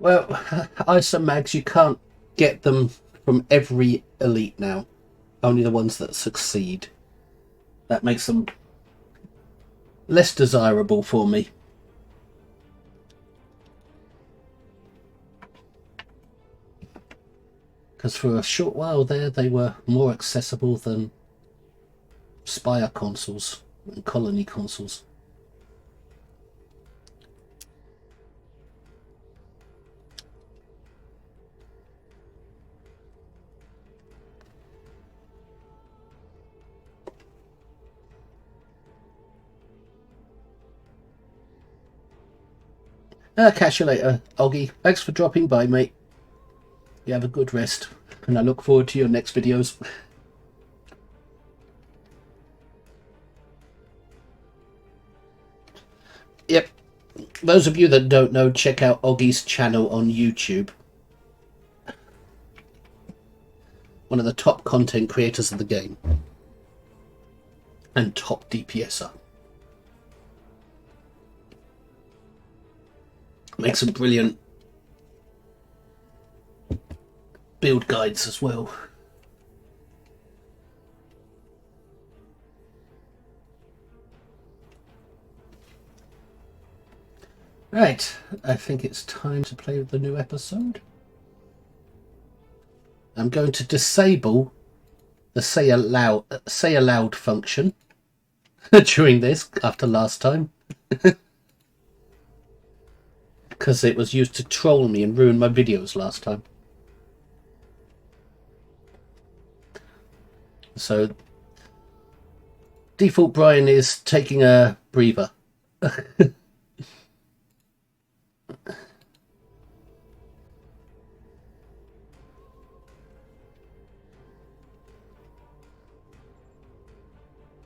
Well, ISO mags, you can't get them from every elite now. Only the ones that succeed. That makes them less desirable for me. Because for a short while there, they were more accessible than Spire consoles and Colony consoles. Catch you later, Oggy. Thanks for dropping by, mate. You have a good rest, and I look forward to your next videos. Yep. Those of you that don't know, check out Oggy's channel on YouTube. One of the top content creators of the game. And top DPSer. Makes some brilliant build guides as well. Right, I think it's time to play with the new episode. I'm going to disable the say aloud function during this after last time. Because it was used to troll me and ruin my videos last time. So, default Brian is taking a breather.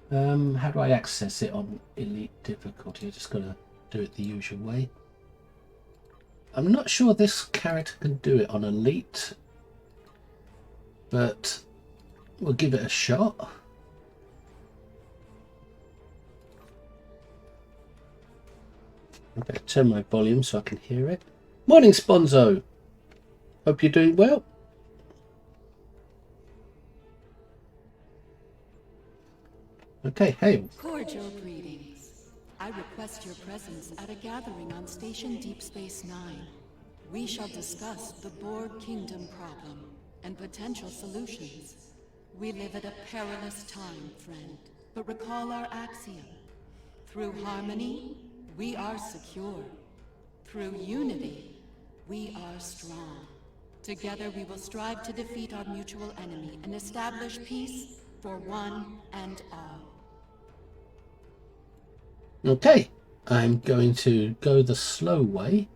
How do I access it on Elite difficulty? I just gotta do it the usual way. I'm not sure this character can do it on Elite, but we'll give it a shot. I better turn my volume so I can hear it. Morning, Sponzo. Hope you're doing well. Okay, hey. Cordial greetings. I request your presence at a gathering on Station Deep Space Nine. We shall discuss the Borg Kingdom problem and potential solutions. We live at a perilous time, friend, but recall our axiom. Through harmony, we are secure. Through unity, we are strong. Together we will strive to defeat our mutual enemy and establish peace for one and all. Okay, I'm going to go the slow way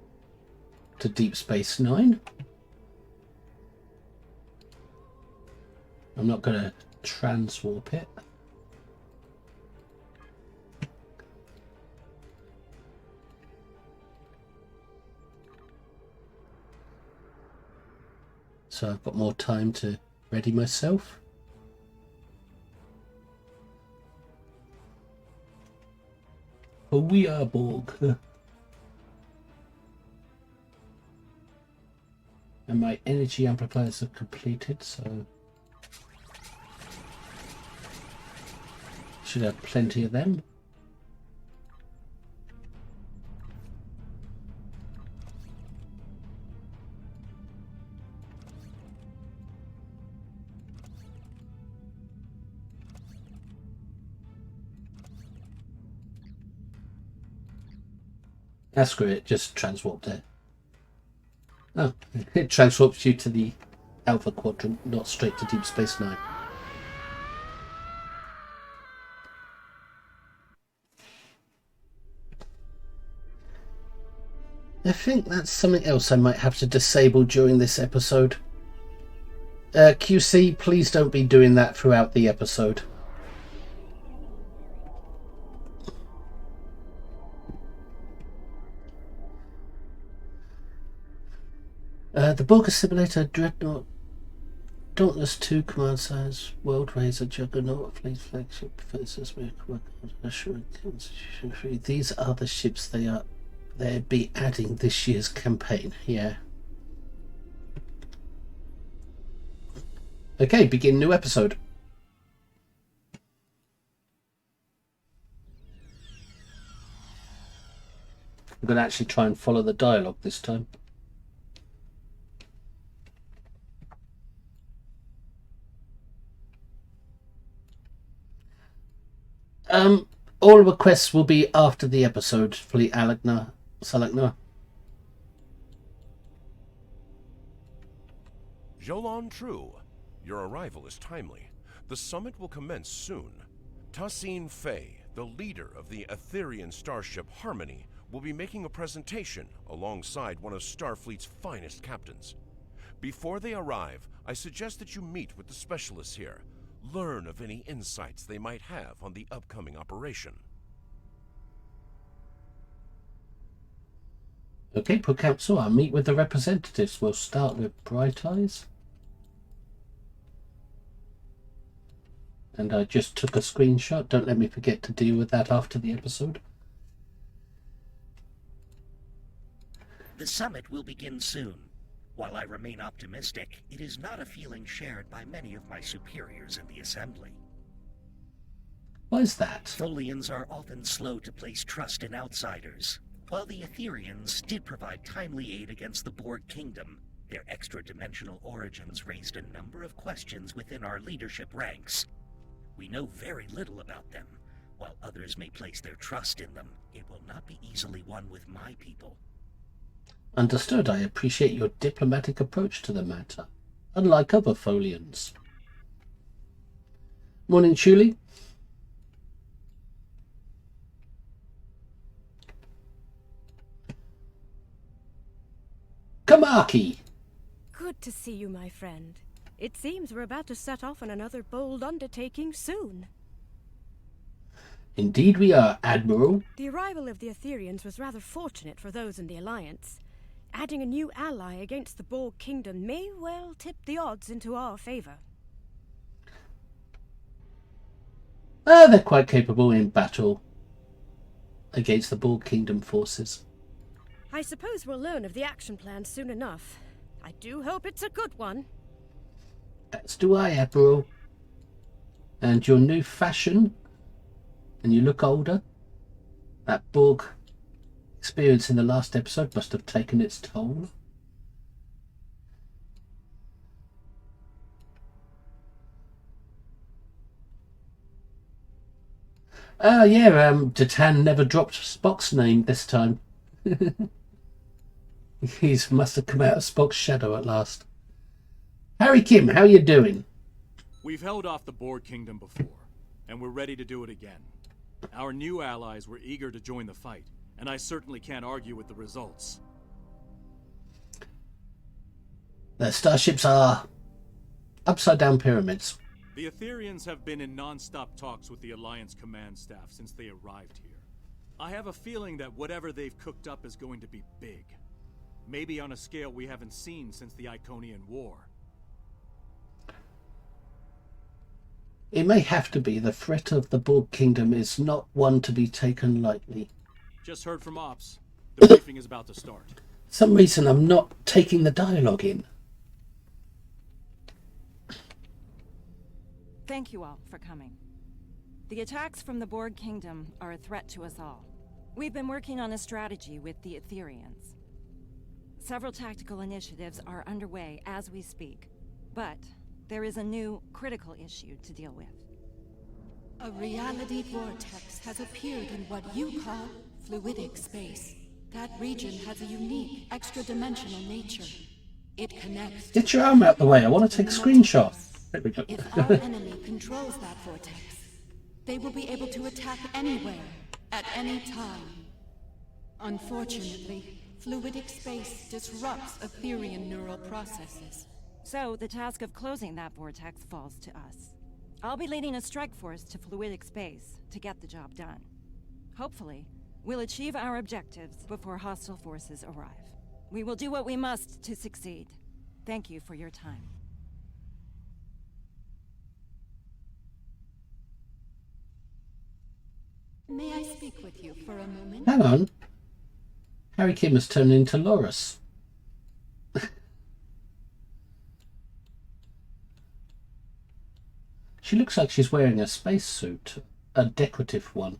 to Deep Space Nine. I'm not going to transwarp it. So I've got more time to ready myself. Oh, we are Borg. And my energy amplifiers are completed, so should have plenty of them. Screw it, just transwarp there. Oh, it transwarps you to the Alpha Quadrant, not straight to Deep Space Nine. I think that's something else I might have to disable during this episode. QC, please don't be doing that throughout the episode. The Borg Assimilator, Dreadnought, Dauntless 2, Command Science, World Razor, Juggernaut, Fleet Flagship, Defenses, Constitution 3. These are the ships they'll be adding this year's campaign. Yeah, Okay, begin new episode. I'm going to actually try and follow the dialogue this time. All requests will be after the episode, Fleet Salakna. Jolan True, your arrival is timely. The summit will commence soon. Tassin Fey, the leader of the Aetherian starship Harmony, will be making a presentation alongside one of Starfleet's finest captains. Before they arrive, I suggest that you meet with the specialists here. Learn of any insights they might have on the upcoming operation. Okay, per council, I'll meet with the representatives. We'll start with Bright Eyes. And I just took a screenshot. Don't let me forget to deal with that after the episode. The summit will begin soon. While I remain optimistic, it is not a feeling shared by many of my superiors in the Assembly. Why is that? Tholians are often slow to place trust in outsiders. While the Aetherians did provide timely aid against the Borg Kingdom, their extra-dimensional origins raised a number of questions within our leadership ranks. We know very little about them. While others may place their trust in them, it will not be easily won with my people. Understood. I appreciate your diplomatic approach to the matter, unlike other Tholians. Morning, Shuli. Kamaki! Good to see you, my friend. It seems we're about to set off on another bold undertaking soon. Indeed we are, Admiral. The arrival of the Aetherians was rather fortunate for those in the Alliance. Adding a new ally against the Borg Kingdom may well tip the odds into our favor. They're quite capable in battle against the Borg Kingdom forces. I suppose we'll learn of the action plan soon enough. I do hope it's a good one. As do I, Admiral. And your new fashion, and you look older. That Borg experience in the last episode must have taken its toll. Datan never dropped Spock's name this time. He must have come out of Spock's shadow at last. Harry Kim, how you doing? We've held off the Borg Kingdom before, and we're ready to do it again. Our new allies were eager to join the fight, and I certainly can't argue with the results. The starships are upside-down pyramids. The Aetherians have been in non-stop talks with the Alliance command staff since they arrived here. I have a feeling that whatever they've cooked up is going to be big. Maybe on a scale we haven't seen since the Iconian War. It may have to be. The threat of the Borg Kingdom is not one to be taken lightly. Just heard from Ops. The briefing is about to start. For some reason I'm not taking the dialogue in. Thank you all for coming. The attacks from the Borg Kingdom are a threat to us all. We've been working on a strategy with the Aetherians. Several tactical initiatives are underway as we speak, but there is a new critical issue to deal with. A reality vortex has appeared in what you call fluidic space. That region has a unique, extra-dimensional nature. It connects... Get your arm out the way. I want to take a screenshot. There we go. If our enemy controls that vortex, they will be able to attack anywhere, at any time. Unfortunately, fluidic space disrupts Aetherian neural processes. So, the task of closing that vortex falls to us. I'll be leading a strike force to fluidic space to get the job done. Hopefully, we'll achieve our objectives before hostile forces arrive. We will do what we must to succeed. Thank you for your time. May I speak with you for a moment? Hang on. Harry Kim has turned into Loris. She looks like she's wearing a spacesuit, a decorative one.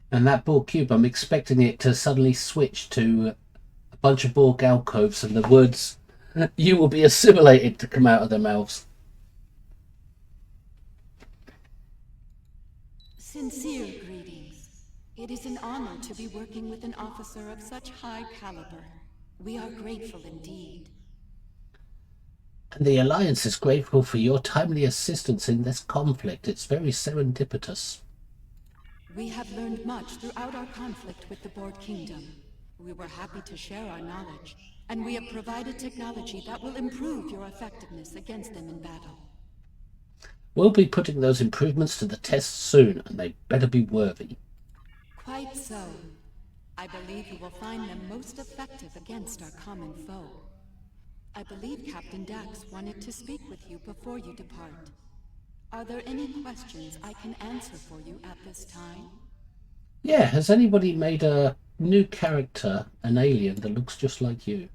And that Borg cube, I'm expecting it to suddenly switch to a bunch of Borg alcoves and the words, "You will be assimilated," to come out of their mouths. Sincere greetings. It is an honor to be working with an officer of such high caliber. We are grateful indeed. And the Alliance is grateful for your timely assistance in this conflict. It's very serendipitous. We have learned much throughout our conflict with the Borg Kingdom. We were happy to share our knowledge, and we have provided technology that will improve your effectiveness against them in battle. We'll be putting those improvements to the test soon, and they better be worthy. Quite so. I believe you will find them most effective against our common foe. I believe Captain Dax wanted to speak with you before you depart. Are there any questions I can answer for you at this time? Yeah, has anybody made a new character, an alien, that looks just like you?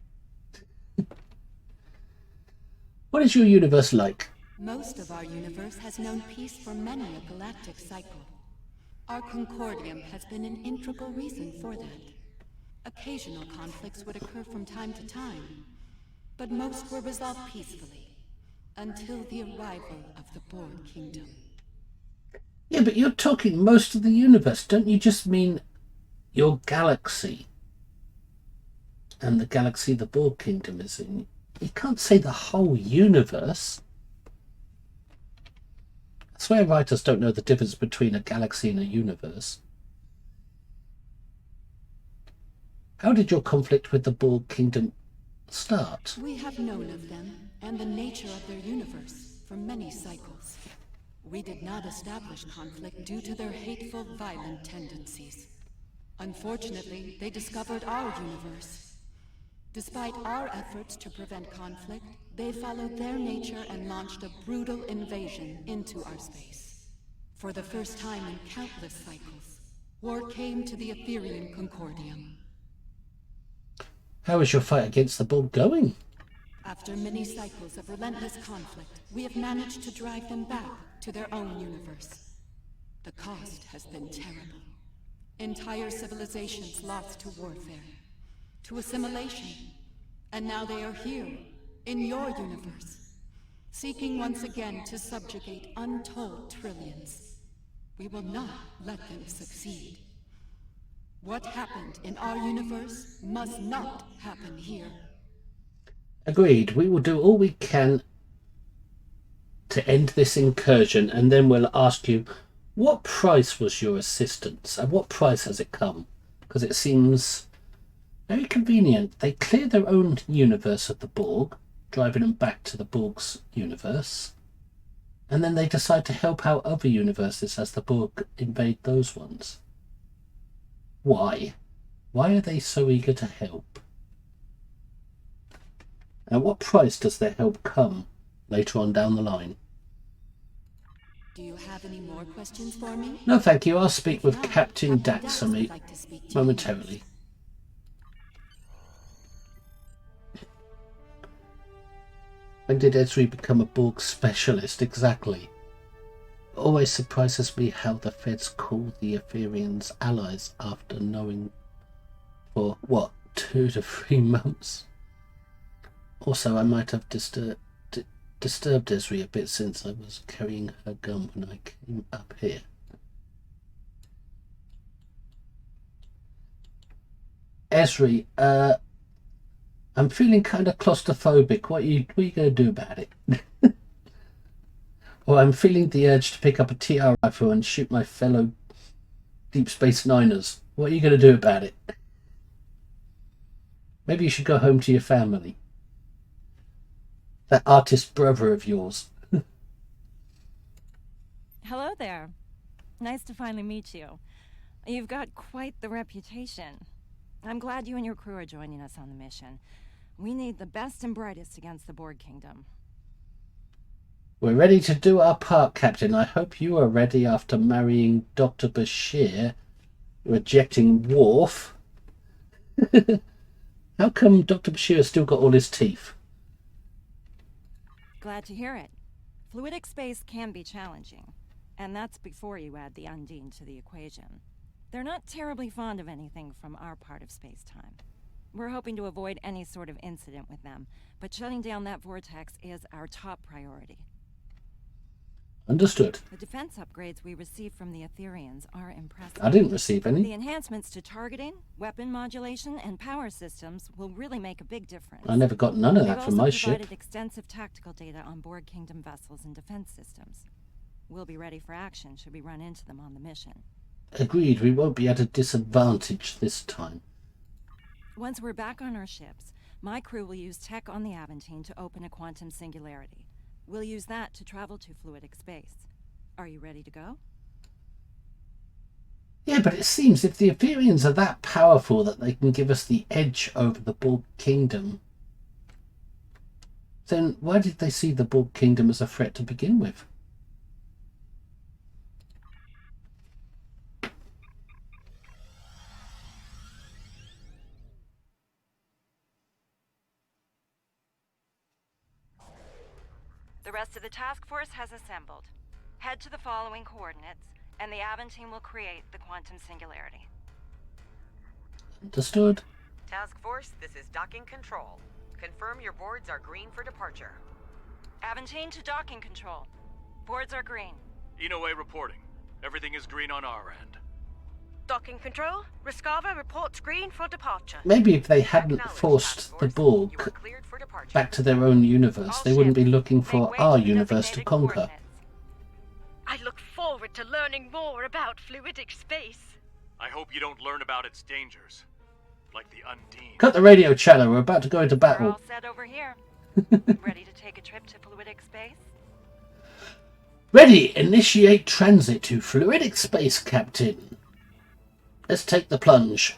What is your universe like? Most of our universe has known peace for many a galactic cycle. Our Concordium has been an integral reason for that. Occasional conflicts would occur from time to time, but most were resolved peacefully, until the arrival of the Borg Kingdom. Yeah, but you're talking most of the universe. Don't you just mean your galaxy? And the galaxy the Borg Kingdom is in. You can't say the whole universe. I swear writers don't know the difference between a galaxy and a universe. How did your conflict with the Borg Kingdom start? We have known of them and the nature of their universe for many cycles. We did not establish conflict due to their hateful, violent tendencies. Unfortunately, they discovered our universe. Despite our efforts to prevent conflict, they followed their nature and launched a brutal invasion into our space. For the first time in countless cycles, war came to the Etherian Concordium. How is your fight against the Borg going? After many cycles of relentless conflict, we have managed to drive them back to their own universe. The cost has been terrible. Entire civilizations lost to warfare, to assimilation, and now they are here, in your universe, seeking once again to subjugate untold trillions. We will not let them succeed. What happened in our universe must not happen here. Agreed. We will do all we can to end this incursion, and then we'll ask you, what price was your assistance, and what price has it come? Because it seems very convenient. They clear their own universe of the Borg, driving them back to the Borg's universe, and then they decide to help out other universes as the Borg invade those ones. Why? Why are they so eager to help? At what price does their help come later on down the line? Do you have any more questions for me? No, thank you. I'll speak with If not, Captain Dax Dax would like to speak to you. momentarily. When did Esri become a Borg specialist exactly? It always surprises me how the Feds call the Etherians allies after knowing for, what, 2 to 3 months? Also, I might have disturbed Esri a bit since I was carrying her gun when I came up here. Esri, I'm feeling kind of claustrophobic. What are you going to do about it? Or I'm feeling the urge to pick up a TR rifle and shoot my fellow Deep Space Niners. What are you going to do about it? Maybe you should go home to your family. That artist brother of yours. Hello there. Nice to finally meet you. You've got quite the reputation. I'm glad you and your crew are joining us on the mission. We need the best and brightest against the Borg Kingdom. We're ready to do our part, Captain. I hope you are ready after marrying Dr. Bashir, rejecting Worf. How come Dr. Bashir has still got all his teeth? Glad to hear it. Fluidic space can be challenging, and that's before you add the Undine to the equation. They're not terribly fond of anything from our part of space-time. We're hoping to avoid any sort of incident with them, but shutting down that vortex is our top priority. Understood. The defense upgrades we received from the Etherians are impressive. I didn't receive The any. enhancements to targeting, weapon modulation, and power systems will really make a big difference. I never got none of They've that from also my provided ship. extensive tactical data on board Kingdom vessels and defense systems. We'll be ready for action should we run into them on the mission. Agreed, we won't be at a disadvantage this time. Once we're back on our ships, my crew will use tech on the Aventine to open a quantum singularity. We'll use that to travel to fluidic space. Are you ready to go? Yeah, but it seems if the Etherians are that powerful that they can give us the edge over the Borg Kingdom, then why did they see the Borg Kingdom as a threat to begin with? The rest of the task force has assembled. Head to the following coordinates, and the Aventine will create the quantum singularity. Understood. Task Force, this is docking control. Confirm your boards are green for departure. Aventine to docking control. Boards are green. Inoue reporting. Everything is green on our end. Docking control. Rescava reports green for departure. Maybe if they hadn't Acknowledged, forced Task the Force. You are Borg cleared for departure. back to their own universe, All they wouldn't be ships, looking make for way our the universe to designated conquer. coordinates. I look forward to learning more about fluidic space. I hope you don't learn about its dangers. Like the Undine. Cut the radio channel, we're about to go into We're battle. all set over here. Ready to take a trip to fluidic space? Ready, initiate transit to fluidic space, Captain. Let's take the plunge.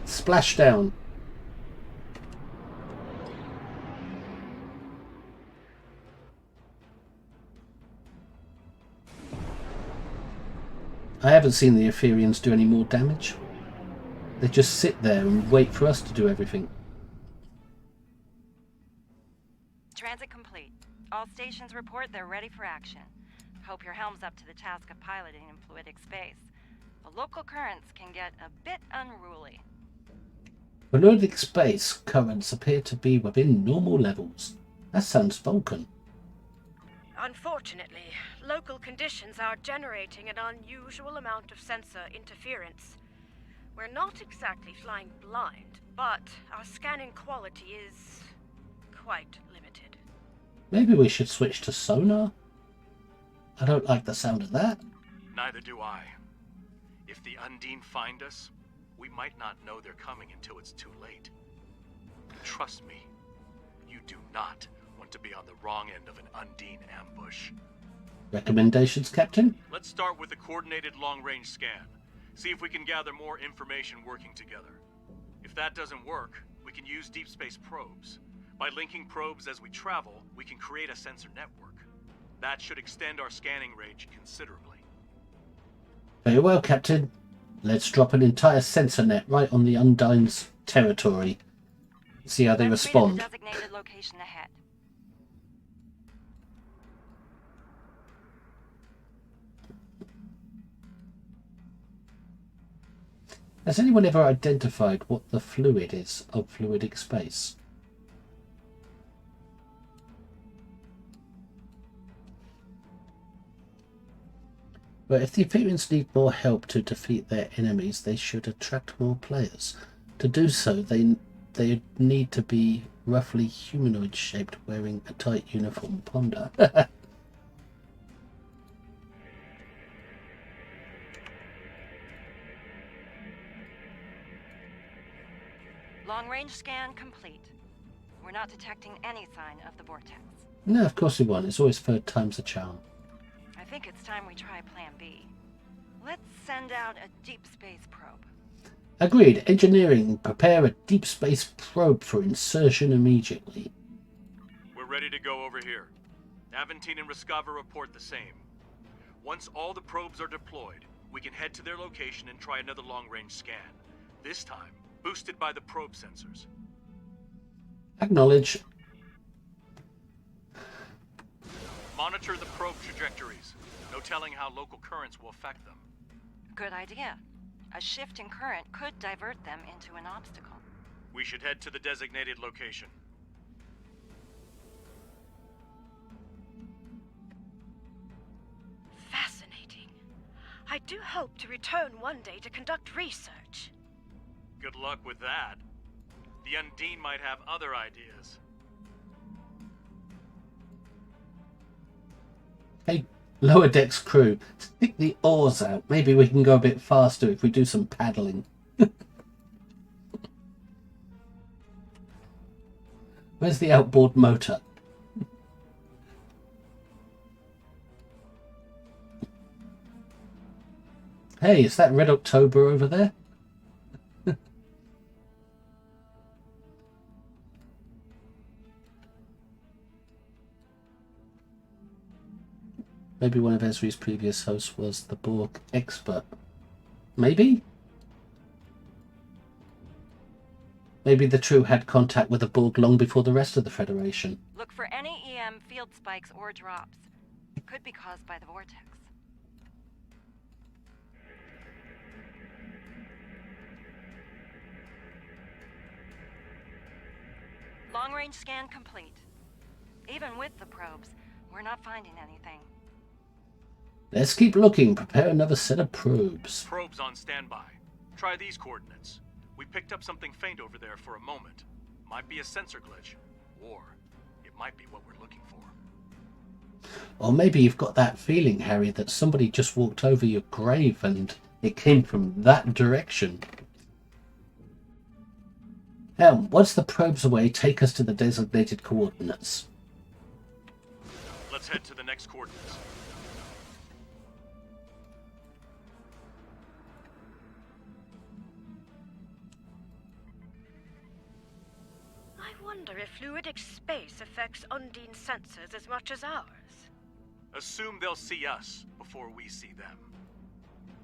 Splash down. I haven't seen the Etherians do any more damage. They just sit there and wait for us to do everything. Transit complete. All stations report they're ready for action. Hope your helm's up to the task of piloting in fluidic space. The local currents can get a bit unruly. Fluidic space currents appear to be within normal levels. That sounds Vulcan. Unfortunately, local conditions are generating an unusual amount of sensor interference. We're not exactly flying blind, but our scanning quality is quite limited. Maybe we should switch to sonar? I don't like the sound of that. Neither do I. If the Undine find us, we might not know they're coming until it's too late. Trust me, you do not want to be on the wrong end of an Undine ambush. Recommendations, Captain? Let's start with a coordinated long-range scan. See if we can gather more information working together. If that doesn't work, we can use deep space probes. By linking probes as we travel, we can create a sensor network. That should extend our scanning range considerably. Very well, Captain. Let's drop an entire sensor net right on the Undine's territory. See how they Let's meet at respond. the designated location ahead. Has anyone ever identified what the fluid is of fluidic space? But if the Etherians need more help to defeat their enemies, they should attract more players. To do so, they need to be roughly humanoid-shaped, wearing a tight uniform. Ponder. Long-range scan complete. We're not detecting any sign of the vortex. No, of course we won't. It's always third time's a charm. I think it's time we try Plan B. Let's send out a deep space probe. Agreed. Engineering, prepare a deep space probe for insertion immediately. We're ready to go over here. Aventine and Rescava report the same. Once all the probes are deployed, we can head to their location and try another long-range scan. This time, boosted by the probe sensors. Acknowledge. Monitor the probe trajectories. No telling how local currents will affect them. Good idea. A shift in current could divert them into an obstacle. We should head to the designated location. Fascinating. I do hope to return one day to conduct research. Good luck with that. The Undine might have other ideas. Hey, lower decks crew, stick the oars out. Maybe we can go a bit faster if we do some paddling. Where's the outboard motor? Hey, is that Red October over there? Maybe one of Esri's previous hosts was the Borg expert. Maybe? Maybe the True had contact with the Borg long before the rest of the Federation. Look for any EM field spikes or drops. It could be caused by the vortex. Long-range scan complete. Even with the probes, we're not finding anything. Let's keep looking. Prepare another set of probes. Probes on standby. Try these coordinates. We picked up something faint over there for a moment. Might be a sensor glitch. Or it might be what we're looking for. Or maybe you've got that feeling, Harry, that somebody just walked over your grave and it came from that direction. Helm, once the probe's away, take us to the designated coordinates. Let's head to the next coordinates. I wonder if fluidic space affects Undine sensors as much as ours. Assume they'll see us before we see them.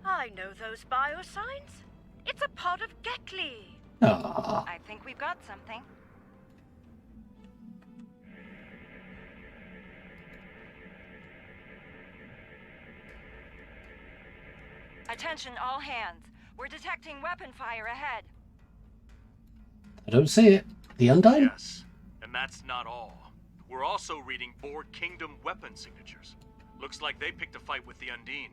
I know those biosigns. It's a pod of Gekli. Ah, I think we've got something. Attention all hands. We're detecting weapon fire ahead. I don't see it. The Undine? Yes, and that's not all. We're also reading Borg Kingdom weapon signatures. Looks like they picked a fight with the Undine.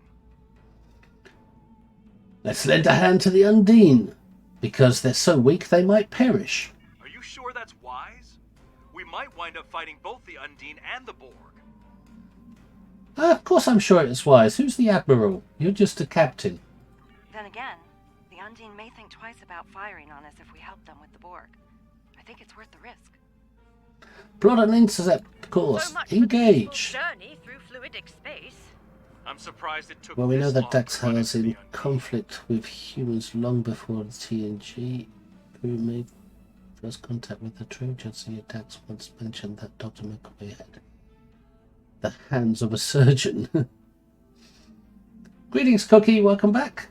Let's lend a hand to the Undine. Because they're so weak they might perish. Are you sure that's wise? We might wind up fighting both the Undine and the Borg. Of course I'm sure it's wise. Who's the Admiral? You're just a captain. Then again, the Undine may think twice about firing on us if we help them with the Borg. I think it's worth the risk. Plot an intercept course. So much Engage. For the journey through fluidic space. I'm surprised it took Well, we know this that long Dax to run has into the in Undine. conflict with humans long before the TNG. Who made first contact with the True? Judson Dax once mentioned that Dr. McCoy had the hands of a surgeon. Greetings, Cookie. Welcome back.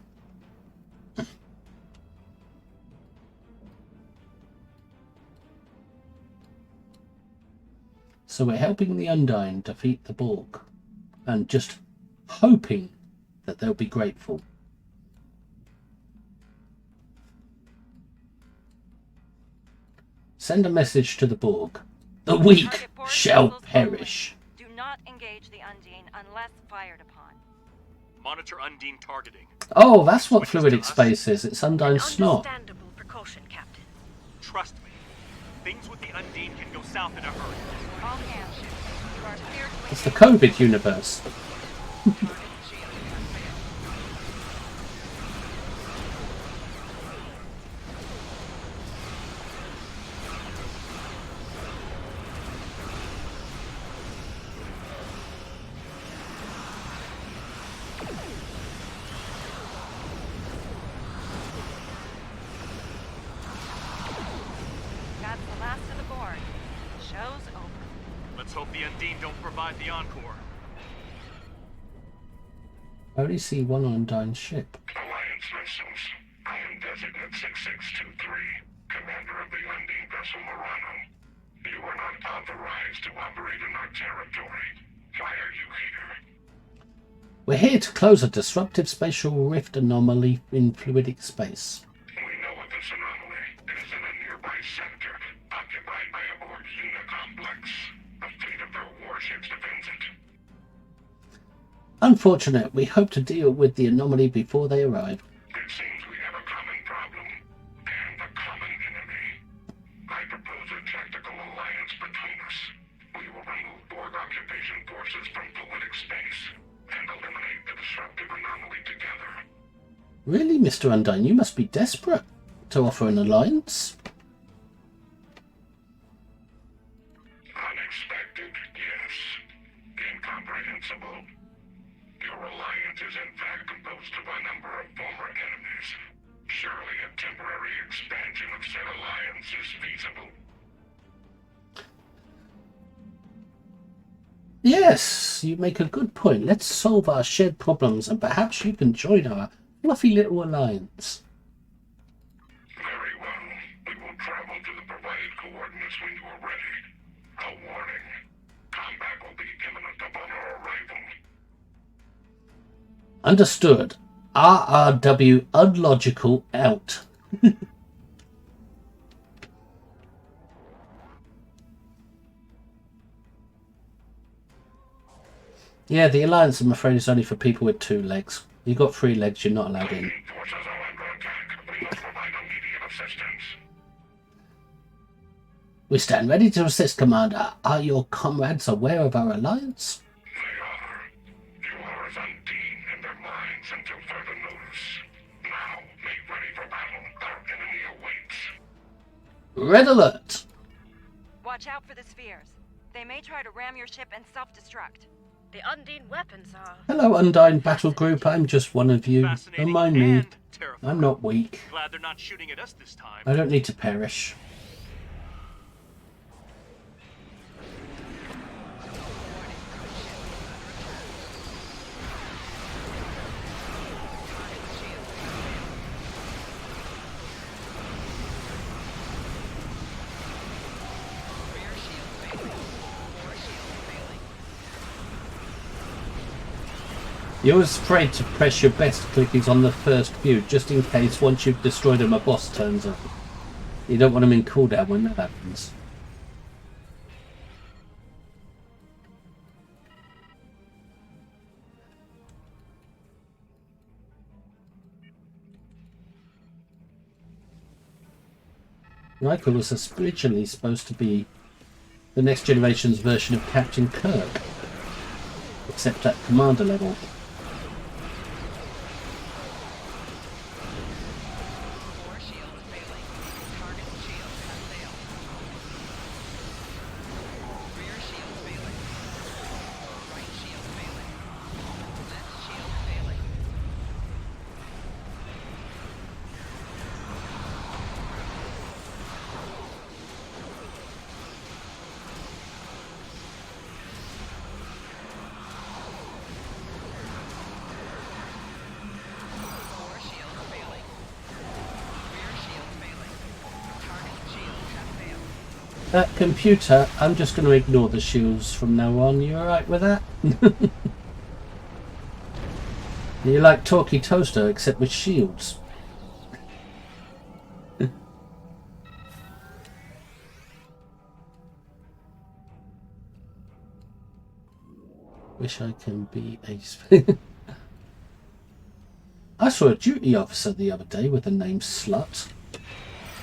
So we're helping the Undine defeat the Borg and just hoping that they'll be grateful. Send a message to the Borg. The weak Target Borg shall vessels perish. only. Do not engage the Undine unless fired upon. Monitor Undine targeting. Oh, that's what Switches to fluidic us. space is. It's Undyne's snot. Understandable precaution, Captain. Trust me. Things with the Undine can go south in a hurry. All hands. You are cleared to It's the engage. COVID universe. That's the last of the Borg. Show's over. Let's hope the Undine don't provide the encore. I only see one Undyne ship. Alliance vessels. I am Designate 6623, Commander of the Undine vessel Murano. You are not authorized to operate in our territory. Why are you here? We're here to close a disruptive spatial rift anomaly in fluidic space. We know of this anomaly. It is in a nearby sector, occupied by a Borg complex. A fleet of their warships defends it. Unfortunate, we hope to deal with the anomaly before they arrive. It seems we have a common problem, and a common enemy. I propose a tactical alliance between us. We will remove Borg occupation forces from fluidic space, and eliminate the disruptive anomaly together. Really, Mr. Undyne, you must be desperate to offer an alliance. Unexpected, yes. Incomprehensible. Your alliance is in fact composed of a number of former enemies. Surely a temporary expansion of said alliance is feasible. Yes, you make a good point. Let's solve our shared problems and perhaps you can join our fluffy little alliance. Very well. We will travel to the provided coordinates when you are ready. A warning. Combat will be imminent upon our arrival. Understood. RRW unlogical out. Yeah, the alliance, I'm afraid, is only for people with 2 legs. You got 3 legs, you're not allowed in. Forces are under attack. We must provide immediate assistance. We stand ready to assist, Commander. Are your comrades aware of our alliance? They are. You are as unseen in their minds until further notice. Now, make ready for battle. Our enemy awaits. Red alert! Watch out for the spheres. They may try to ram your ship and self-destruct. The Undine weapons are... Hello, Undyne Battle Group. I'm just one of you. Don't Fascinating mind me. and terrifying. I'm not weak. Glad they're not shooting at us this time. I don't need to perish. You're always afraid to press your best clickings on the first view, just in case once you've destroyed them a boss turns up. You don't want them in cooldown when that happens. Riker was originally supposed to be the next generation's version of Captain Kirk, except at commander level. Computer, I'm just going to ignore the shields from now on. You alright with that? You're like Talkie Toaster, except with shields. Wish I can be a... I saw a duty officer the other day with the name Slut.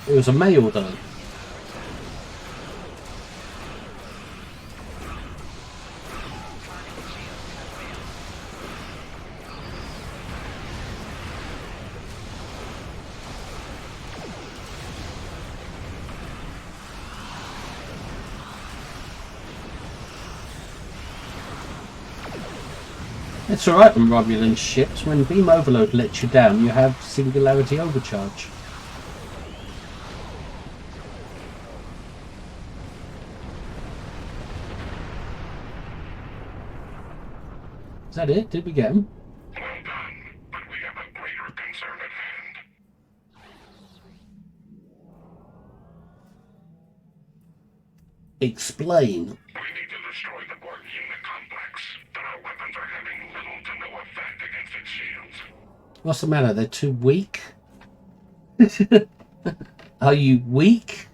It was a male though. It's alright on Romulan ships. When beam overload lets you down, you have singularity overcharge. Is that it? Did we get him? Well done, but we have a greater concern at hand. Explain. We need to destroy the Borg unit complex. What's the matter? They're too weak? Are you weak?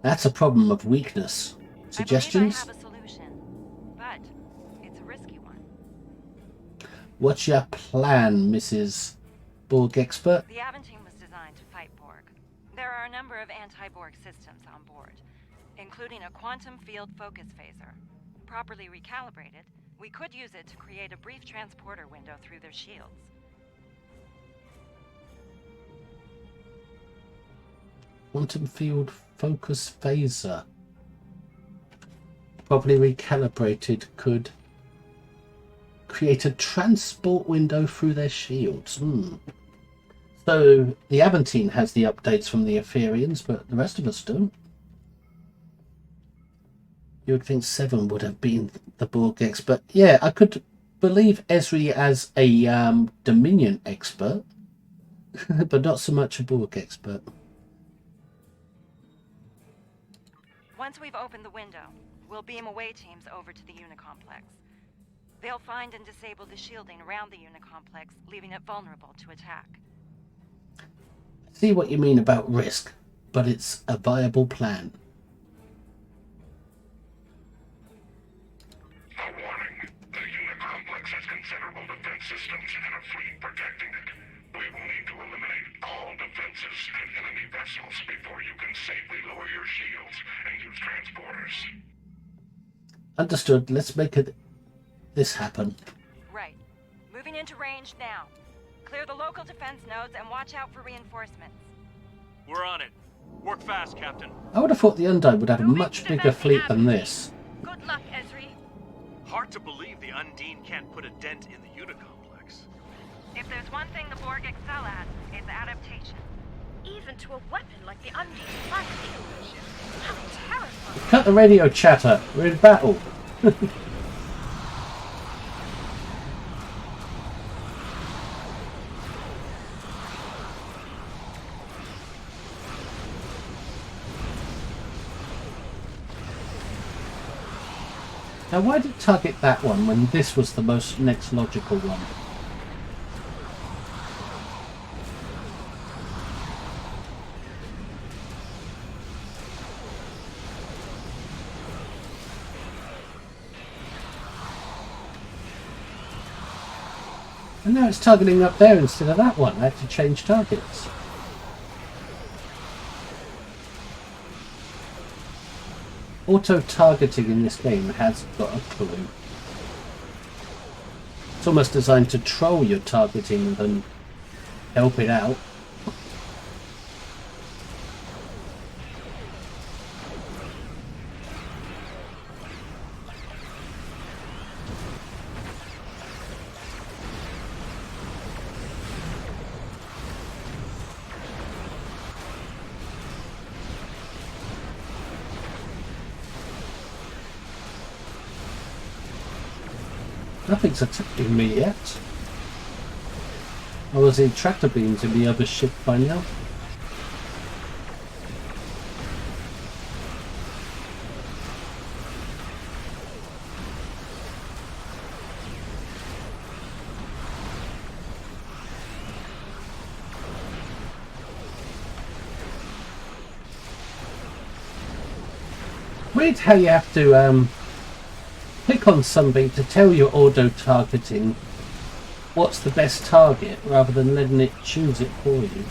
That's a problem of weakness. Suggestions? I believe I have a solution, but it's a risky one. What's your plan, Mrs. Borg Expert? The Aventine was designed to fight Borg. There are a number of anti-Borg systems on board, including a quantum field focus phaser. Properly recalibrated, we could use it to create a brief transporter window through their shields. Quantum field focus phaser. Properly recalibrated could create a transport window through their shields. So the Aventine has the updates from the Etherians, but the rest of us don't. You would think Seven would have been the Borg expert. Yeah, I could believe Esri as a Dominion expert, but not so much a Borg expert. Once we've opened the window, we'll beam away teams over to the Unicomplex. They'll find and disable the shielding around the Unicomplex, leaving it vulnerable to attack. I see what you mean about risk, but it's a viable plan. A warning. The Unicomplex has considerable defense systems and a fleet protecting it. We will need to eliminate all defenses and enemy vessels before you can safely lower your shields and use transporters. Understood. Let's make this happen. Right. Moving into range now. Clear the local defense nodes and watch out for reinforcements. We're on it. Work fast, Captain. I would have thought the Undine would have a much bigger fleet than this. Good luck, Esri. Hard to believe the Undine can't put a dent in the Unicomplex. If there's one thing the Borg excel at, it's adaptation. Even to a weapon like the Undine's plastic ship. How terrifying. Cut the radio chatter. We're in battle. Now, why did it target that one when this was the most next logical one? And now it's targeting up there instead of that one. I had to change targets. Auto-targeting in this game has got a clue. It's almost designed to troll your targeting than help it out. Nothing's attacking me yet. I was in tractor beams in the other ship by now. Weird how you have to click on something to tell your auto-targeting what's the best target rather than letting it choose it for you.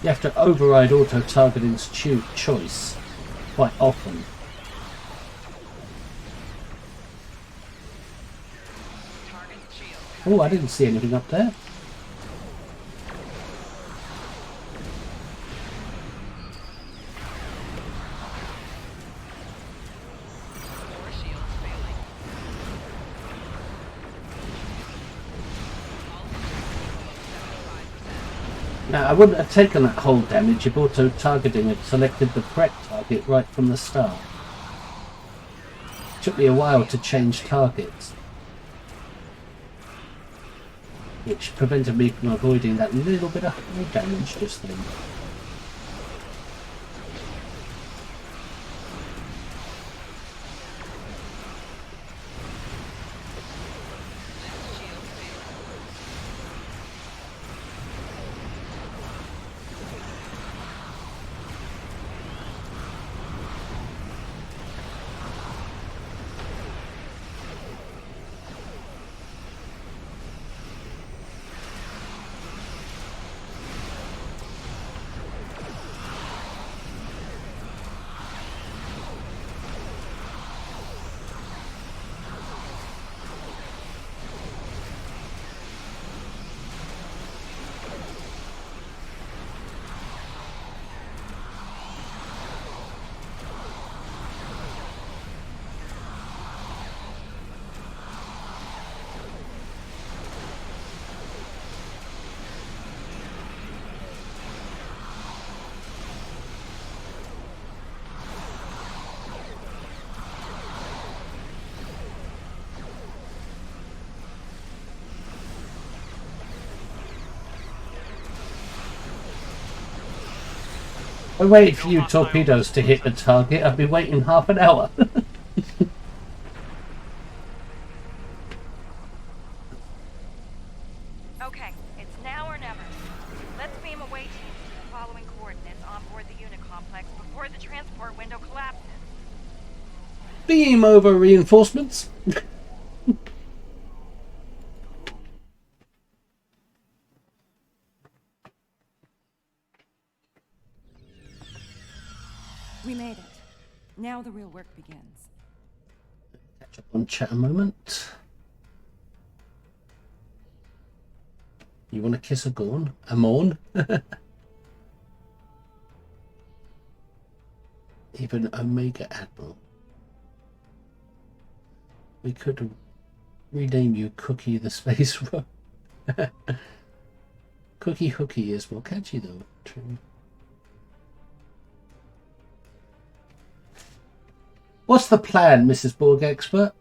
You have to override auto-targeting's choice quite often. Oh, I didn't see anything up there. Now, I wouldn't have taken that whole damage if auto-targeting had selected the correct target right from the start. It took me a while to change targets, which prevented me from avoiding that little bit of high damage just then. I waited for you torpedoes to hit the target. I've been waiting half an hour. Okay, it's now or never. Let's beam away teams to the following coordinates on board the unit complex before the transport window collapses. Beam over reinforcements. We made it. Now the real work begins. Catch up on chat a moment. You want to kiss a gorn? A morn? Even Omega Admiral. We could rename you Cookie the Space Rogue. Cookie Hookie is more catchy though. True. What's the plan, Mrs. Borg Expert?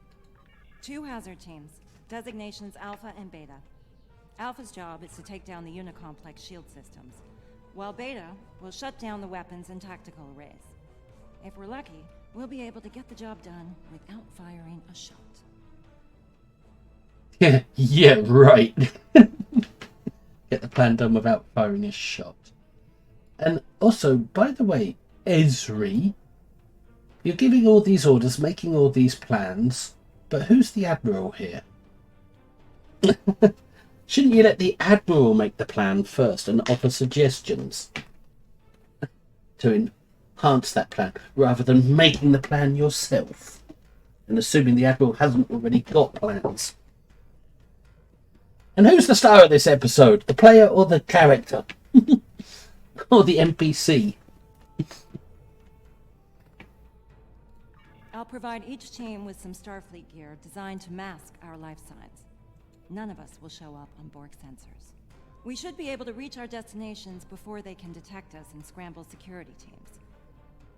2 hazard teams, designations Alpha and Beta. Alpha's job is to take down the Unicomplex shield systems, while Beta will shut down the weapons and tactical arrays. If we're lucky, we'll be able to get the job done without firing a shot. Yeah, right. Get the plan done without firing a shot. And also, by the way, Esri, you're giving all these orders, making all these plans, but who's the Admiral here? Shouldn't you let the Admiral make the plan first and offer suggestions to enhance that plan, rather than making the plan yourself and assuming the Admiral hasn't already got plans? And who's the star of this episode? The player or the character? Or the NPC? I'll provide each team with some Starfleet gear designed to mask our life signs. None of us will show up on Borg sensors. We should be able to reach our destinations before they can detect us and scramble security teams.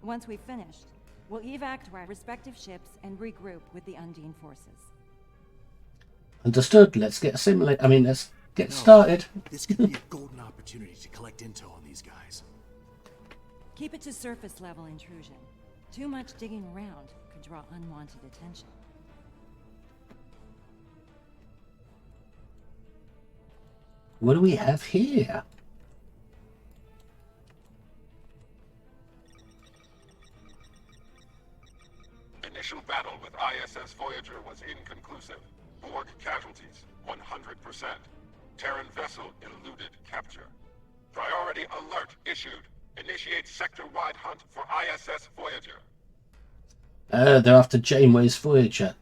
Once we've finished, we'll evac to our respective ships and regroup with the Undine forces. Understood. Let's get let's get started. This could be a golden opportunity to collect intel on these guys. Keep it to surface level intrusion. Too much digging around could draw unwanted attention. What do we have here? Initial battle with ISS Voyager was inconclusive. Borg casualties, 100%. Terran vessel eluded capture. Priority alert issued. Initiate sector-wide hunt for ISS Voyager. They're after Janeway's Voyager.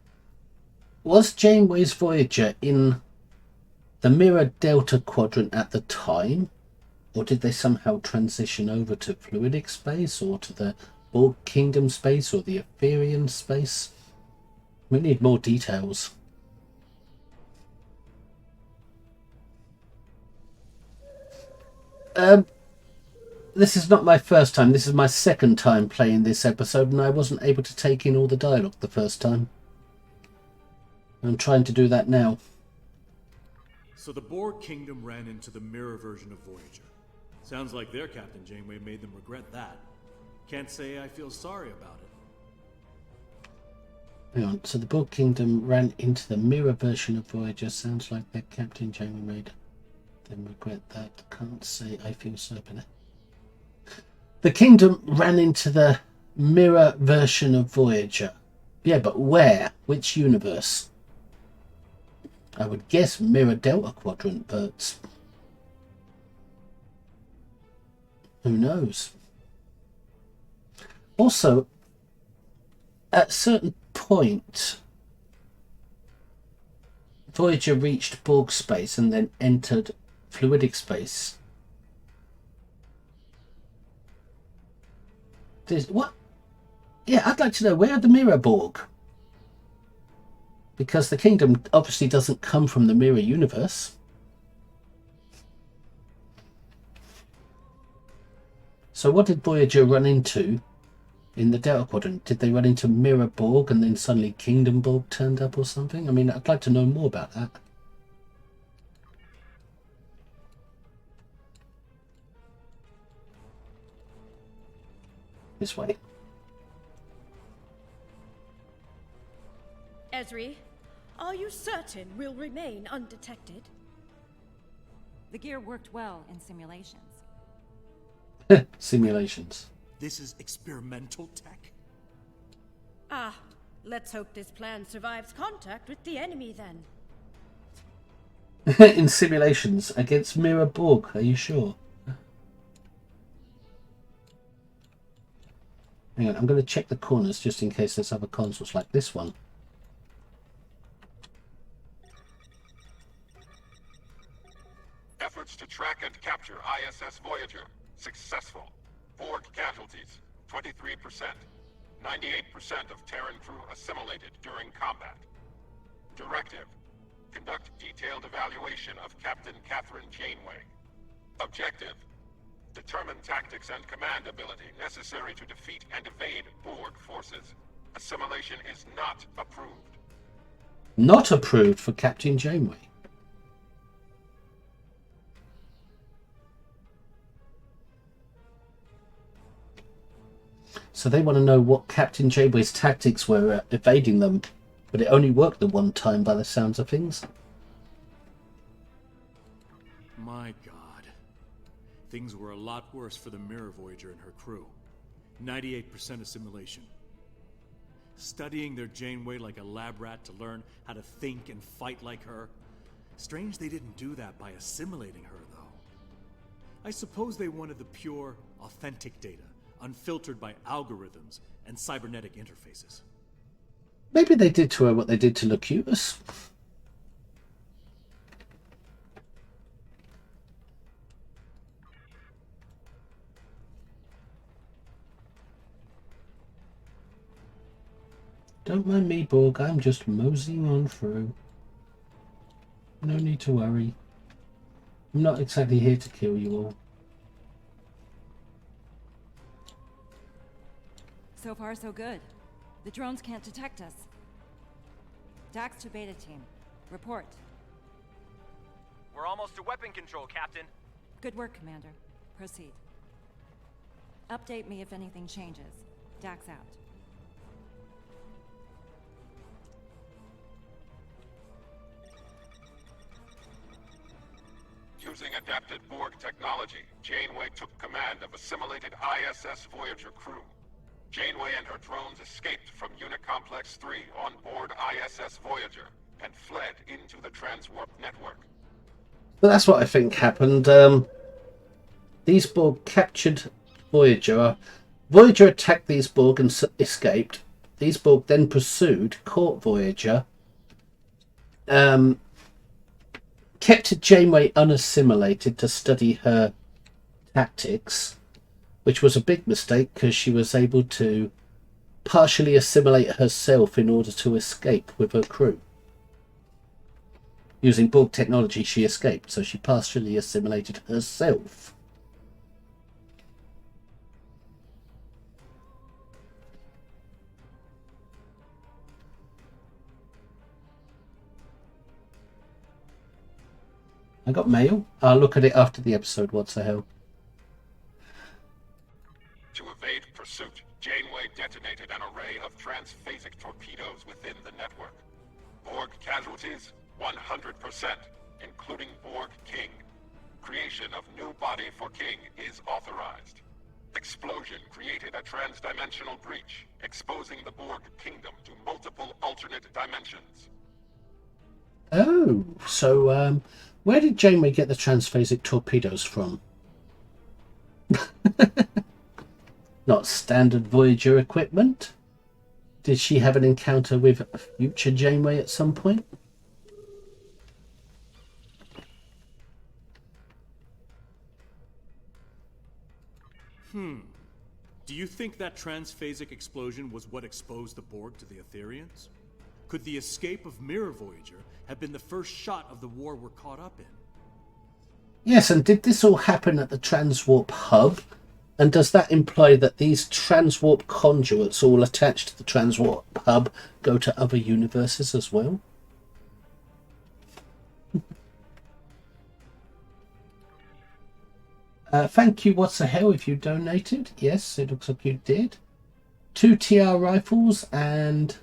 Was Janeway's Voyager in the Mirror Delta Quadrant at the time? Or did they somehow transition over to fluidic space, or to the Borg Kingdom space, or the Etherian space? We need more details. This is not my first time. This is my second time playing this episode, and I wasn't able to take in all the dialogue the first time. I'm trying to do that now. So the Borg Kingdom ran into the mirror version of Voyager. Sounds like their Captain Janeway made them regret that. Can't say I feel sorry about it. Hang on. So the Borg Kingdom ran into the mirror version of Voyager. Sounds like their Captain Janeway made them regret that. Can't say I feel sorry about it. The Kingdom ran into the mirror version of Voyager. Yeah, but where? Which universe? I would guess Mirror Delta Quadrant, but who knows? Also, at a certain point, Voyager reached Borg space and then entered fluidic space. What? Yeah, I'd like to know, where are the Mirror Borg? Because the Kingdom obviously doesn't come from the Mirror universe. So what did Voyager run into in the Delta Quadrant? Did they run into Mirror Borg and then suddenly Kingdom Borg turned up or something? I mean, I'd like to know more about that. This way. Ezri, are you certain we'll remain undetected? The gear worked well in simulations. Simulations. This is experimental tech? Ah, let's hope this plan survives contact with the enemy then. In simulations against Mirror Borg, are you sure? Hang on, I'm going to check the corners just in case there's other consoles like this one. Efforts to track and capture ISS Voyager. Successful. Borg casualties, 23%. 98% of Terran crew assimilated during combat. Directive. Conduct detailed evaluation of Captain Catherine Janeway. Objective. Determine tactics and command ability necessary to defeat and evade Borg forces. Assimilation is not approved. Not approved for Captain Janeway. So they want to know what Captain Janeway's tactics were at evading them, but it only worked the one time by the sounds of things. My God. Things were a lot worse for the Mirror Voyager and her crew. 98% assimilation. Studying their Janeway like a lab rat to learn how to think and fight like her. Strange they didn't do that by assimilating her, though. I suppose they wanted the pure, authentic data, unfiltered by algorithms and cybernetic interfaces. Maybe they did to her what they did to Locutus. Don't mind me, Borg. I'm just moseying on through. No need to worry. I'm not exactly here to kill you all. So far, so good. The drones can't detect us. Dax to Beta Team. Report. We're almost to weapon control, Captain. Good work, Commander. Proceed. Update me if anything changes. Dax out. Using adapted Borg technology, Janeway took command of assimilated ISS Voyager crew. Janeway and her drones escaped from Unit Complex 3 on board ISS Voyager and fled into the transwarp network. But that's what I think happened. These Borg captured Voyager. Voyager attacked these Borg and escaped. These Borg then pursued, caught Voyager, kept Janeway unassimilated to study her tactics, which was a big mistake because she was able to partially assimilate herself in order to escape with her crew. Using Borg technology, she escaped, so she partially assimilated herself. I got mail. I'll look at it after the episode. What the hell? To evade pursuit, Janeway detonated an array of transphasic torpedoes within the network. Borg casualties, 100%, including Borg King. Creation of new body for King is authorized. Explosion created a trans-dimensional breach, exposing the Borg Kingdom to multiple alternate dimensions. Oh, so where did Janeway get the transphasic torpedoes from? Not standard Voyager equipment? Did she have an encounter with future Janeway at some point? Do you think that transphasic explosion was what exposed the Borg to the Etherians? Could the escape of Mirror Voyager have been the first shot of the war we're caught up in? Yes, and did this all happen at the Transwarp hub? And does that imply that these Transwarp conduits all attached to the Transwarp hub go to other universes as well? Thank you, What's the Hell, if you donated. Yes, it looks like you did. 2 TR rifles and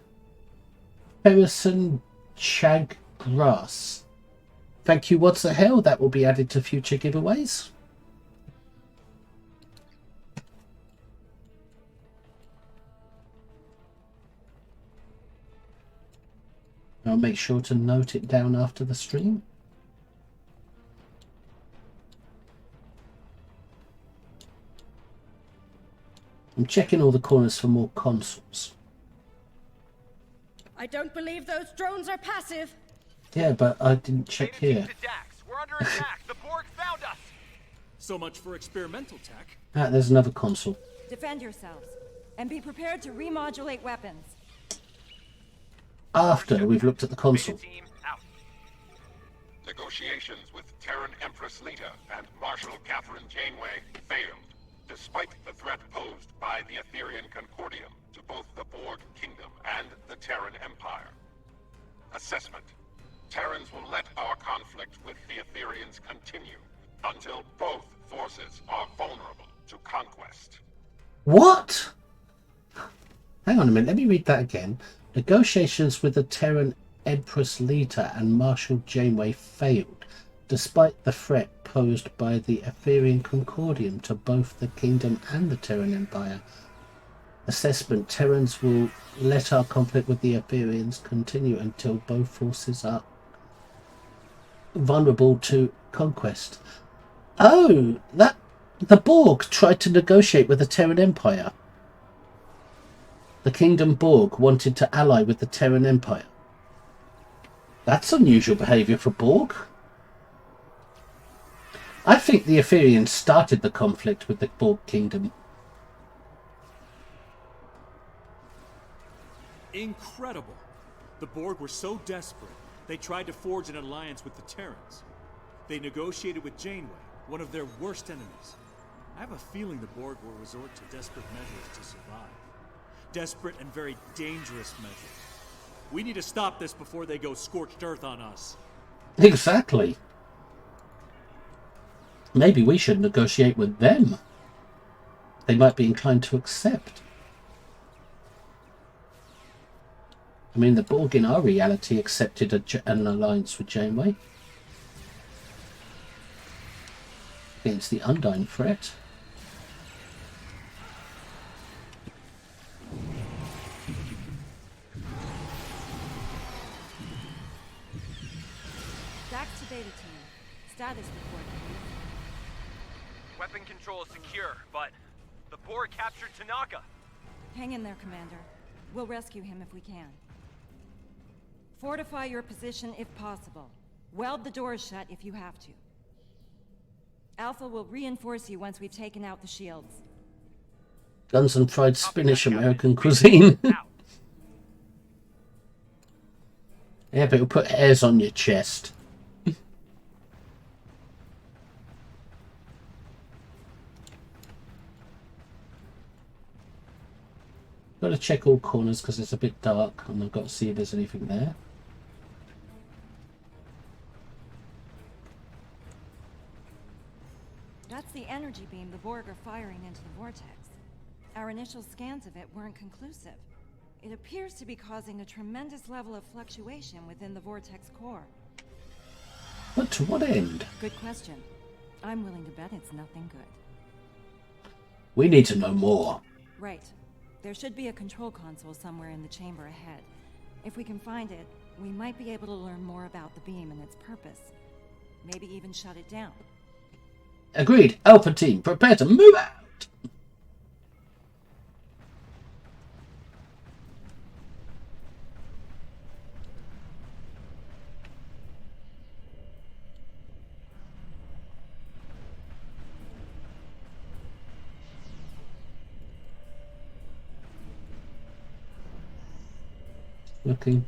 Ferguson Shag Grass. Thank you, What's the Hell. That will be added to future giveaways. I'll make sure to note it down after the stream. I'm checking all the corners for more consoles. I don't believe those drones are passive. Yeah, but I didn't check here. We're under attack. The Borg found us. So much for experimental tech. Ah, there's another console. Defend yourselves, and be prepared to remodulate weapons. After we've looked at the console. Negotiations with Terran Empress Lita and Marshal Catherine Janeway failed, despite the threat posed by the Etherian Concordium to both the Borg Kingdom and the Terran Empire. Assessment. Terrans will let our conflict with the Etherians continue until both forces are vulnerable to conquest. What? Hang on a minute, let me read that again. Negotiations with the Terran Empress Lita and Marshal Janeway failed, despite the threat posed by the Etherian Concordium to both the Kingdom and the Terran Empire. Assessment. Terrans will let our conflict with the Etherians continue until both forces are vulnerable to conquest. Oh, that the Borg tried to negotiate with the Terran Empire. The Kingdom Borg wanted to ally with the Terran Empire. That's unusual behaviour for Borg. I think the Etherians started the conflict with the Borg Kingdom. Incredible. The Borg were so desperate, they tried to forge an alliance with the Terrans. They negotiated with Janeway, one of their worst enemies. I have a feeling the Borg will resort to desperate measures to survive. Desperate and very dangerous measures. We need to stop this before they go scorched earth on us. Exactly. Maybe we should negotiate with them. They might be inclined to accept. I mean, the Borg in our reality accepted an alliance with Janeway against the Undyne threat. Back to Beta Team. Status report, please. Weapon control is secure, but the Borg captured Tanaka. Hang in there, Commander. We'll rescue him if we can. Fortify your position if possible. Weld the doors shut if you have to. Alpha will reinforce you once we've taken out the shields. Guns and fried spinach, American cuisine. Yeah, but it'll put hairs on your chest. Got to check all corners because it's a bit dark and I've got to see if there's anything there. That's the energy beam the Borg are firing into the vortex. Our initial scans of it weren't conclusive. It appears to be causing a tremendous level of fluctuation within the vortex core. But to what end? Good question. I'm willing to bet it's nothing good. We need to know more. Right. There should be a control console somewhere in the chamber ahead. If we can find it, we might be able to learn more about the beam and its purpose. Maybe even shut it down. Agreed. Alpha Team, prepare to move out! Looking.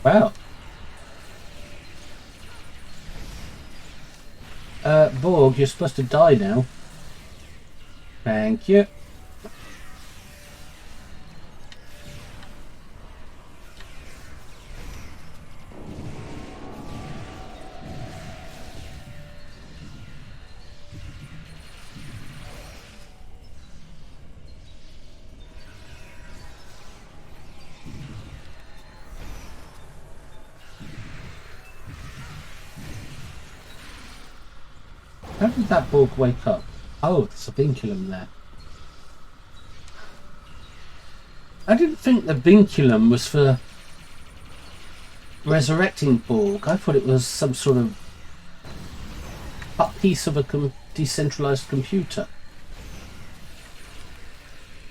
Wow. Borg, you're supposed to die now. Thank you. How did that Borg wake up? Oh, there's a vinculum there. I didn't think the vinculum was for resurrecting Borg. I thought it was some sort of piece of a decentralized computer.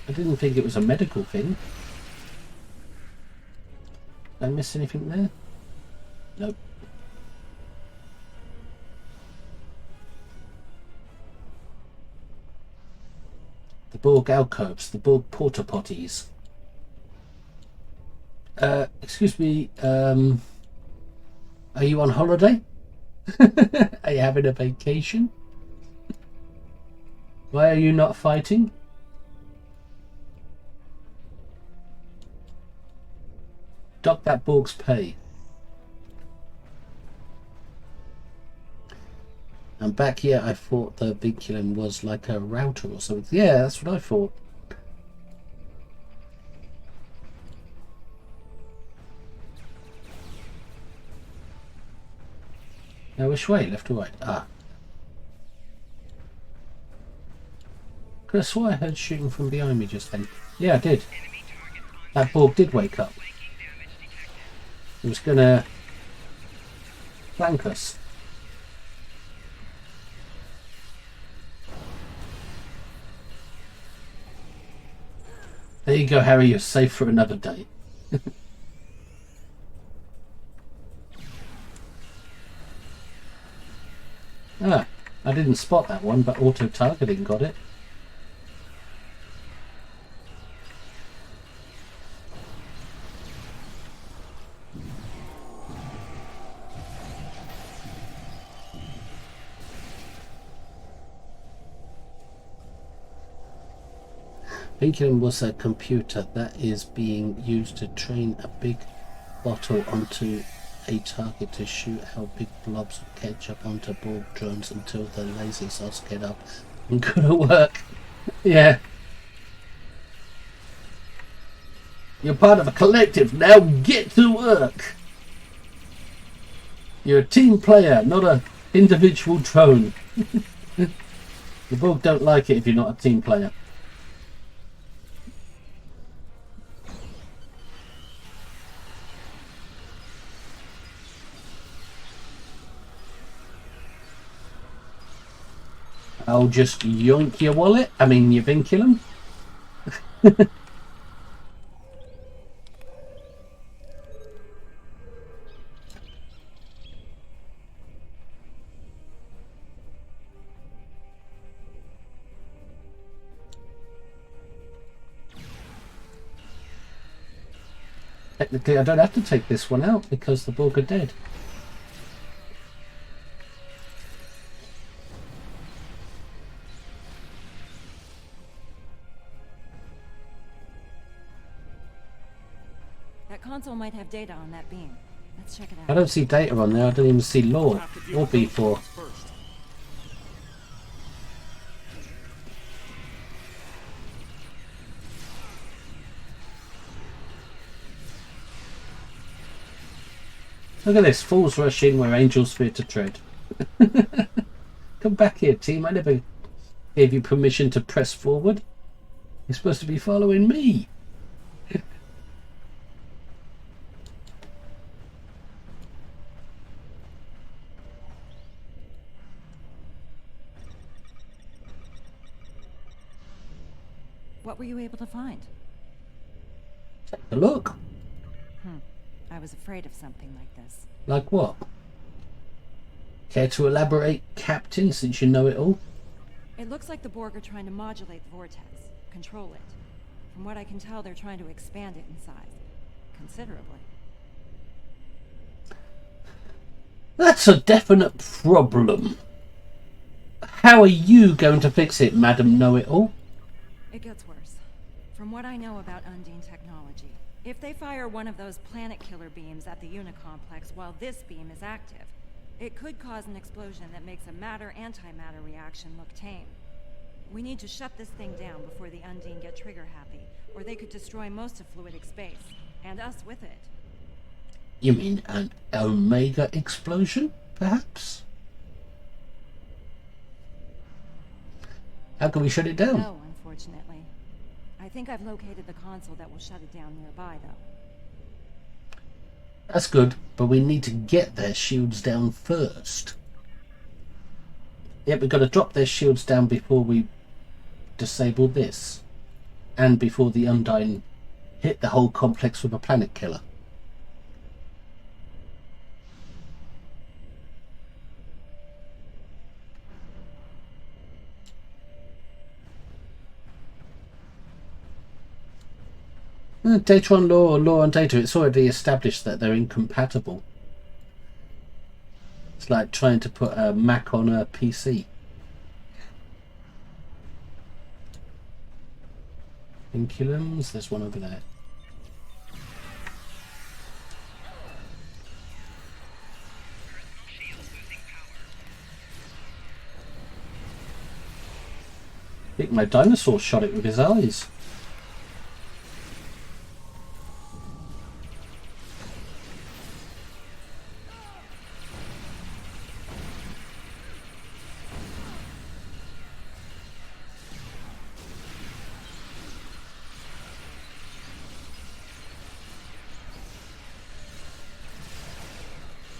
I didn't think it was a medical thing. Did I miss anything there? Nope. The Borg alcoves, the Borg porta potties. Excuse me, are you on holiday? Are you having a vacation? Why are you not fighting? Dock that Borg's pay. And back here I thought the vinculum was like a router or something. Yeah, that's what I thought. Now which way? Left or right? Ah. Could have swore I heard shooting from behind me just then. Yeah, I did. That Borg did wake up. He was gonna flank us. There you go, Harry. You're safe for another day. Ah, I didn't spot that one, but auto-targeting got it. Vinculum was a computer that is being used to train a big bottle onto a target to shoot out big blobs of ketchup onto Borg drones until the lasers are scared up and go to work. Yeah. You're part of a collective, now get to work! You're a team player, not an individual drone. The Borg don't like it if you're not a team player. I'll just yoink your wallet. I mean your vinculum. Technically I don't have to take this one out because the Borg are dead. That console might have data on that beam. Let's check it out. I don't see data on there. I don't even see lore or B4. Look at this. Fools rush in where angels fear to tread. Come back here, team. I never gave you permission to press forward. You're supposed to be following me. What were you able to find? Take a look. I was afraid of something like this. Like what? Care to elaborate, Captain, since you know it all? It looks like the Borg are trying to modulate the vortex, control it. From what I can tell, they're trying to expand it in size. Considerably. That's a definite problem. How are you going to fix it, Madam Know-It-All? It gets worse. From what I know about Undine technology, if they fire one of those planet killer beams at the Unicomplex while this beam is active, it could cause an explosion that makes a matter-antimatter reaction look tame. We need to shut this thing down before the Undine get trigger-happy, or they could destroy most of fluidic space, and us with it. You mean an Omega explosion, perhaps? How can we shut it down? No, unfortunately. I think I've located the console that will shut it down nearby, though. That's good, but we need to get their shields down first. Yep, we've got to drop their shields down before we disable this. And before the Undine hit the whole complex with a planet killer. Data on law or law on data, it's already established that they're incompatible. It's like trying to put a Mac on a PC. Vinculums, there's one over there. I think my dinosaur shot it with his eyes.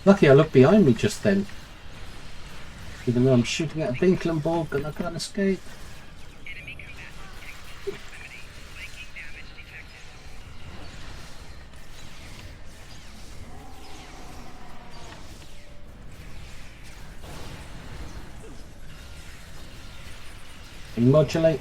Lucky I looked behind me just then. Even though I'm shooting at a Vinculum and I can't escape. Modulate.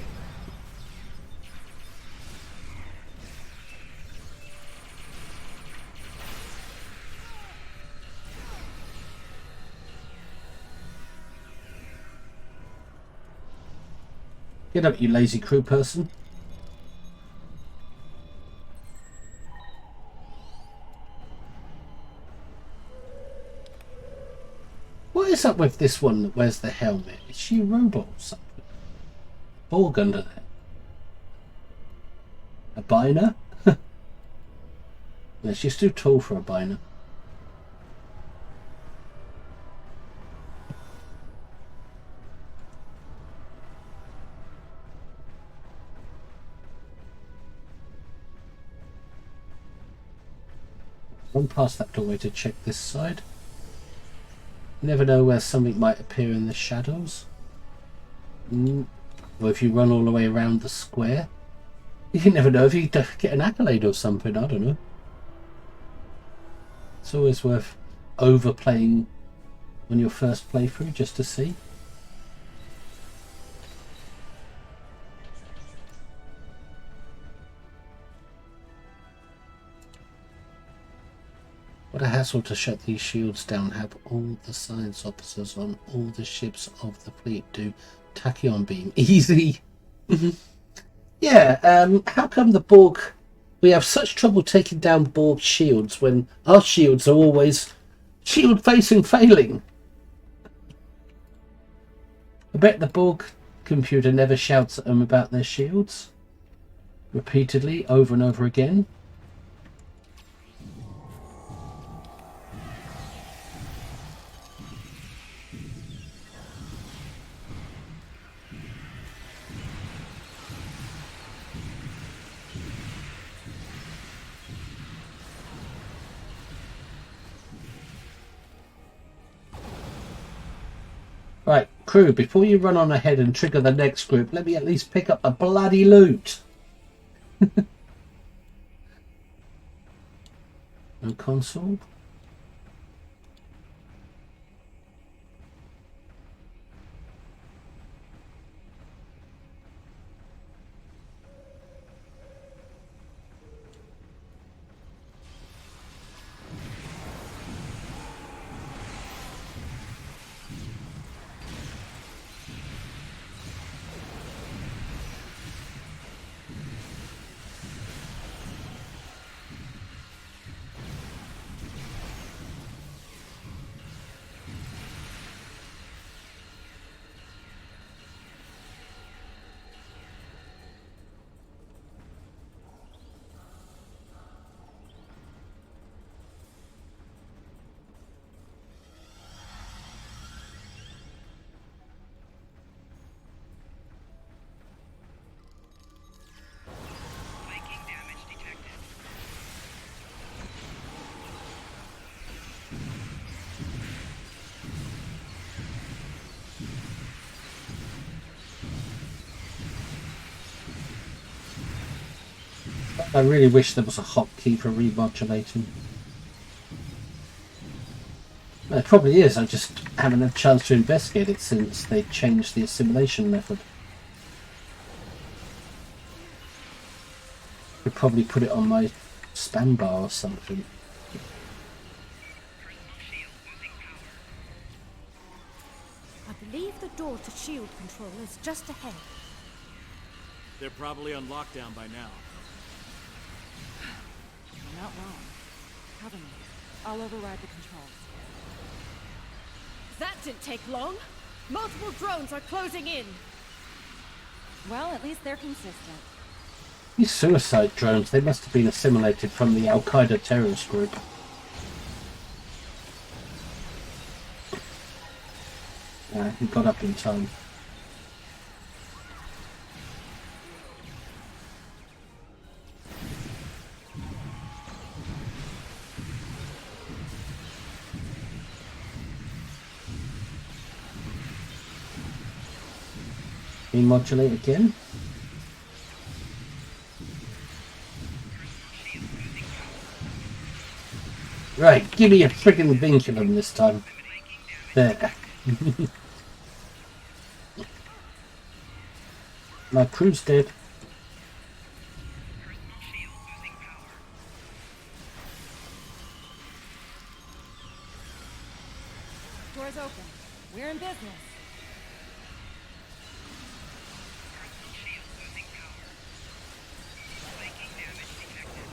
Get up, you lazy crew person. What is up with this one that wears the helmet? Is she a robot or something? Borg under there. A biner? No, she's too tall for a biner. Run past that doorway to check this side. Never know where something might appear in the shadows. Or if you run all the way around the square. You never know if you get an accolade or something, I don't know. It's always worth overplaying on your first playthrough just to see. What a hassle to shut these shields down. Have all the science officers on all the ships of the fleet do tachyon beam. Easy. Yeah, how come the Borg... We have such trouble taking down Borg shields when our shields are always shield-facing failing? I bet the Borg computer never shouts at them about their shields. Repeatedly, over and over again. Right, crew, before you run on ahead and trigger the next group, let me at least pick up the bloody loot. No console. I really wish there was a hotkey for remodulating. There probably is, I just haven't had a chance to investigate it since they changed the assimilation method. Could probably put it on my spam bar or something. I believe the door to shield control is just ahead. They're probably on lockdown by now. You're not wrong. Cover me. I'll override the controls. That didn't take long. Multiple drones are closing in. Well, at least they're consistent. These suicide drones, they must have been assimilated from the Al-Qaeda terrorist group. He got up in time. Remodulate again. Right, give me a friggin' vinculum this time. There. My crew's dead. Doors open. We're in business.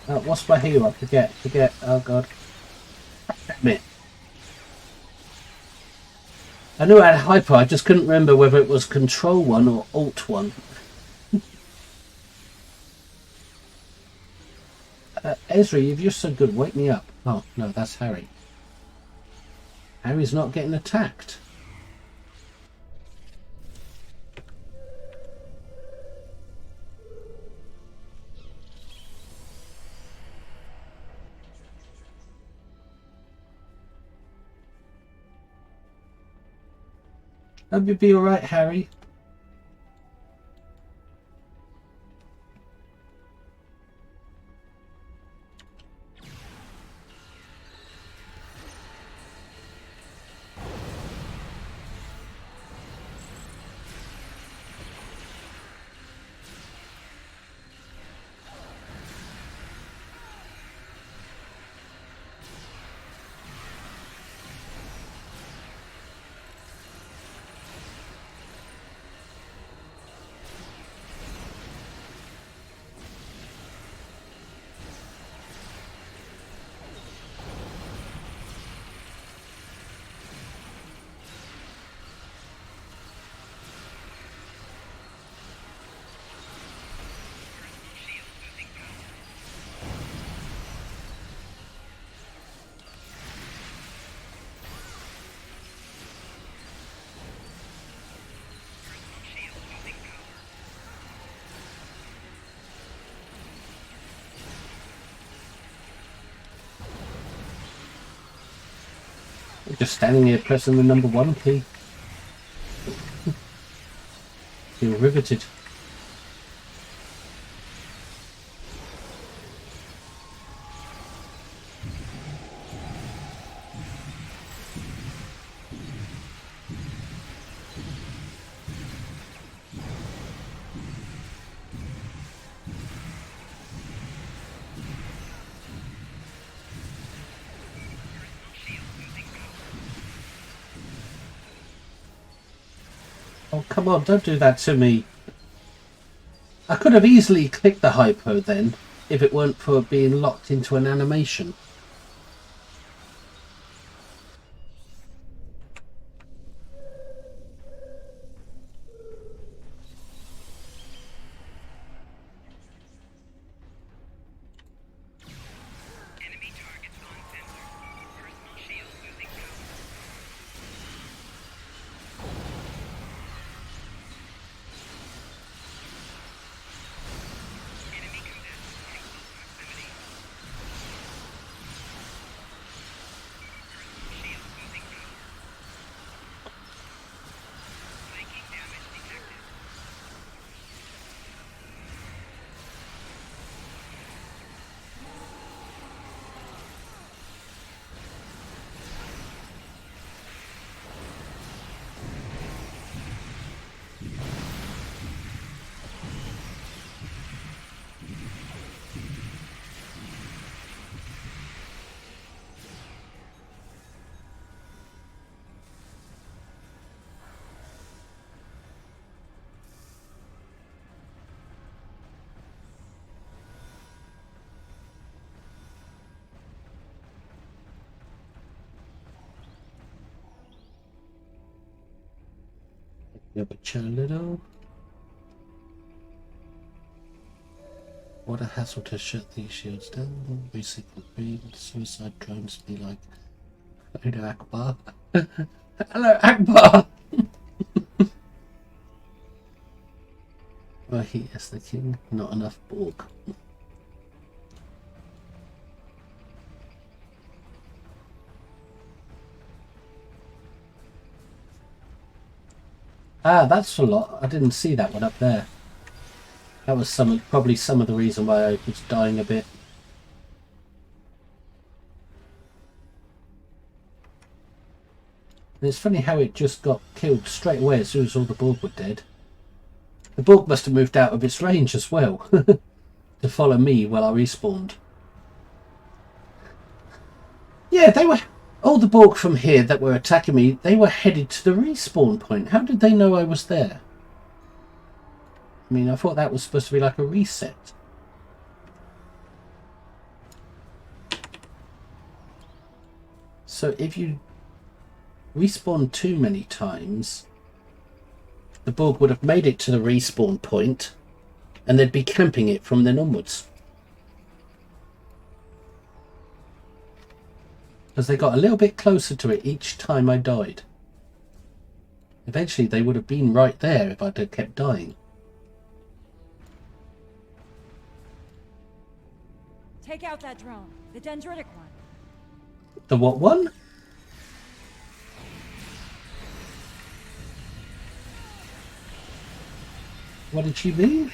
Oh, what's my hero? Forget. Oh god. Damn it. I knew I had hyper, I just couldn't remember whether it was control 1 or alt 1. Ezra, if you're so good, wake me up. Oh, no, that's Harry. Harry's not getting attacked. Hope you'll be alright, Harry. Just standing here pressing the number 1 key. Feel riveted. Oh, come on, don't do that to me. I could have easily clicked the hypo then, if it weren't for being locked into an animation. Yeah, but chill a little. What a hassle to shut these shields down. Basically, suicide drones be like, hello Akbar. Hello Akbar! Well, he is the king, not enough Borg. Ah, that's a lot. I didn't see that one up there. That was probably some of the reason why I was dying a bit. And it's funny how it just got killed straight away as soon as all the Borg were dead. The Borg must have moved out of its range as well to follow me while I respawned. Yeah, they were... All the Borg from here that were attacking me, they were headed to the respawn point. How did they know I was there? I mean, I thought that was supposed to be like a reset. So if you respawn too many times, the Borg would have made it to the respawn point and they'd be camping it from then onwards. Because they got a little bit closer to it each time I died. Eventually they would have been right there if I'd have kept dying. Take out that drone, the dendritic one. The what one? What did she mean?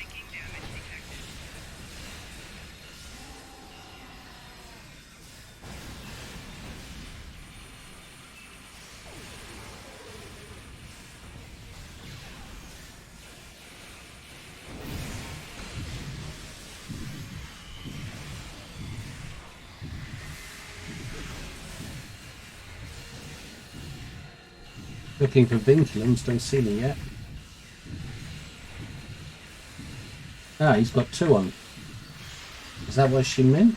Looking for vinculums, don't see them yet. Ah, he's got two on. Is that what she meant?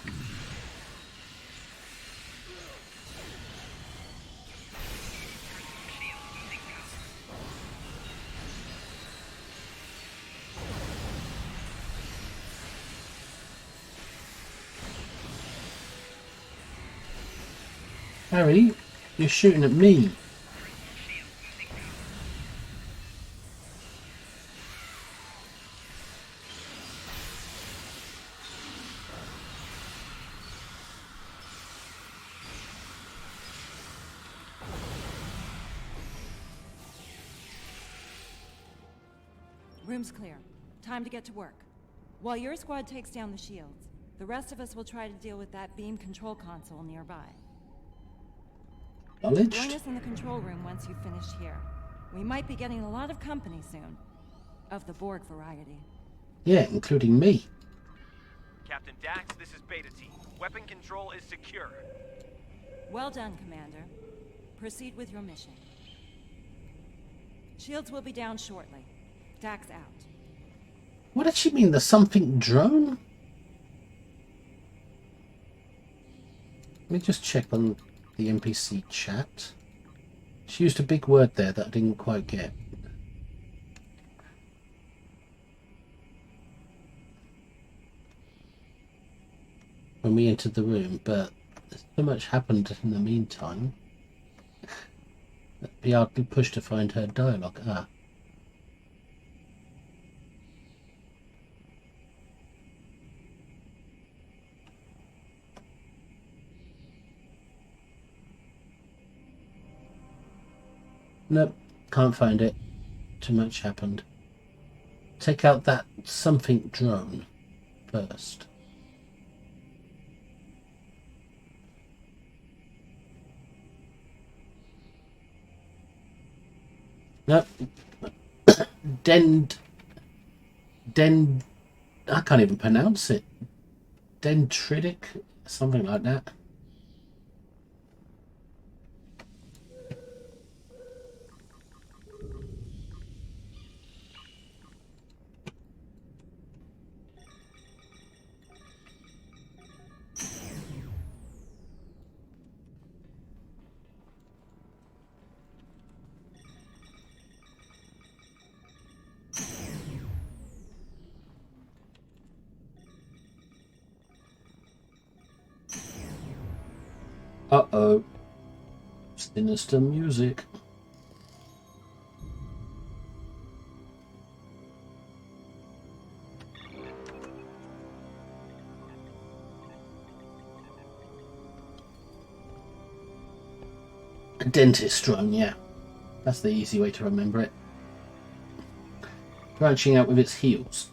Harry, you're shooting at me. Room's clear. Time to get to work. While your squad takes down the shields, the rest of us will try to deal with that beam control console nearby. Join us in the control room once you've finished here. We might be getting a lot of company soon. Of the Borg variety. Yeah, including me. Captain Dax, this is Beta Team. Weapon control is secure. Well done, Commander. Proceed with your mission. Shields will be down shortly. Dax out. What did she mean? The something drone? Let me just check on the NPC chat. She used a big word there that I didn't quite get. When we entered the room, but so much happened in the meantime. Be hardly pushed to find her dialogue. Ah. Nope, can't find it. Too much happened. Take out that something drone first. Nope. I can't even pronounce it. Dendritic, something like that. Uh-oh. Sinister music. A dentist drone, yeah. That's the easy way to remember it. Branching out with its heels.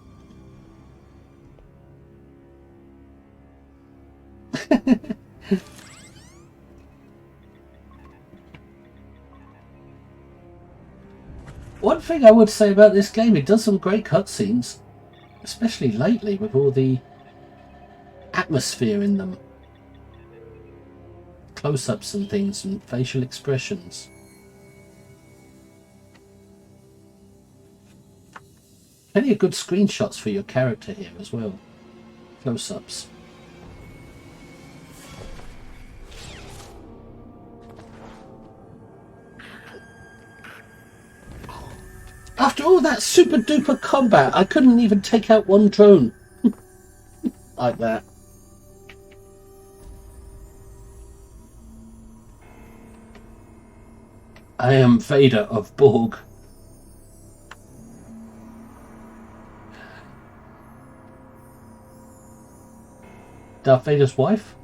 One thing I would say about this game, it does some great cutscenes. Especially lately with all the atmosphere in them. Close-ups and things and facial expressions. Plenty of good screenshots for your character here as well. Close-ups. After all that super duper combat, I couldn't even take out one drone. Like that. I am Vader of Borg. Darth Vader's wife?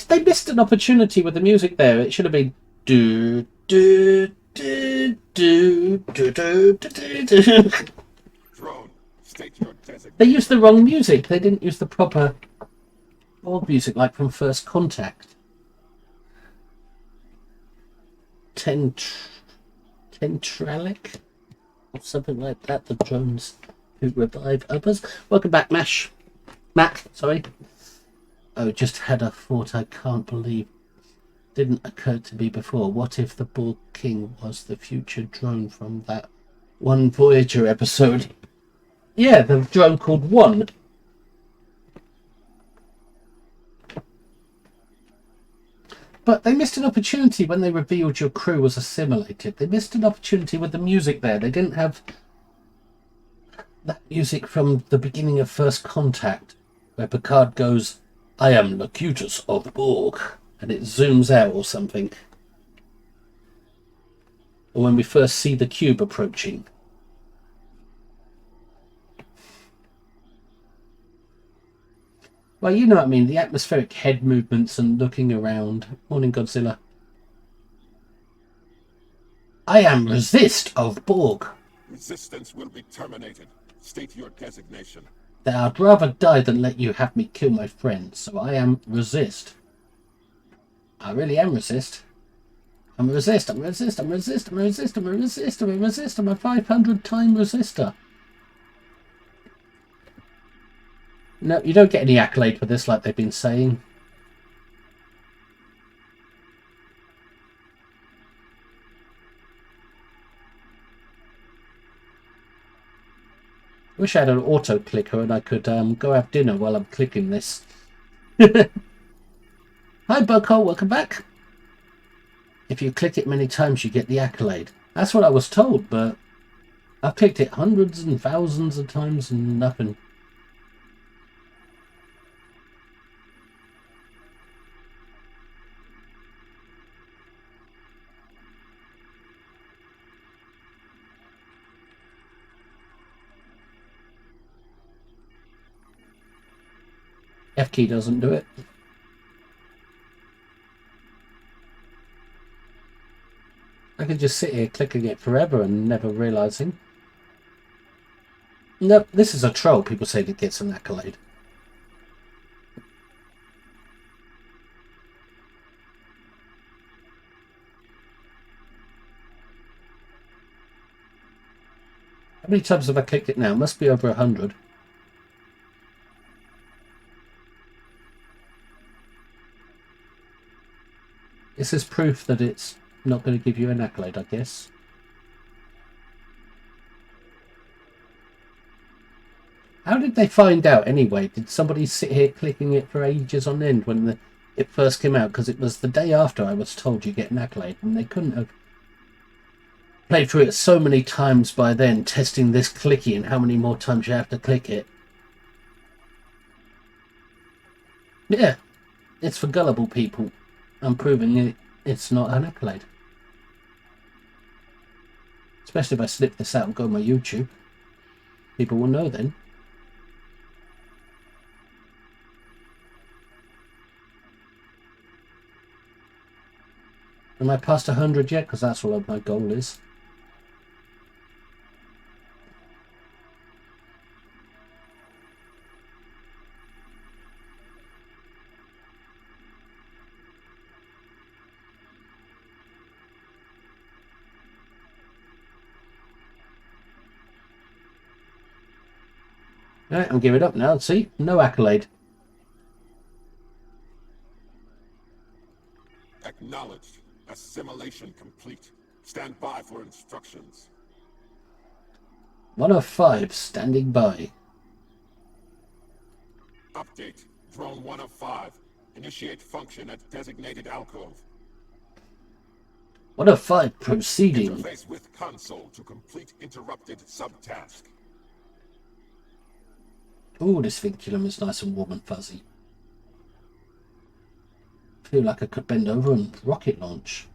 They missed an opportunity with the music there. It should have been do do do do do do do do. Drone, state your designation. They used the wrong music. They didn't use the proper Borg music like from First Contact. Tentralic? Or something like that. The drones who revive others. Welcome back, Mac, sorry. Oh, just had a thought I can't believe didn't occur to me before. What if the Borg King was the future drone from that one Voyager episode? Yeah, the drone called One. But they missed an opportunity when they revealed your crew was assimilated. They missed an opportunity with the music there. They didn't have that music from the beginning of First Contact, where Picard goes, I am Locutus of Borg, and it zooms out or something. Or when we first see the cube approaching. Well, you know what I mean, the atmospheric head movements and looking around. Morning, Godzilla. I am Resist of Borg. Resistance will be terminated. State your designation. That I'd rather die than let you have me kill my friends, so I am Resist. I really am Resist. I'm Resist, I'm Resist, I'm Resist, I'm Resist, I'm Resist, I'm Resist, I'm a 500-time Resistor. No, you don't get any accolade for this like they've been saying. Wish I had an auto clicker and I could go have dinner while I'm clicking this. Hi Buckhole, welcome back. If you click it many times you get the accolade. That's what I was told, but I've clicked it hundreds and thousands of times and nothing. F key doesn't do it. I could just sit here clicking it forever and never realising. Nope, this is a troll. People say that gets an accolade. How many times have I clicked it now? Must be over 100. This is proof that it's not going to give you an accolade, I guess. How did they find out anyway? Did somebody sit here clicking it for ages on end when it first came out? Because it was the day after I was told you get an accolade, and they couldn't have played through it so many times by then, testing this clicky and how many more times you have to click it. Yeah, it's for gullible people. I'm proving it's not an accolade. Especially if I snip this out and go on my YouTube. People will know then. Am I past 100 yet? Because that's what my goal is. Alright, I'll give it up now. See? No accolade. Acknowledged. Assimilation complete. Stand by for instructions. 1 of 5, standing by. Update. Drone 1 of 5. Initiate function at designated alcove. 1 of 5, proceeding. Interface with console to complete interrupted subtask. Ooh, this vinculum is nice and warm and fuzzy. Feel like I could bend over and rocket launch.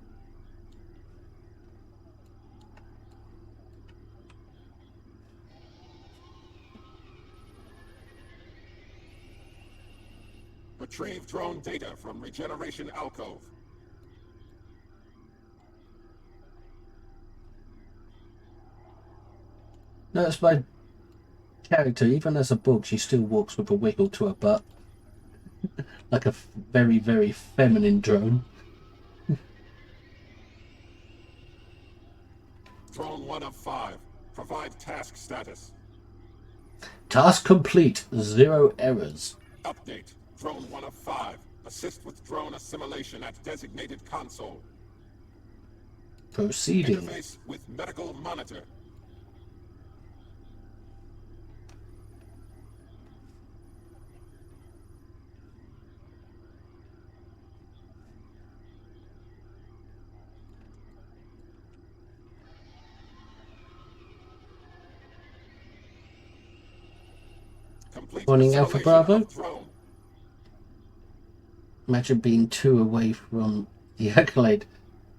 Retrieve drone data from regeneration alcove. Notice my character, even as a bug, she still walks with a wiggle to her butt. Like a very, very feminine drone. Drone 1 of 5. Provide task status. Task complete. 0 errors. Update. Drone 1 of 5. Assist with drone assimilation at designated console. Proceeding. Interface with medical monitor. Complete Morning, Alpha assimilation Bravo. of drone. Imagine being 2 away from the accolade.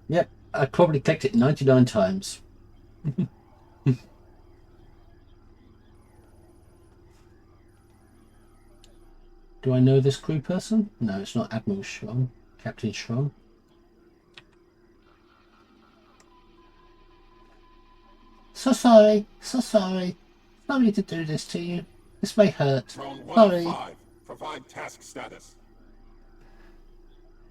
Yep, I probably clicked it 99 times. Do I know this crew person? No, it's not Admiral Schron. Captain Schron. So sorry, so sorry. Sorry to do this to you. This may hurt. Drone 1 Sorry. of 5. Provide task status.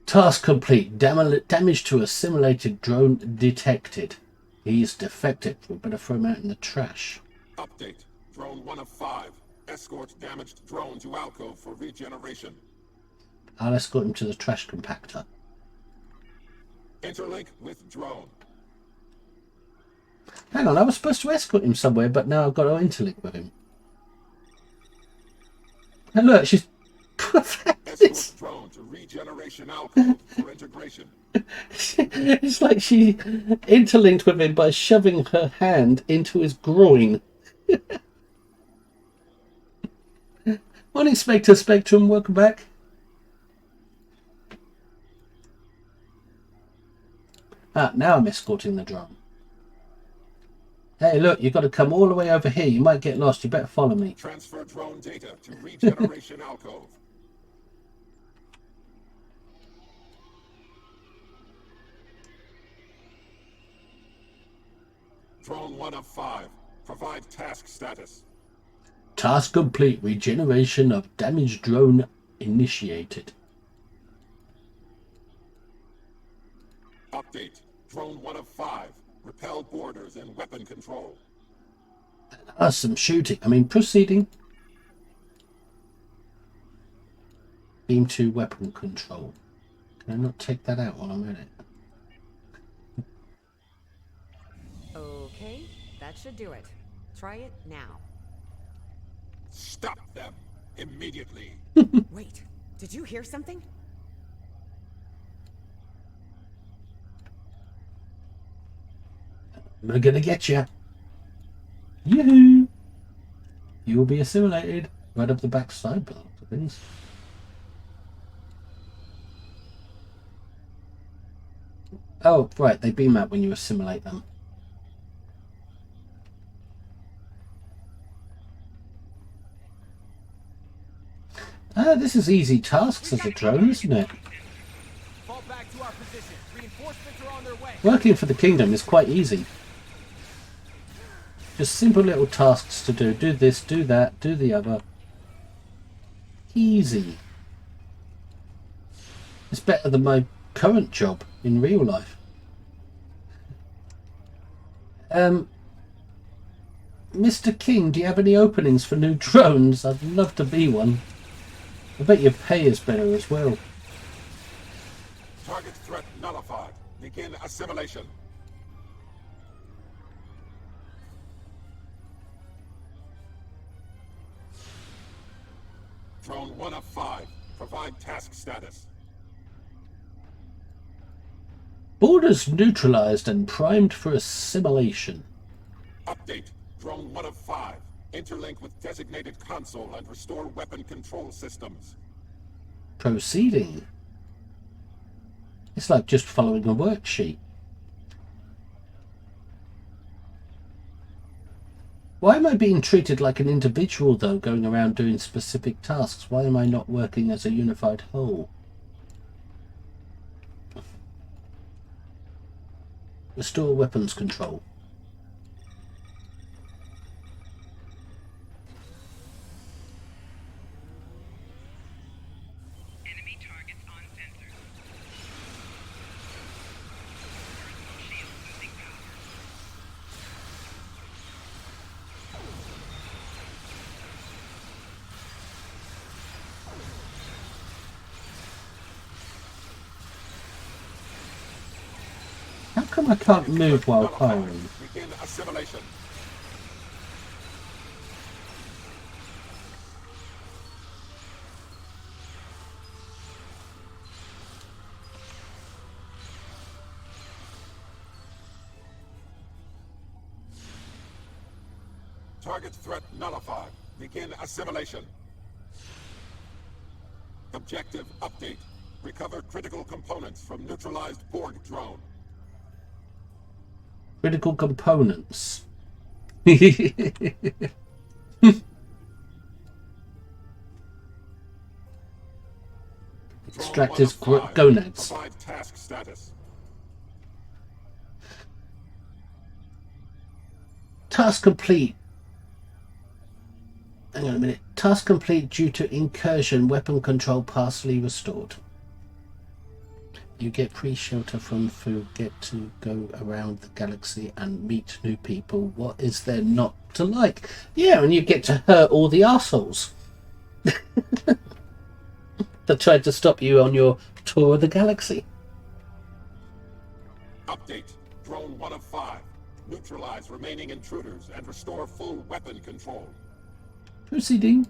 Task complete. Damage to a simulated drone detected. He's defected. We better throw him out in the trash. Update. Drone 1 of 5. Escort damaged drone to alcove for regeneration. I'll escort him to the trash compactor. Interlink with drone. Hang on, I was supposed to escort him somewhere, but now I've got to interlink with him. And look, she's... Escort drone to regeneration alcove for integration. It's like she interlinked with him by shoving her hand into his groin. Morning, Spectre Spectrum, welcome back. Ah, now I'm escorting the drone. Hey, look, you've got to come all the way over here. You might get lost. You better follow me. Transfer drone data to regeneration alcove. Drone 1 of 5. Provide task status. Task complete. Regeneration of damaged drone initiated. Update. Drone 1 of 5. Repel borders and weapon control. Some shooting. I mean, proceeding. Beam 2 weapon control. Can I not take that out while I'm at it? Okay, that should do it. Try it now. Stop them immediately. Wait, did you hear something? I'm gonna get you. Yoo-hoo! You will be assimilated. Right up the backside, but things. Oh, right, they beam out when you assimilate them. Ah, this is easy tasks as a drone, isn't it? Fall back to our position. Reinforcements are on their way. Working for the kingdom is quite easy. Just simple little tasks to do. Do this, do that, do the other. Easy. It's better than my current job in real life. Mr. King, do you have any openings for new drones? I'd love to be one. I bet your pay is better as well. Target threat nullified. Begin assimilation. Drone 1 of 5. Provide task status. Borders neutralized and primed for assimilation. Update. Drone 1 of 5. Interlink with designated console and restore weapon control systems. Proceeding. It's like just following a worksheet. Why am I being treated like an individual, though, going around doing specific tasks? Why am I not working as a unified whole? Restore weapons control. Enemy targets on sensor. Personal shield losing power. How come I can't move while firing? Begin assimilation. Target threat nullified. Begin assimilation. Objective update. Recover critical components from neutralized Borg drone. Critical components. Extract his gonads. Provide task status. Task complete. Hang on a minute. Task complete due to incursion. Weapon control partially restored. You get pre-shelter from food, get to go around the galaxy and meet new people. What is there not to like? Yeah, and you get to hurt all the arseholes that tried to stop you on your tour of the galaxy. Update. Drone 1 of 5. Neutralize remaining intruders and restore full weapon control. Proceeding.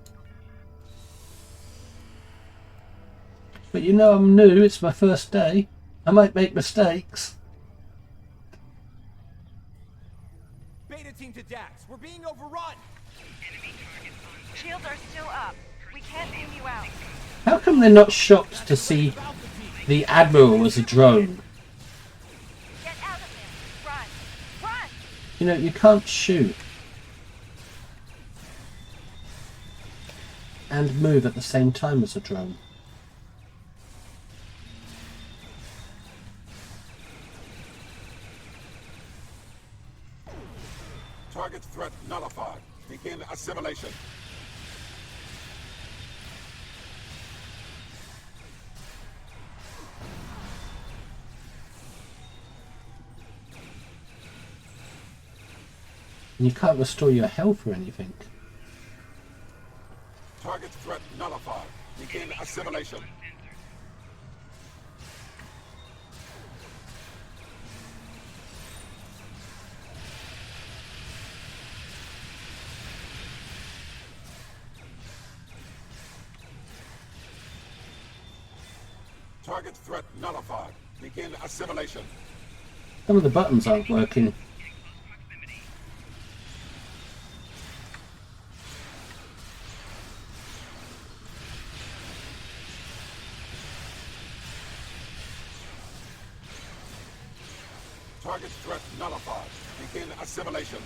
But you know I'm new, it's my first day. I might make mistakes. Beta team to Dax. We're being overrun. Enemy targets on Shields are still up. We can't beam you out. How come they're not shocked to see the Admiral as a drone? Get out of there. Run. Run. You know, you can't shoot and move at the same time as a drone. Target threat nullified. Begin assimilation. And you can't restore your health or anything. Target threat nullified. Begin assimilation. Target threat nullified. Begin assimilation. Some of the buttons aren't working. Target threat nullified. Begin assimilation.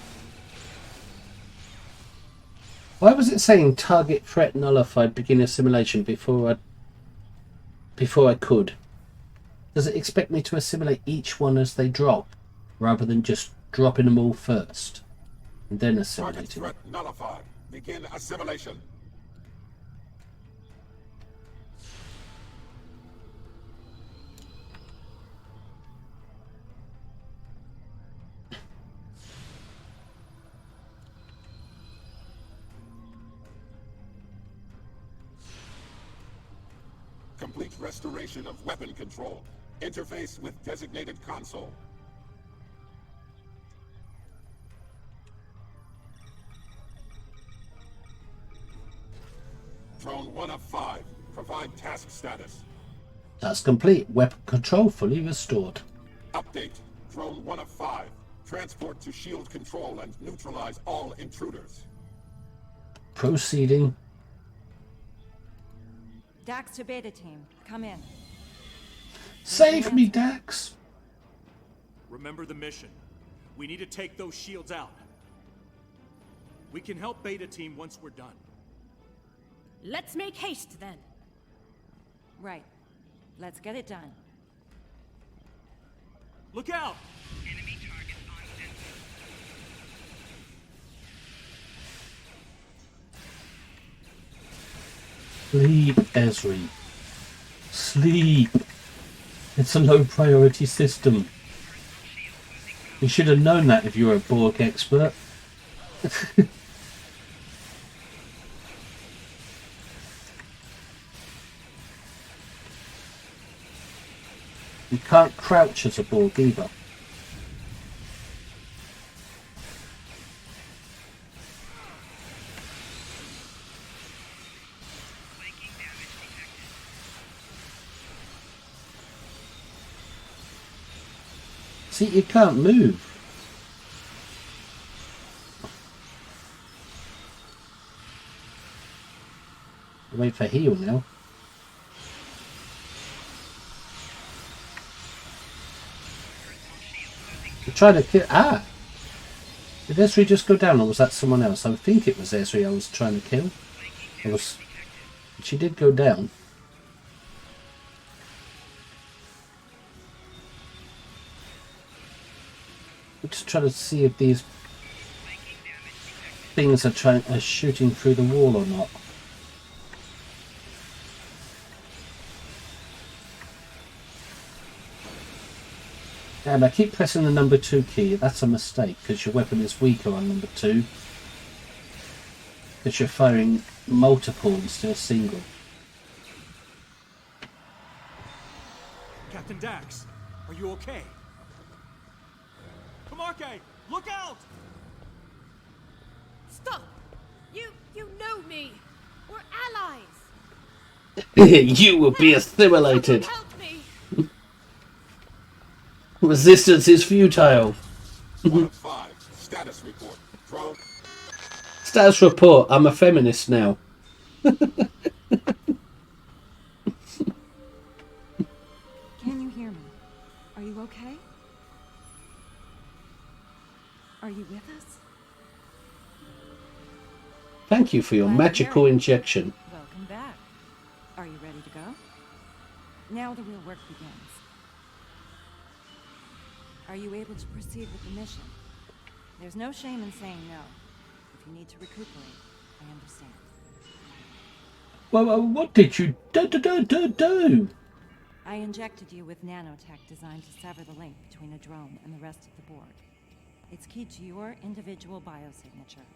Why was it saying target threat nullified, begin assimilation before I could? Does it expect me to assimilate each one as they drop, rather than just dropping them all first and then Target assimilating? threat nullified. Begin assimilation. Complete restoration of weapon control. Interface with designated console. Drone 1 of 5. Provide task status. That's complete. Weapon control fully restored. Update. Drone 1 of 5. Transport to shield control and neutralize all intruders. Proceeding. Dax to Beta Team, come in. Save me, Dax! Remember the mission. We need to take those shields out. We can help Beta Team once we're done. Let's make haste then. Right. Let's get it done. Look out! Enemy target on sensor. Sleep, Esri. Sleep. It's a low priority system. You should have known that if you were a Borg expert. You can't crouch as a Borg either. Flanking damage detected. See, you can't move. Wait for heal now. I'm trying to kill. Ah! Did Esri just go down, or was that someone else? I think it was Esri I was trying to kill. She did go down. I'm just trying to see if these things are shooting through the wall or not. Damn, I keep pressing the number 2 key. That's a mistake, because your weapon is weaker on number 2. Because you're firing multiple instead of single. Captain Dax, are you okay? Kamarke, look out! Stop! You know me! We're allies! You will be assimilated! Help me! Resistance is futile. 1 of 5. Status report. Drone. Status report. I'm a feminist now. Can you hear me? Are you okay? Are you with us? Thank you for your magical injection. Welcome back. Are you ready to go? Now the real work begins. Are you able to proceed with the mission? There's no shame in saying no. If you need to recuperate, I understand. Well, what did you do? I injected you with nanotech designed to sever the link between a drone and the rest of the Borg. It's key to your individual biosignature,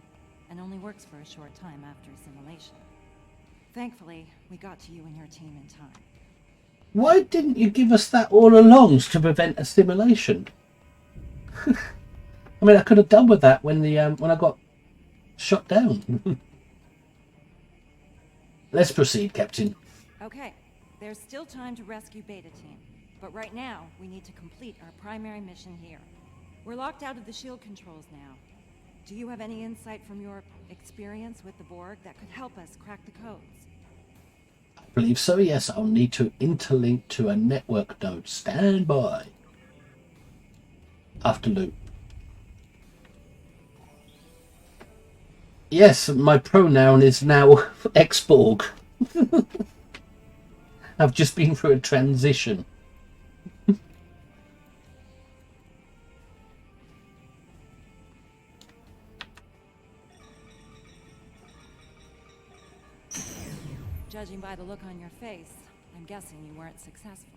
and only works for a short time after assimilation. Thankfully, we got to you and your team in time. Why didn't you give us that all along to prevent assimilation? I mean, I could have done with that when I got shot down. Let's proceed, Captain. Okay, there's still time to rescue Beta Team, but right now we need to complete our primary mission here. We're locked out of the shield controls now. Do you have any insight from your experience with the Borg that could help us crack the codes? I believe so, yes. I'll need to interlink to a network node. Stand by. after loot. Yes, my pronoun is now ex-Borg. I've just been through a transition. Judging by the look on your face, I'm guessing you weren't successful.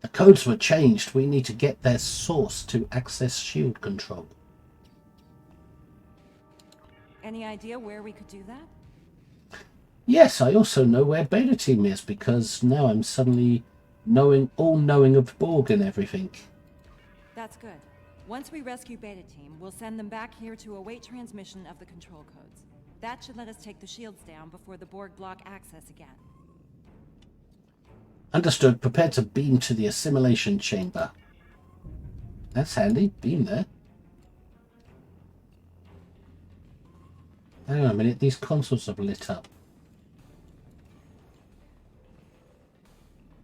The codes were changed. We need to get their source to access shield control. Any idea where we could do that? Yes, I also know where Beta Team is, because now I'm suddenly all-knowing of Borg and everything. That's good. Once we rescue Beta Team, we'll send them back here to await transmission of the control codes. That should let us take the shields down before the Borg block access again. Understood. Prepare to beam to the assimilation chamber. That's handy. Beam there. Hang on a minute. These consoles have lit up.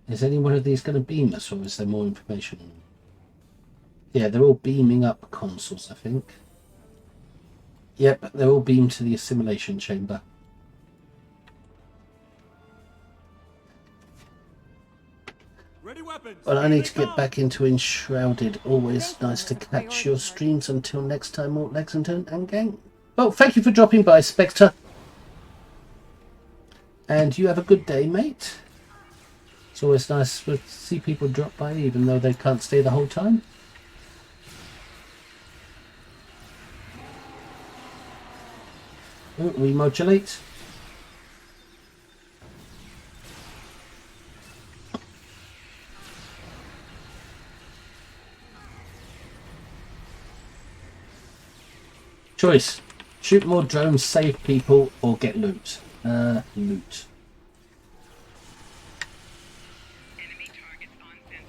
Is any one of these going to beam us, or is there more information on them? Yeah, they're all beaming up consoles, I think. Yep, they're all beamed to the assimilation chamber. Ready weapons. Well, I need to get back into Enshrouded. Always nice to catch your streams. Until next time, Mort Lexington and gang. Well, thank you for dropping by, Spectre. And you have a good day, mate. It's always nice to see people drop by, even though they can't stay the whole time. Oh, remodulate. Choice. Shoot more drones, save people, or get loot. Loot. Enemy targets on sensor.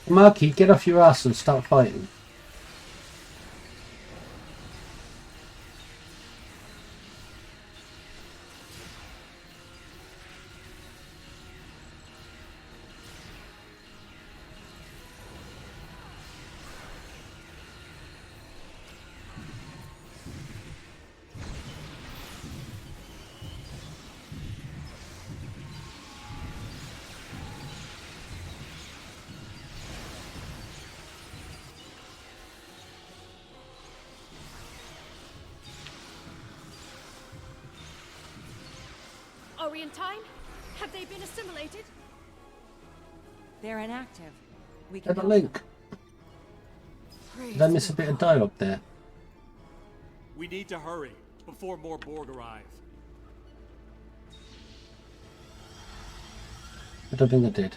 Marky, get off your ass and start fighting. Are we in time? Have they been assimilated? They're inactive. We can Have a help link. them. Did I miss a bit of dialogue there? We need to hurry before more Borg arrive. I don't think I did.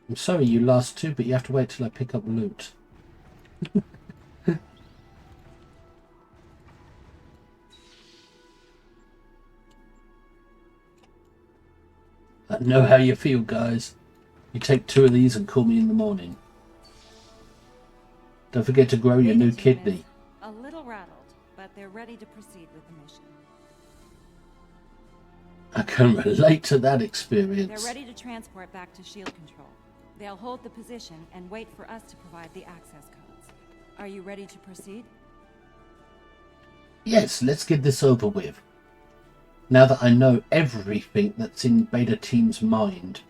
I'm sorry you last two, but you have to wait till I pick up loot. I know how you feel, guys. You take 2 of these and call me in the morning. Don't forget to grow your new Beta Team kidney. is a little rattled, but they're ready to proceed with the mission. I can relate to that They're experience. ready to transport back to shield control. They'll hold the position and wait for us to provide the access codes. Are you ready to proceed? Yes, let's get this over with. Now that I know everything that's in Beta Team's mind.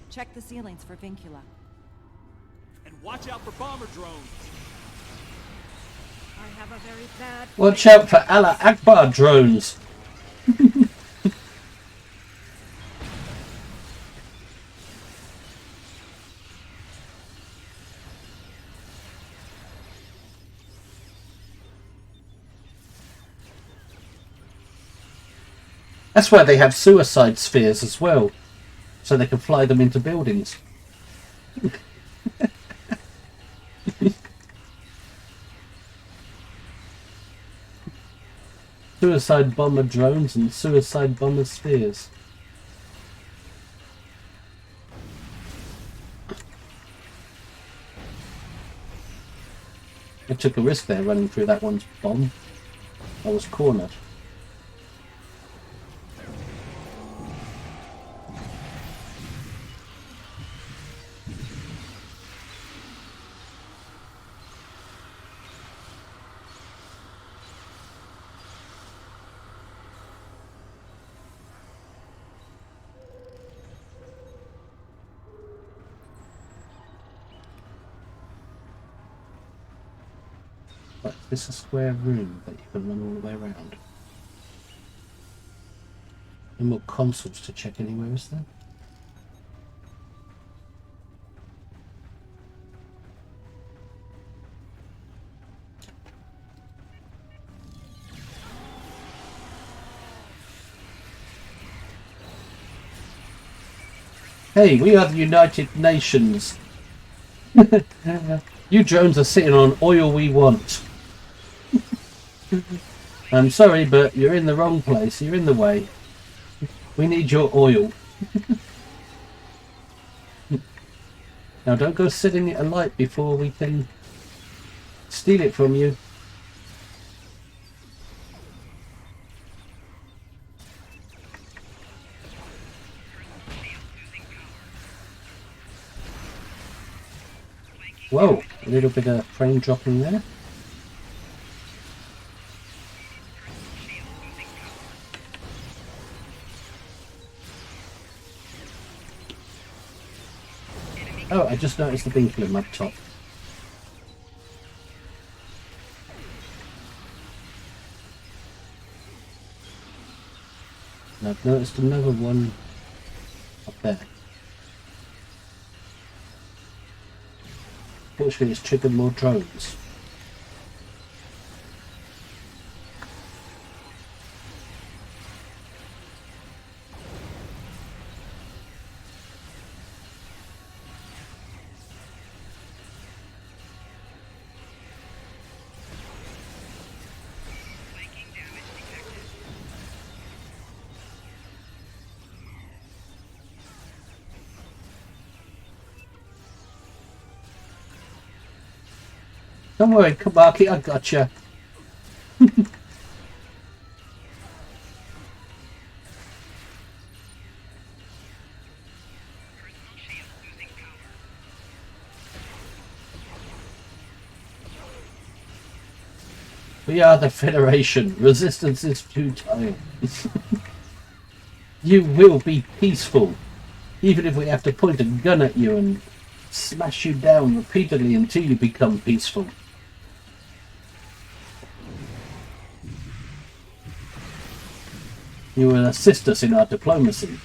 Check the ceilings for vincula. And watch out for bomber drones. I have a very bad... Watch out for Allah Akbar drones. That's why they have suicide spheres as well, so they can fly them into buildings. Suicide bomber drones and suicide bomber spheres. I took a risk there running through that one's bomb. I was cornered. But this is a square room that you can run all the way around. No more consoles to check anywhere, is there? Hey, we are the United Nations. You drones are sitting on oil we want. I'm sorry, but you're in the wrong place. You're in the way. We need your oil. Now don't go setting it alight before we can steal it from you. Whoa, a little bit of frame dropping there. Oh, I just noticed the beam plume up top. And I've noticed another one up there. Fortunately, it's triggered more drones. Don't worry, Kabaki, I gotcha. We are the Federation. Resistance is futile. You will be peaceful, even if we have to point a gun at you and smash you down repeatedly until you become peaceful. You will assist us in our diplomacy.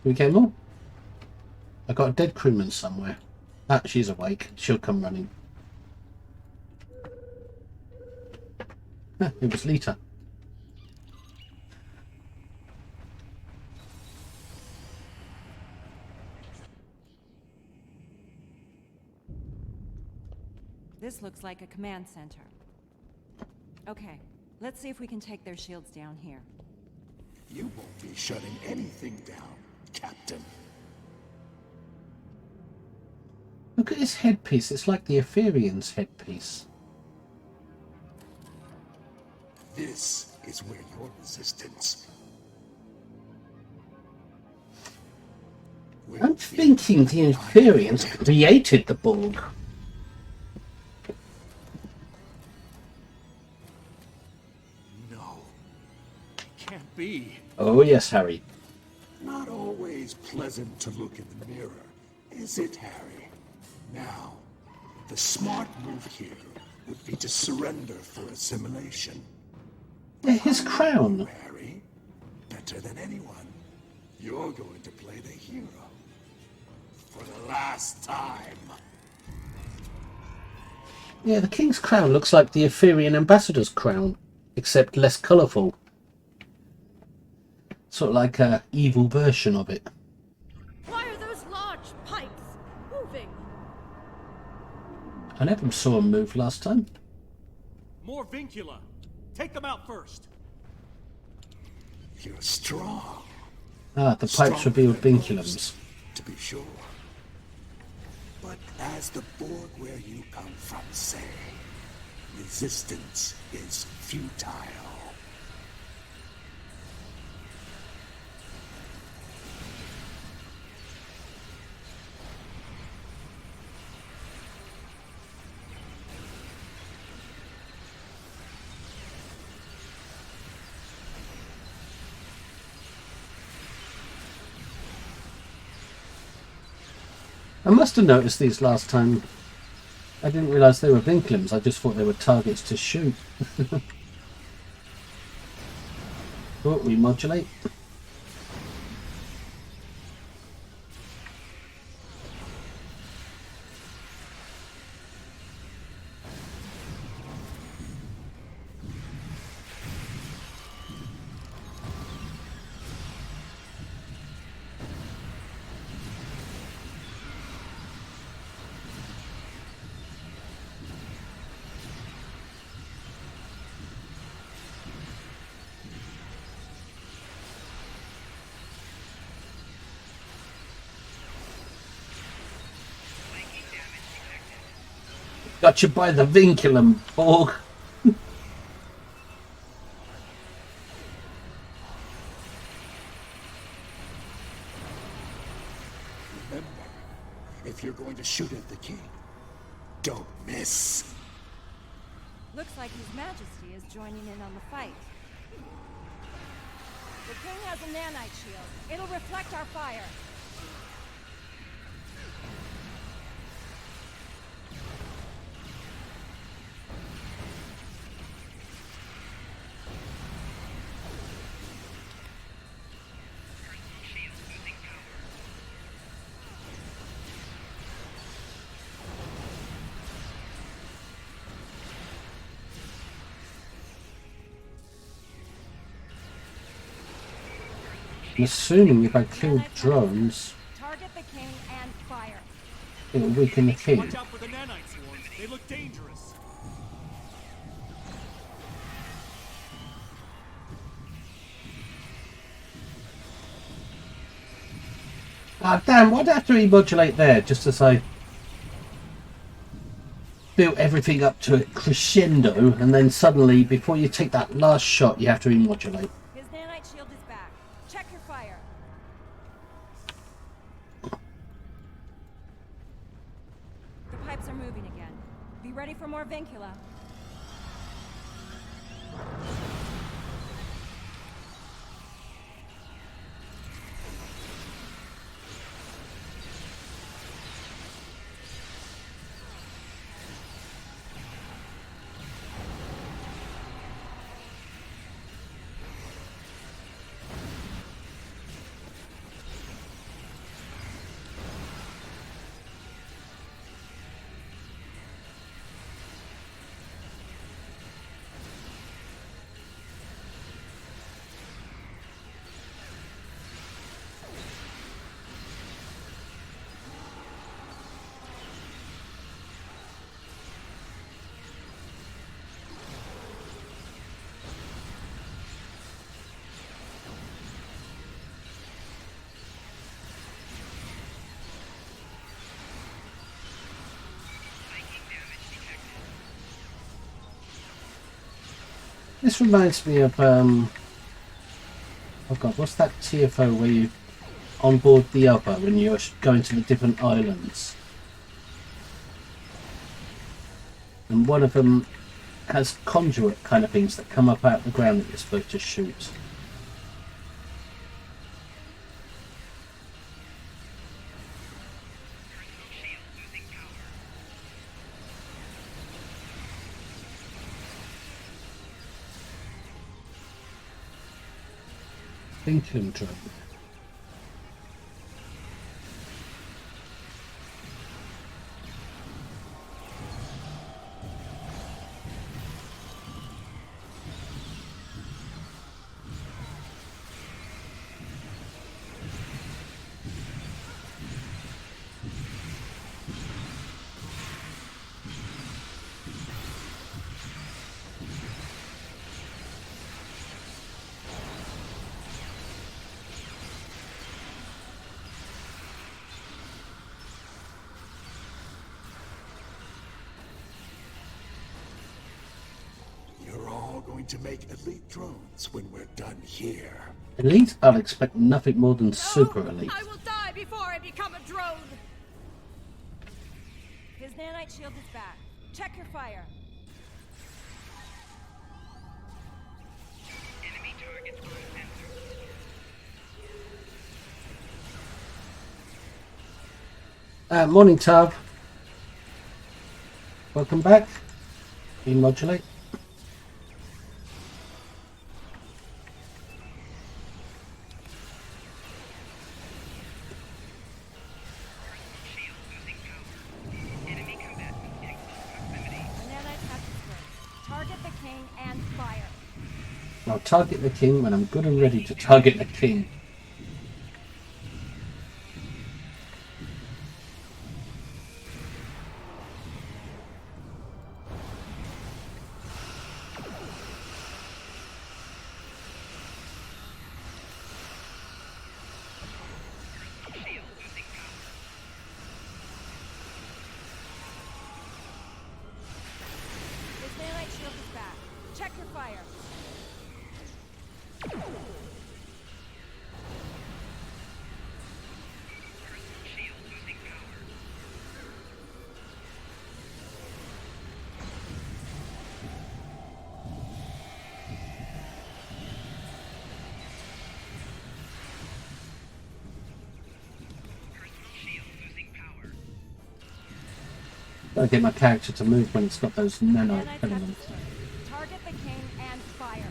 We came on. I got a dead crewman somewhere. Ah, she's awake. She'll come running. It was Lita. This looks like a command center. Okay, let's see if we can take their shields down here. You won't be shutting anything down, Captain. Look at his headpiece. It's like the Etherean's headpiece. This is where your resistance... I'm thinking the Ethereans created the Borg. No. Can't be. Oh yes, Harry. Not always pleasant to look in the mirror, is it, Harry? Now, the smart move here would be to surrender for assimilation. Yeah, his crown. Harry, better than anyone, you're going to play the hero. For the last time. Yeah, the King's crown looks like the Etherean ambassador's crown, except less colourful. Sort of like an evil version of it. Why are those large pipes moving? I never saw him move last time. More vincula. Take them out first. You're strong. Ah, the pipes revealed vinculums. To be sure. But as the Borg where you come from say, resistance is futile. I must have noticed these last time. I didn't realise they were vinculums. I just thought they were targets to shoot. Oh, we modulate. Got you by the vinculum, Borg. Remember, if you're going to shoot at the king, don't miss. Looks like His Majesty is joining in on the fight. The king has a nanite shield. It'll reflect our fire. I'm assuming if I kill drones, Target the king and fire. it'll weaken the king. Watch out for the nanite swarms. They look dangerous. Ah, damn, why'd I have to remodulate there just as I built everything up to a crescendo and then suddenly, before you take that last shot, you have to remodulate. His nanite shield is back. Check your fire. The pipes are moving again. Be ready for more vincula. This reminds me of oh god, what's that TFO where you on board the other when you're going to the different islands, and one of them has conduit kind of things that come up out of the ground that you're supposed to shoot. Thinking drone. To make elite drones when we're done here. Elite? I'll expect nothing more than super elite. I will die before I become a drone! His nanite shield is back. Check your fire. Enemy targets on sensor. Morning, Tav. Welcome back. Demodulate. I'll target the king when I'm good and ready to target the king. His nanite shield is back. Check your fire. Gotta get my character to move when it's got those nano elements. Target the king and fire.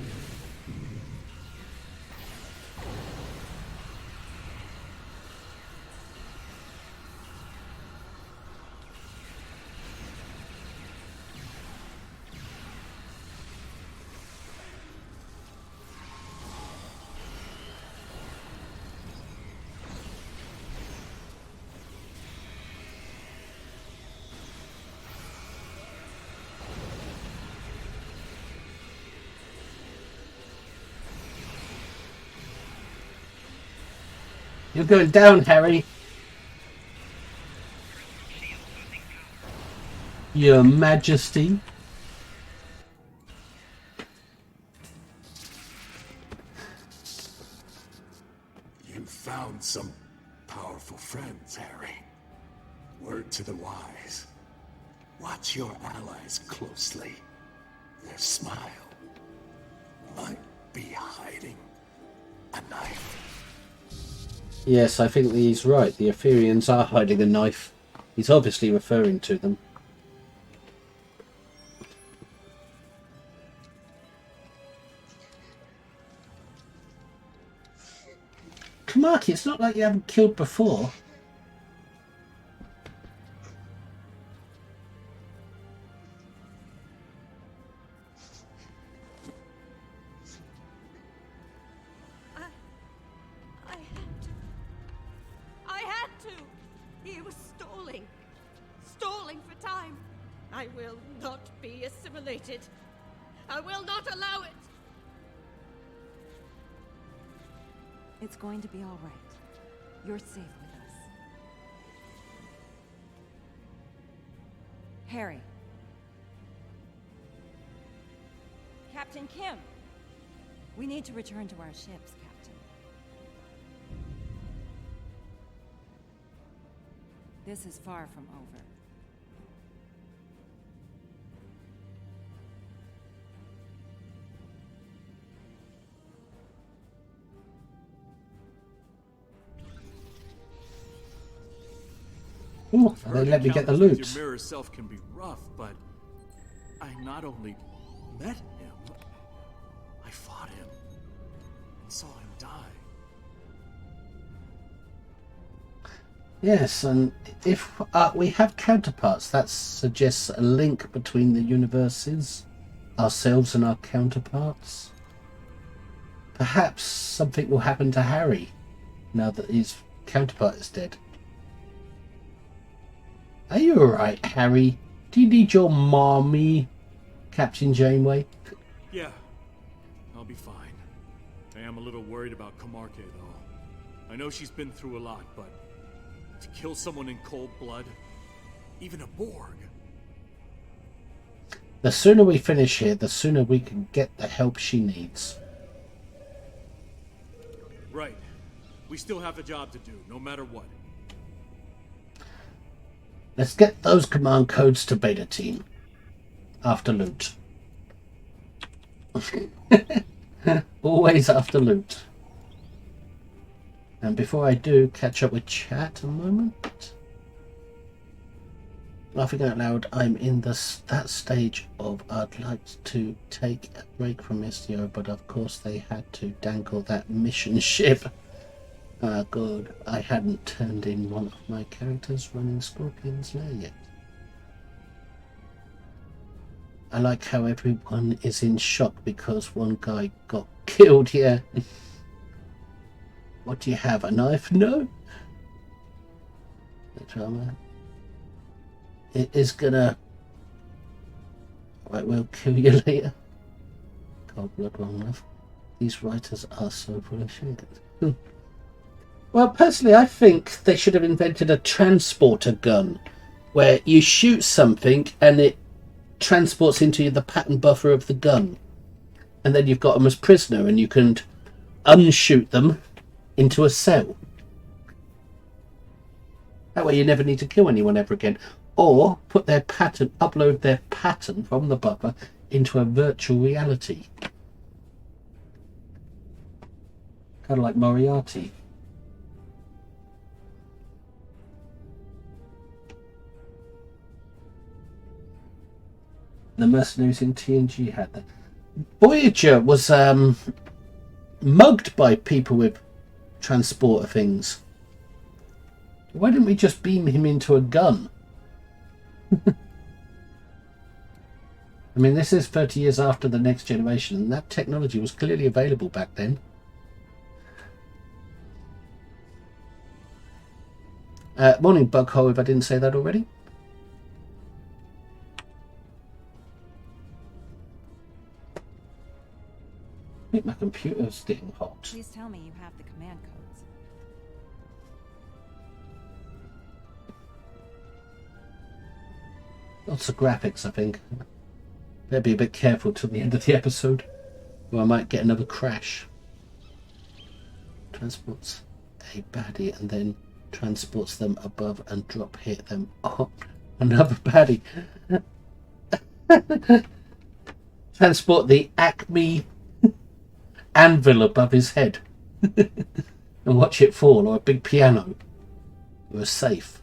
You're going down, Harry. Your Majesty. You found some powerful friends, Harry. Word to the wise. Watch your allies closely. Their smile might be hiding a knife. Yes, I think he's right. The Aetherians are hiding a knife. He's obviously referring to them. Kamaki, it's not like you haven't killed before. I had to! He was stalling. Stalling for time. I will not be assimilated. I will not allow it! It's going to be all right. You're safe with us. Harry. Captain Kim! We need to return to our ships, Captain. This is far from over. Ooh, they let me get the loot. Your mirror self can be rough, but I not only met him, I fought him and saw him die. Yes, and if we have counterparts, that suggests a link between the universes, ourselves and our counterparts. Perhaps something will happen to Harry now that his counterpart is dead. Are you alright, Harry? Do you need your mommy, Captain Janeway? Yeah, I'll be fine. I am a little worried about Camarque, though. I know she's been through a lot, but to kill someone in cold blood, even a Borg. The sooner we finish here, the sooner we can get the help she needs. Right. We still have a job to do, no matter what. Let's get those command codes to Beta Team. After loot. Always after loot. And before I do, catch up with chat a moment. Laughing out loud, I'm in that stage of I'd like to take a break from STO, but of course they had to dangle that mission ship. Ah, good. I hadn't turned in one of my characters running Scorpion's Lair yet. I like how everyone is in shock because one guy got killed here. What do you have? A knife? No? The drama. It is gonna quite well kill you later. Cold blood, wrong enough. These writers are so full of shit. Well, personally, I think they should have invented a transporter gun where you shoot something and it transports into the pattern buffer of the gun. And then you've got them as prisoner and you can unshoot them into a cell. That way you never need to kill anyone ever again. Or put their pattern, upload their pattern from the buffer into a virtual reality. Kind of like Moriarty. The mercenaries in TNG had that. Voyager was mugged by people with transporter things. Why didn't we just beam him into a gun? I mean, this is 30 years after the Next Generation, and that technology was clearly available back then. Morning, Bughole, if I didn't say that already. I think my computer's getting hot. Please tell me you have the command codes. Lots of graphics, I think. Better be a bit careful till the end of the episode, or I might get another crash. Transports a baddie and then transports them above and drop hit them. Oh, another baddie. Transport the Acme anvil above his head and watch it fall, or a big piano, or a safe.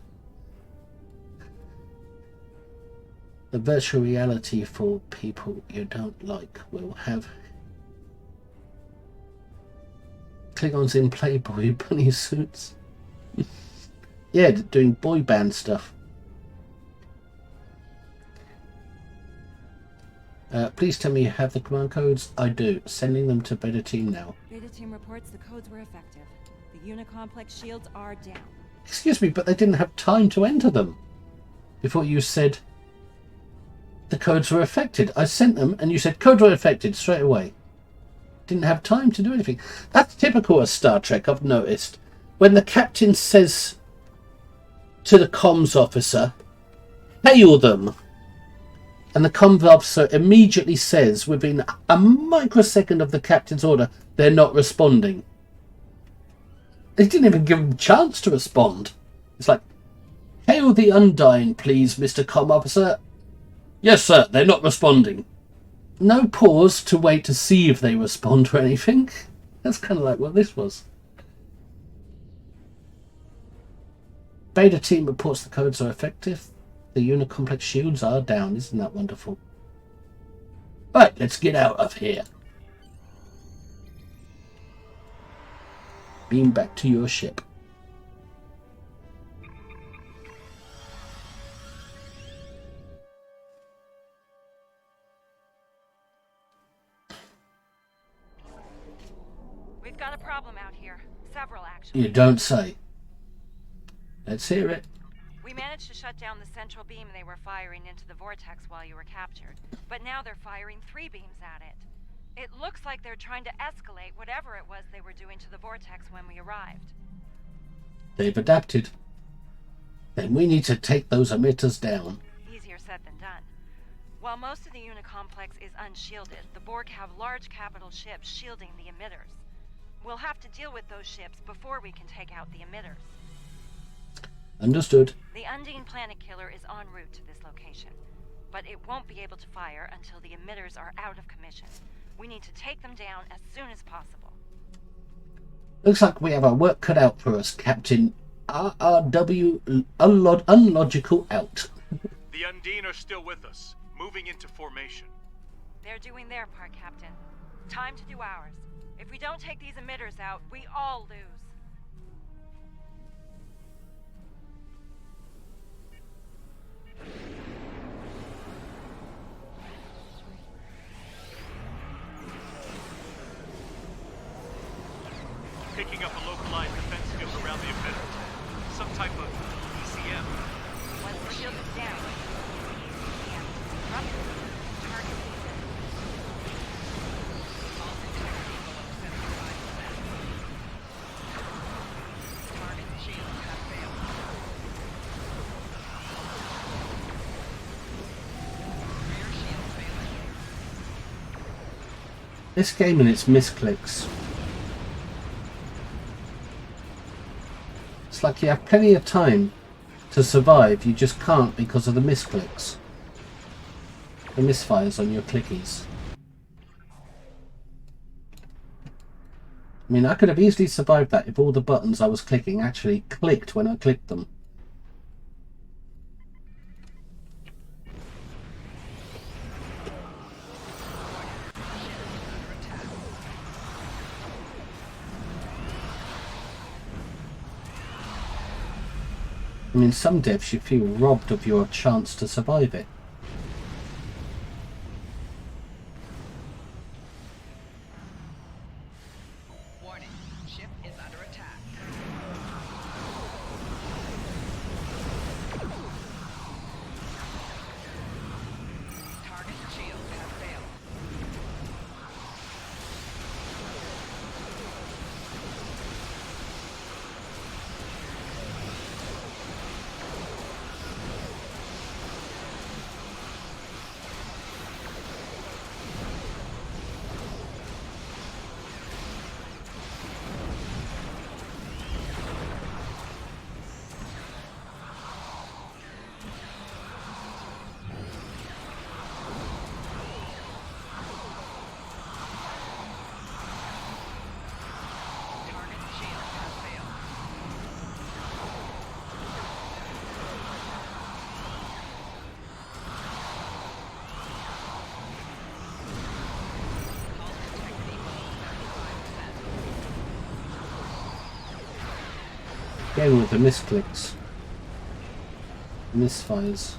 The virtual reality for people you don't like will have Klingons in Playboy bunny suits. Yeah, doing boy band stuff. Please tell me you have the command codes. I do. Sending them to Beta Team now. Beta Team reports the codes were effective. The Unicomplex shields are down. Excuse me, but they didn't have time to enter them before you said the codes were affected. I sent them and you said codes were affected straight away. Didn't have time to do anything. That's typical of Star Trek, I've noticed. When the captain says to the comms officer, hail them, And the comm officer immediately says, within a microsecond of the captain's order, they're not responding. They didn't even give them a chance to respond. It's like, hail the Undying, please, Mr. Comm Officer. Yes, sir, they're not responding. No pause to wait to see if they respond or anything. That's kind of like what this was. Beta team reports the codes are effective. The Unicomplex shields are down. Isn't that wonderful? Right, let's get out of here. Beam back to your ship. We've got a problem out here. Several, actually. You don't say. Let's hear it. We managed to shut down the central beam they were firing into the vortex while you were captured. But now they're firing 3 beams at it. It looks like they're trying to escalate whatever it was they were doing to the vortex when we arrived. They've adapted. Then we need to take those emitters down. Easier said than done. While most of the Unicomplex is unshielded, the Borg have large capital ships shielding the emitters. We'll have to deal with those ships before we can take out the emitters. Understood. The Undine Planet Killer is en route to this location, but it won't be able to fire until the emitters are out of commission. We need to take them down as soon as possible. Looks like we have our work cut out for us, Captain. RRW unlogical out. The Undine are still with us, moving into formation. They're doing their part, Captain. Time to do ours. If we don't take these emitters out, we all lose. Picking up a localized defense field around the emitter. Some type of ECM. Once the shield is down, ECM disrupted. Target season. Target shields have failed. Rear shield failing. This game and its misclicks. It's like you have plenty of time to survive, you just can't because of the misclicks. The misfires on your clickies. I mean, I could have easily survived that if all the buttons I was clicking actually clicked when I clicked them. I mean, some deaths you feel robbed of your chance to survive it. Warning, ship is under attack. Target shields have failed. Target shields have failed. Hull integrity below 75%. Again with the misclicks. Misfires.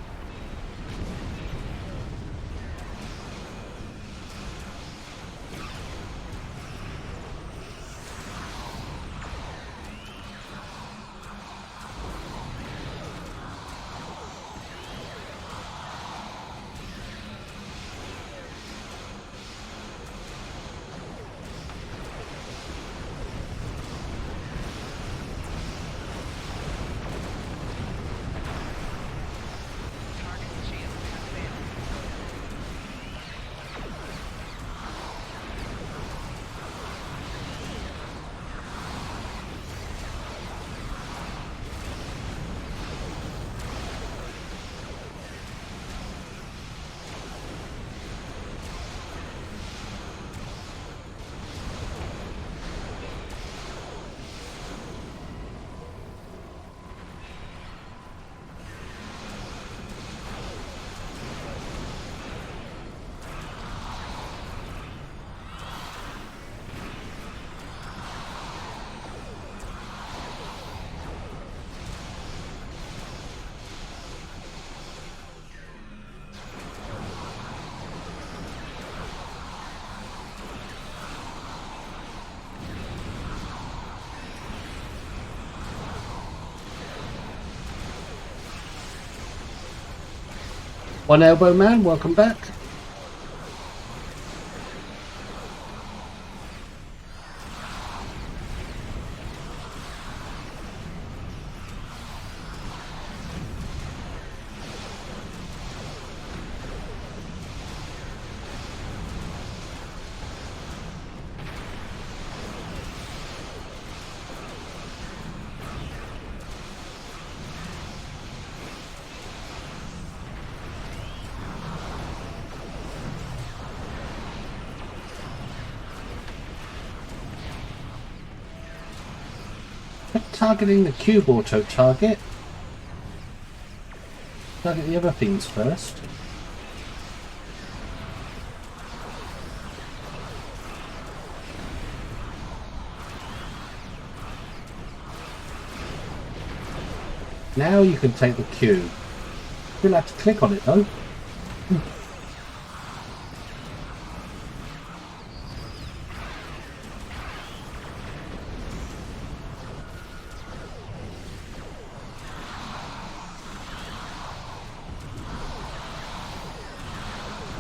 One Elbow Man, welcome back. Targeting the cube auto target. Target the other things first. Now you can take the cube. You'll have to click on it though.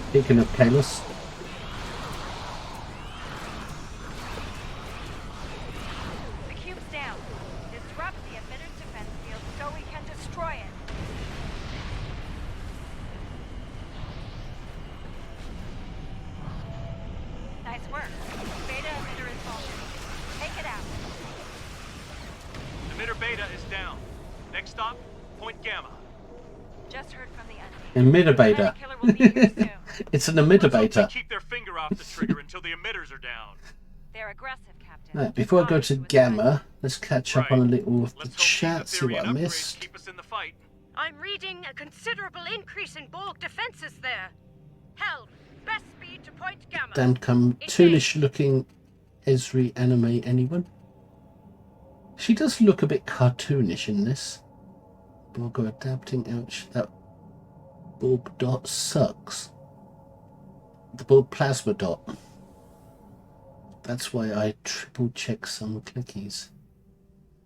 Speaking of Kalos, The cube's down. Disrupt the emitter's defense field so we can destroy it. Nice work. Beta emitter is vulnerable. Take it out. Emitter Beta is down. Next stop, Point Gamma. Just heard from the enemy. emitter beta. Killer will be here soon. It's an emitter Let's hope beta. they keep their finger off the trigger until the emitters are down. They're aggressive, Captain. Right, before I go to Gamma, let's catch up on a little of the Let's hope chat, these see what I Aetherian upgrades missed. keep us in the fight. I'm reading a considerable increase in Borg defenses there. Helm, best speed to Point Gamma. Damn cartoonish looking Esri anime, anyone? She does look a bit cartoonish in this. Borg are adapting, ouch, that Borg dot sucks. The Borg plasma dot. That's why I triple check some clickies.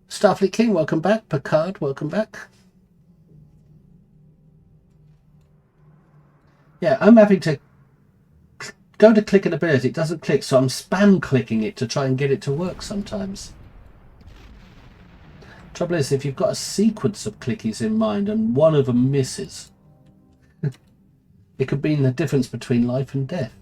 Starfleet King, welcome back. Picard, welcome back. Yeah, I'm having to go to click an ability. It doesn't click, so I'm spam clicking it to try and get it to work sometimes. Trouble is, if you've got a sequence of clickies in mind and one of them misses, it could mean the difference between life and death.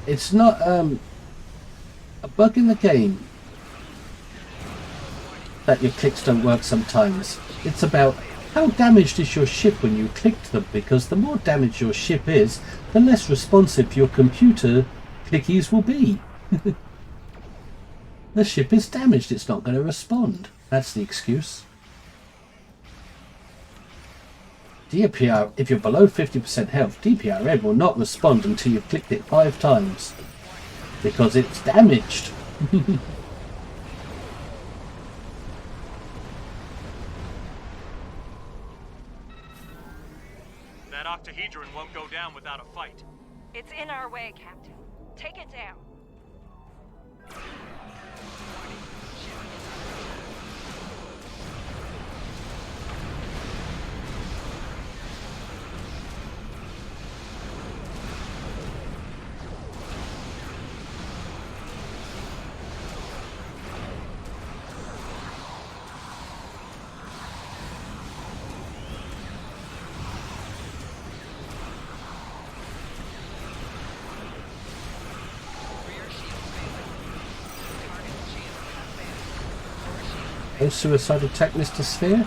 It's not a bug in the game that your clicks don't work sometimes. It's about how damaged is your ship when you clicked them, because the more damaged your ship is, the less responsive your computer clickies will be. The ship is damaged, it's not going to respond. That's the excuse. DPR, if you're below 50% health, DPRM will not respond until you've clicked it 5 times. Because it's damaged. That octahedron won't go down without a fight. It's in our way, Captain. Take it down. No suicide attack, Mr. Sphere?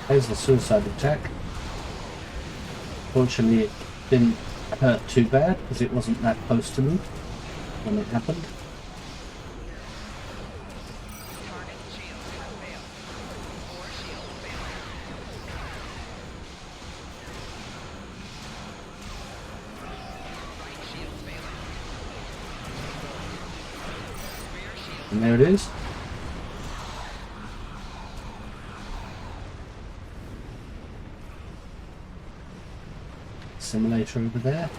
There's the suicide attack. Fortunately, it didn't hurt too bad because it wasn't that close to me when it happened. And there it is. Simulator over there.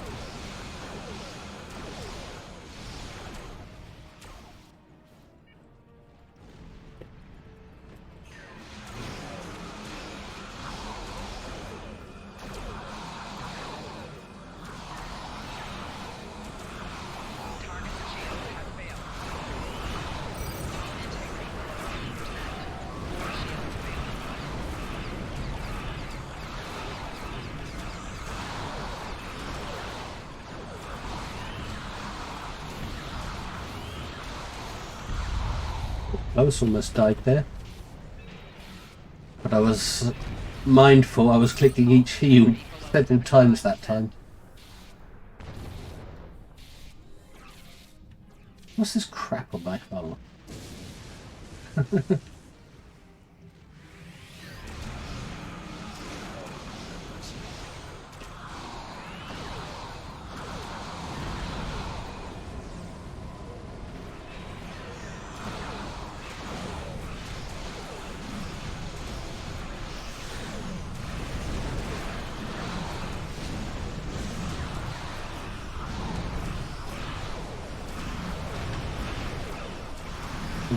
I was almost died there. But I was mindful, I was clicking each heal several times that time. What's this crap on my phone?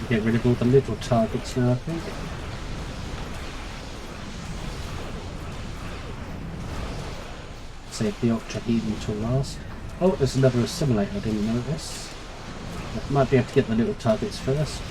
Get rid of all the little targets now, I think. Save the Octahedron till last. Oh, there's another assimilator I didn't notice. I might be able to get the little targets first.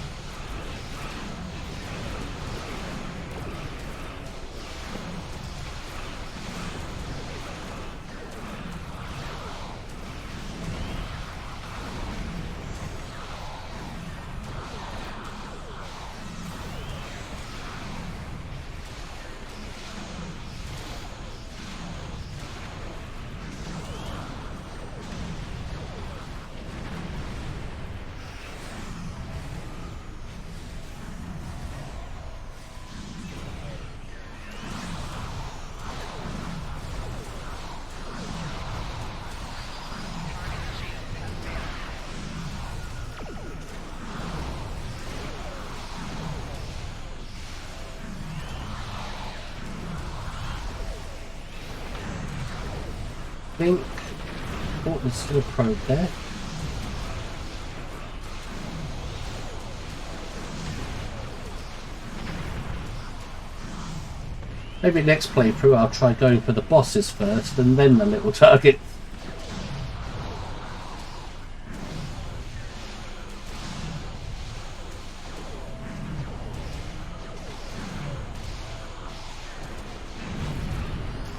Oh, there's still a probe there. Maybe next playthrough I'll try going for the bosses first and then the little target.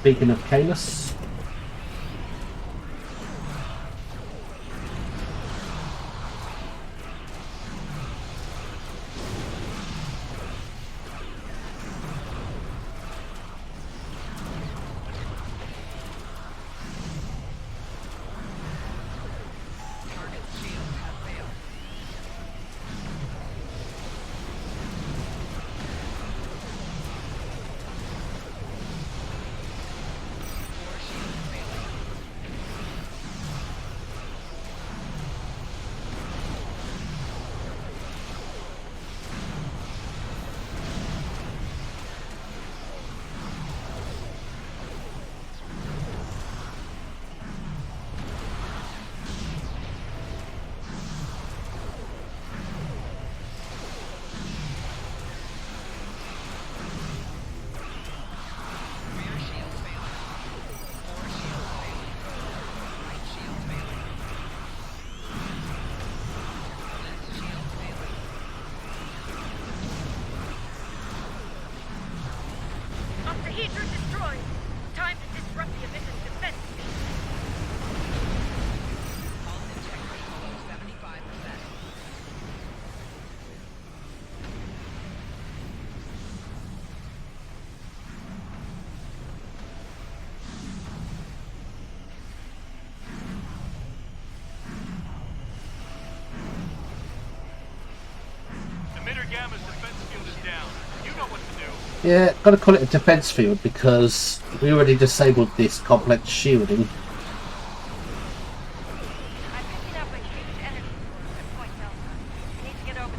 Speaking of Kalos. Octahedron destroyed. Time to disrupt the emission's defense. Hull integrity below 75%. Emitter Gamma's defense field is down. You know what to do. Yeah, gotta call it a defense field because we already disabled this complex shielding. I'm picking up a huge energy source at Point Delta. We need to get over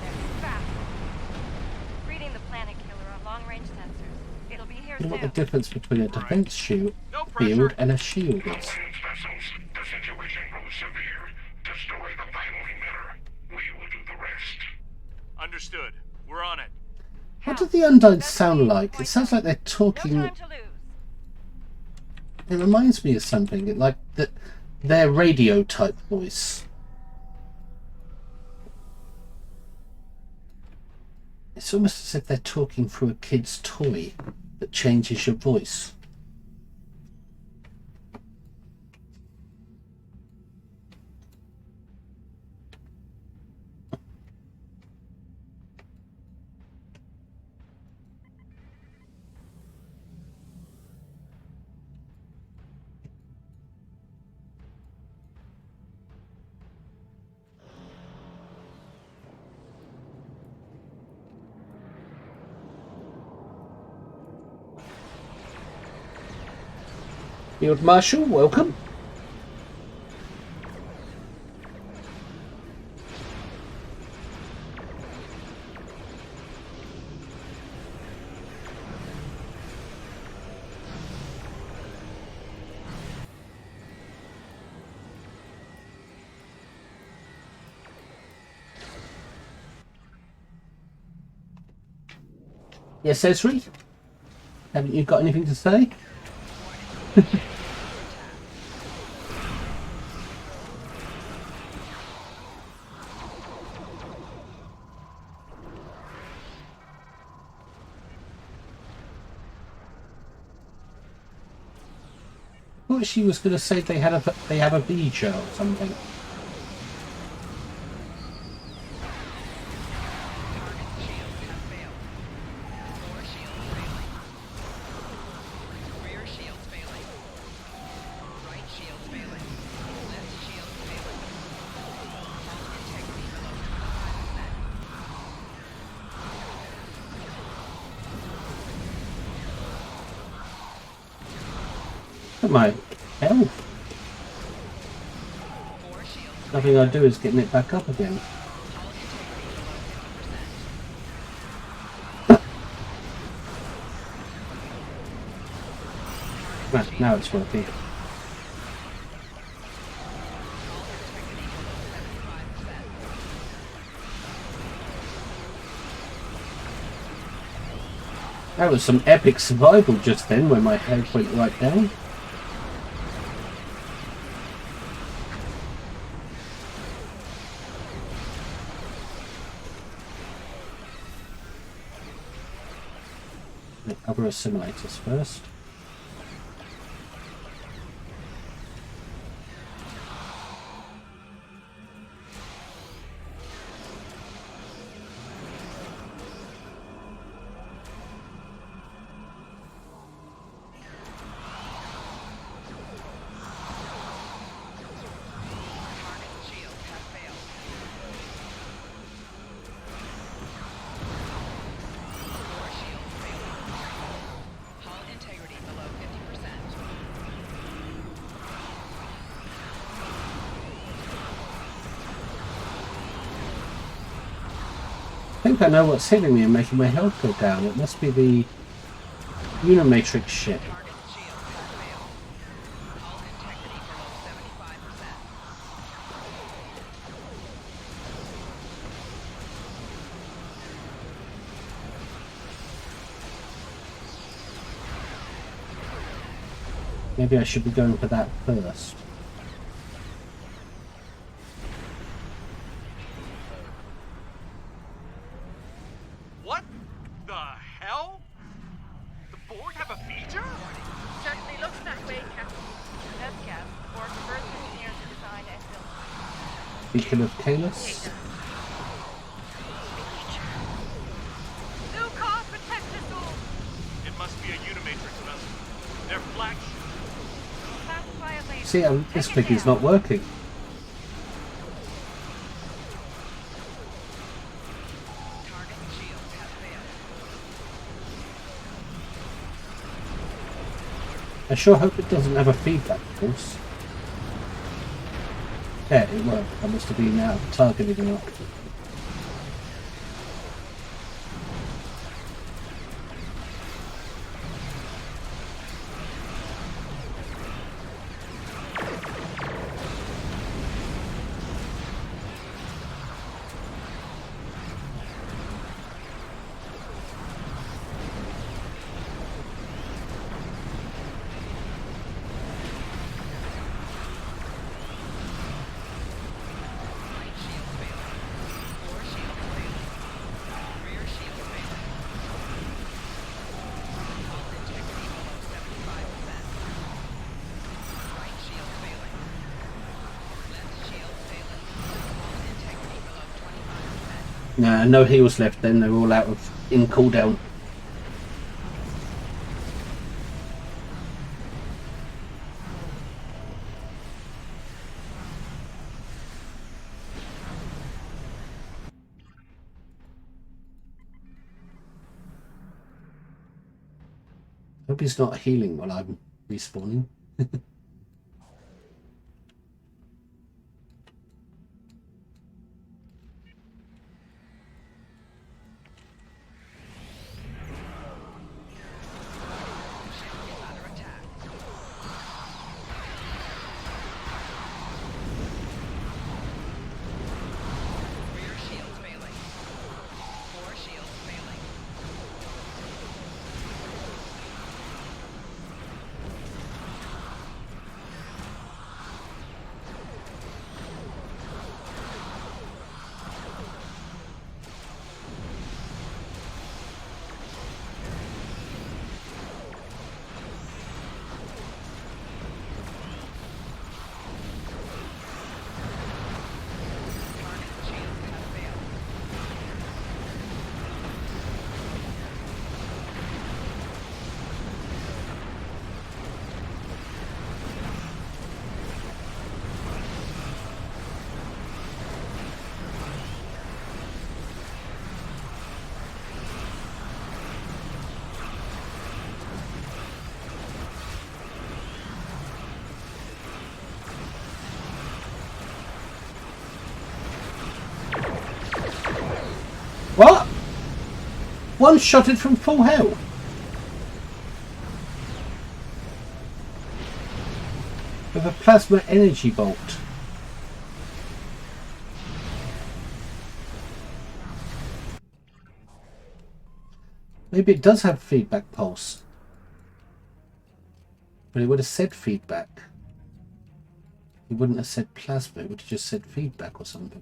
wonder what the difference between a defense shield No pressure. field and a shield is. Alliance vessels, the situation grows severe. Destroy the final emitter. We will do the rest. Understood. We're on it. What do the Undying sound like? It sounds like they're talking. No time to lose. It reminds me of something, like their radio type voice. It's almost as if they're talking through a kid's toy that changes your voice. Field Marshal, welcome. Yes, Esri? Haven't you got anything to say? I thought she was going to say they have a beach or something. My health. Nothing I do is getting it back up again. Now it's working. That was some epic survival just then when my head went right down. Other assimilators first. I think I know what's hitting me and making my health go down. It must be the Unimatrix ship. Maybe I should be going for that first. Beacon of Kalos. It must be a Unimatrix vessel. Their flagship. See, this piggy's not working. I sure hope it doesn't have a feedback force. Yeah, it worked. I must have been out of targeting enough. Nah, no heals left then, they're all out of in cooldown. Hope he's not healing while I'm respawning. What? One shotted from full health. With a plasma energy bolt. Maybe it does have feedback pulse. But it would have said feedback. It wouldn't have said plasma, it would have just said feedback or something.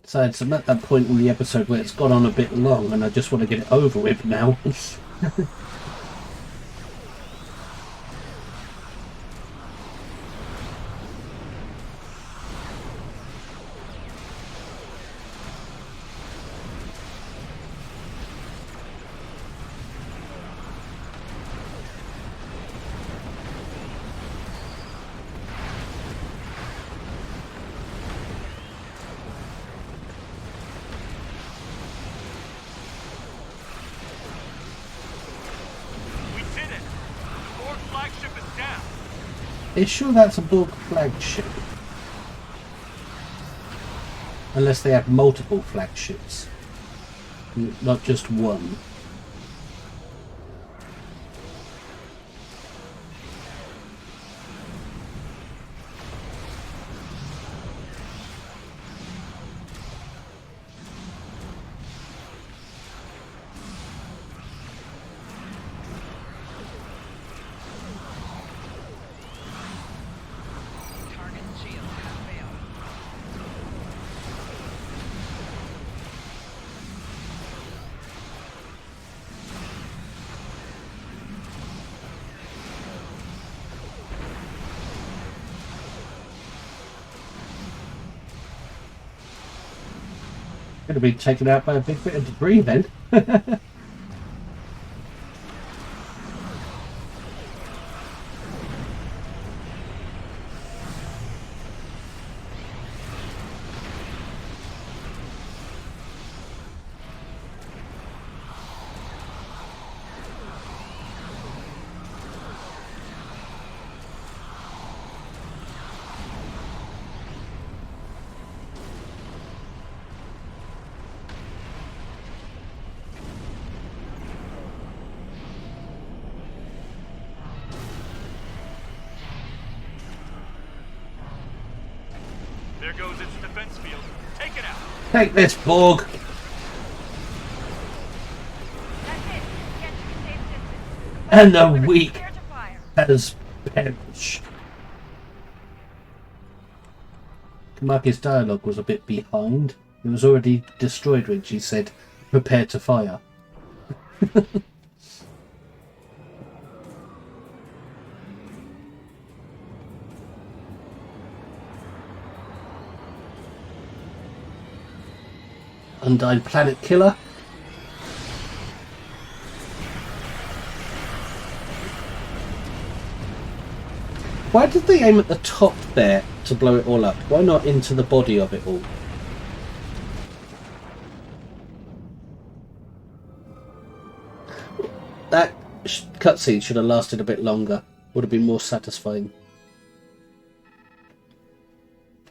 Besides, I'm at that point in the episode where it's gone on a bit long and I just want to get it over with now. Are you sure that's a Borg flagship? Unless they have multiple flagships, not just one. Going to be taken out by a big bit of debris then. There goes its defense field. Take it out. Take this, Borg. And the weak has perished. Kamaki's dialogue was a bit behind. It was already destroyed when she said, "Prepare to fire." Undying Planet Killer. Why did they aim at the top there to blow it all up? Why not into the body of it all? That cutscene should have lasted a bit longer. Would have been more satisfying.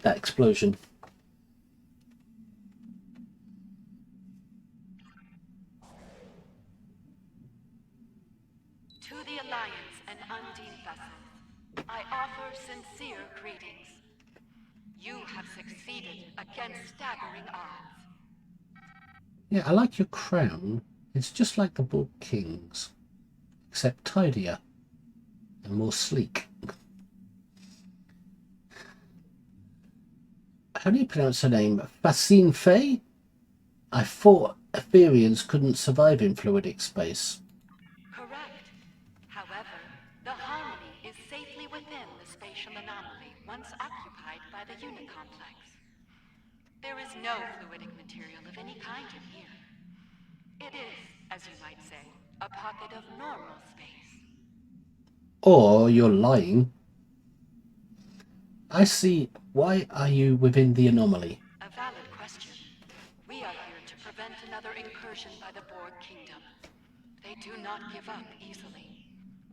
That explosion. To the Alliance and Undine vessels, I offer sincere greetings. You have succeeded against staggering odds. Yeah, I like your crown. It's just like the Borg King's, except tidier and more sleek. How do you pronounce her name? Facine Fay? I thought Etherians couldn't survive in fluidic space. Correct. However, the Harmony is safely within the spatial anomaly once occupied by the unit complex. There is no fluidic material of any kind in here. It is, as you might say, a pocket of normal space. Or you're lying. I see. Why are you within the anomaly? A valid question. We are here to prevent another incursion by the Borg Kingdom. They do not give up easily.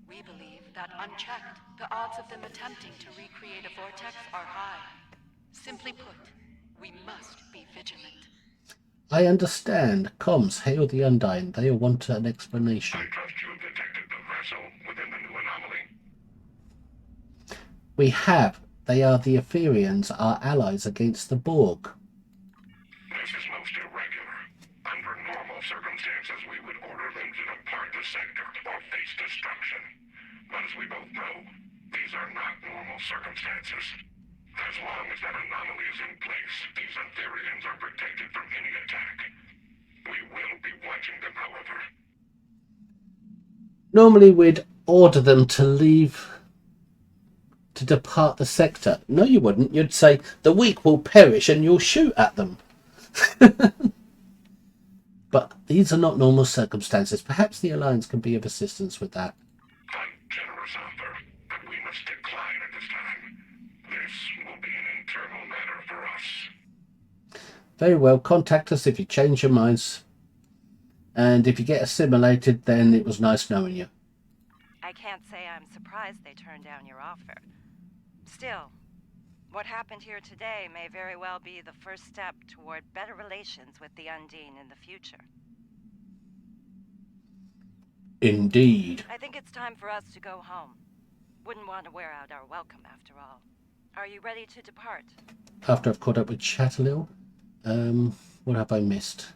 We believe that unchecked, the odds of them attempting to recreate a vortex are high. Simply put, we must be vigilant. I understand. Comms, hail the Undying. They want an explanation. I trust you have detected the vessel within the new anomaly. We have. They are the Etherians, our allies against the Borg. This is most irregular. Under normal circumstances, we would order them to depart the sector or face destruction. But as we both know, these are not normal circumstances. As long as that anomaly is in place, these Etherians are protected from any attack. We will be watching them, however. Normally we'd order them to leave, to depart the sector. No, you wouldn't. You'd say, the weak will perish and you'll shoot at them. But these are not normal circumstances. Perhaps the Alliance can be of assistance with that. A generous offer, but we must decline at this time. This will be an internal matter for us. Very well. Contact us if you change your minds. And if you get assimilated, then it was nice knowing you. I can't say I'm surprised they turned down your offer. Still, what happened here today may very well be the first step toward better relations with the Undine in the future. Indeed. I think it's time for us to go home. Wouldn't want to wear out our welcome after all. Are you ready to depart? After I've caught up with Chat a little. What have I missed?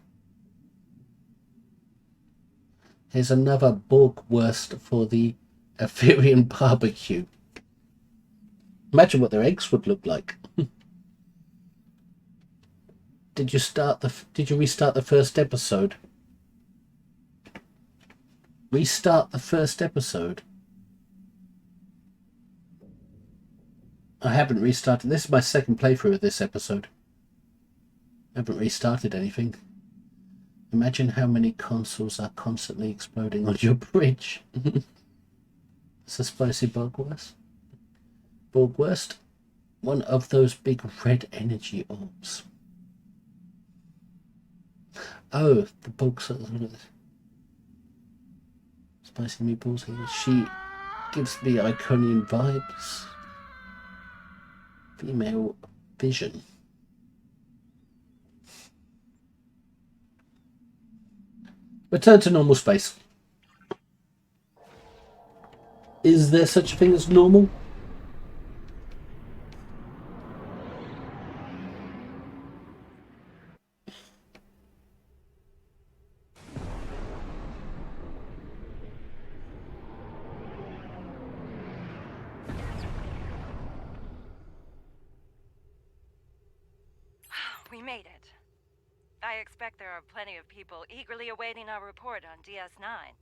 Here's another Borg worst for the Etherian barbecue. Imagine what their eggs would look like. Did you restart the first episode? Restart the first episode. I haven't restarted. This is my second playthrough of this episode. I haven't restarted anything. Imagine how many consoles are constantly exploding on your bridge. It's a spicy Borgwurst. Borgwurst, one of those big red energy orbs. Oh, the Borg spicy meatballs here. She gives me Iconian vibes. Female vision. Return to normal space. Is there such a thing as normal? We made it. I expect there are plenty of people eagerly awaiting our report on DS9.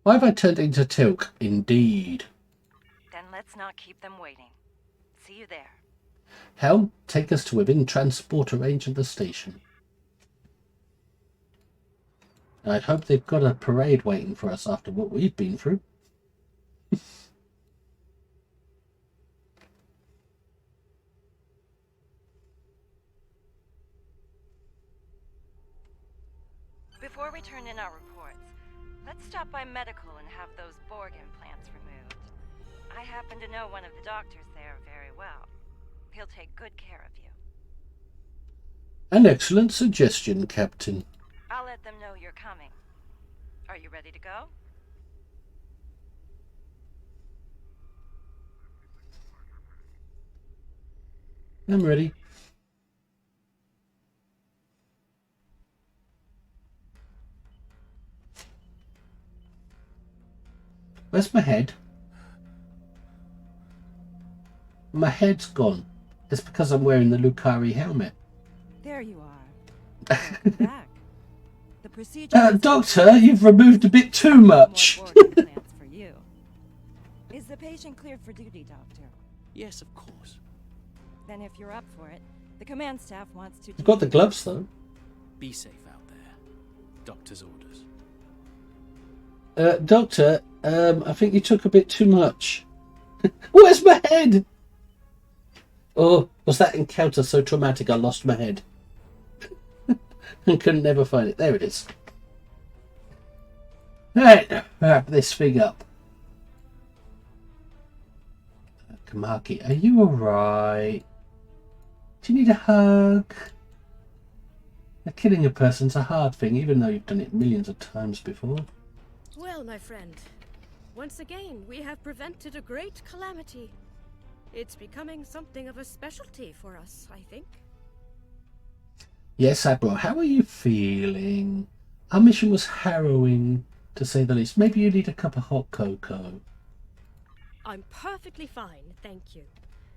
Why have I turned into Tilk? Indeed. Then let's not keep them waiting. See you there. Hell, take us to within transporter range of the station. I hope they've got a parade waiting for us after what we've been through. Before we turn in our reports, let's stop by medical and have those Borg implants removed. I happen to know one of the doctors there very well. He'll take good care of you. An excellent suggestion, Captain. I'll let them know you're coming. Are you ready to go? I'm ready. Where's my head? My head's gone. It's because I'm wearing the Lucari helmet. There you are. Welcome back. The procedure Doctor, you've removed a bit too much. More Borg implants for you. Is the patient cleared for duty, Doctor? Yes, of course. Then if you're up for it, the command staff wants to... You've got the gloves, though. Be safe out there. Doctor's orders. Doctor, I think you took a bit too much. Where's my head? Oh, was that encounter so traumatic I lost my head? And couldn't never find it. There it is. Right, wrap this thing up. Kamaki, are you alright? Do you need a hug? Killing a person's a hard thing, even though you've done it millions of times before. Well, my friend, once again we have prevented a great calamity. It's becoming something of a specialty for us, I think. Yes, Admiral, how are you feeling? Our mission was harrowing, to say the least. Maybe you need a cup of hot cocoa. I'm perfectly fine, thank you.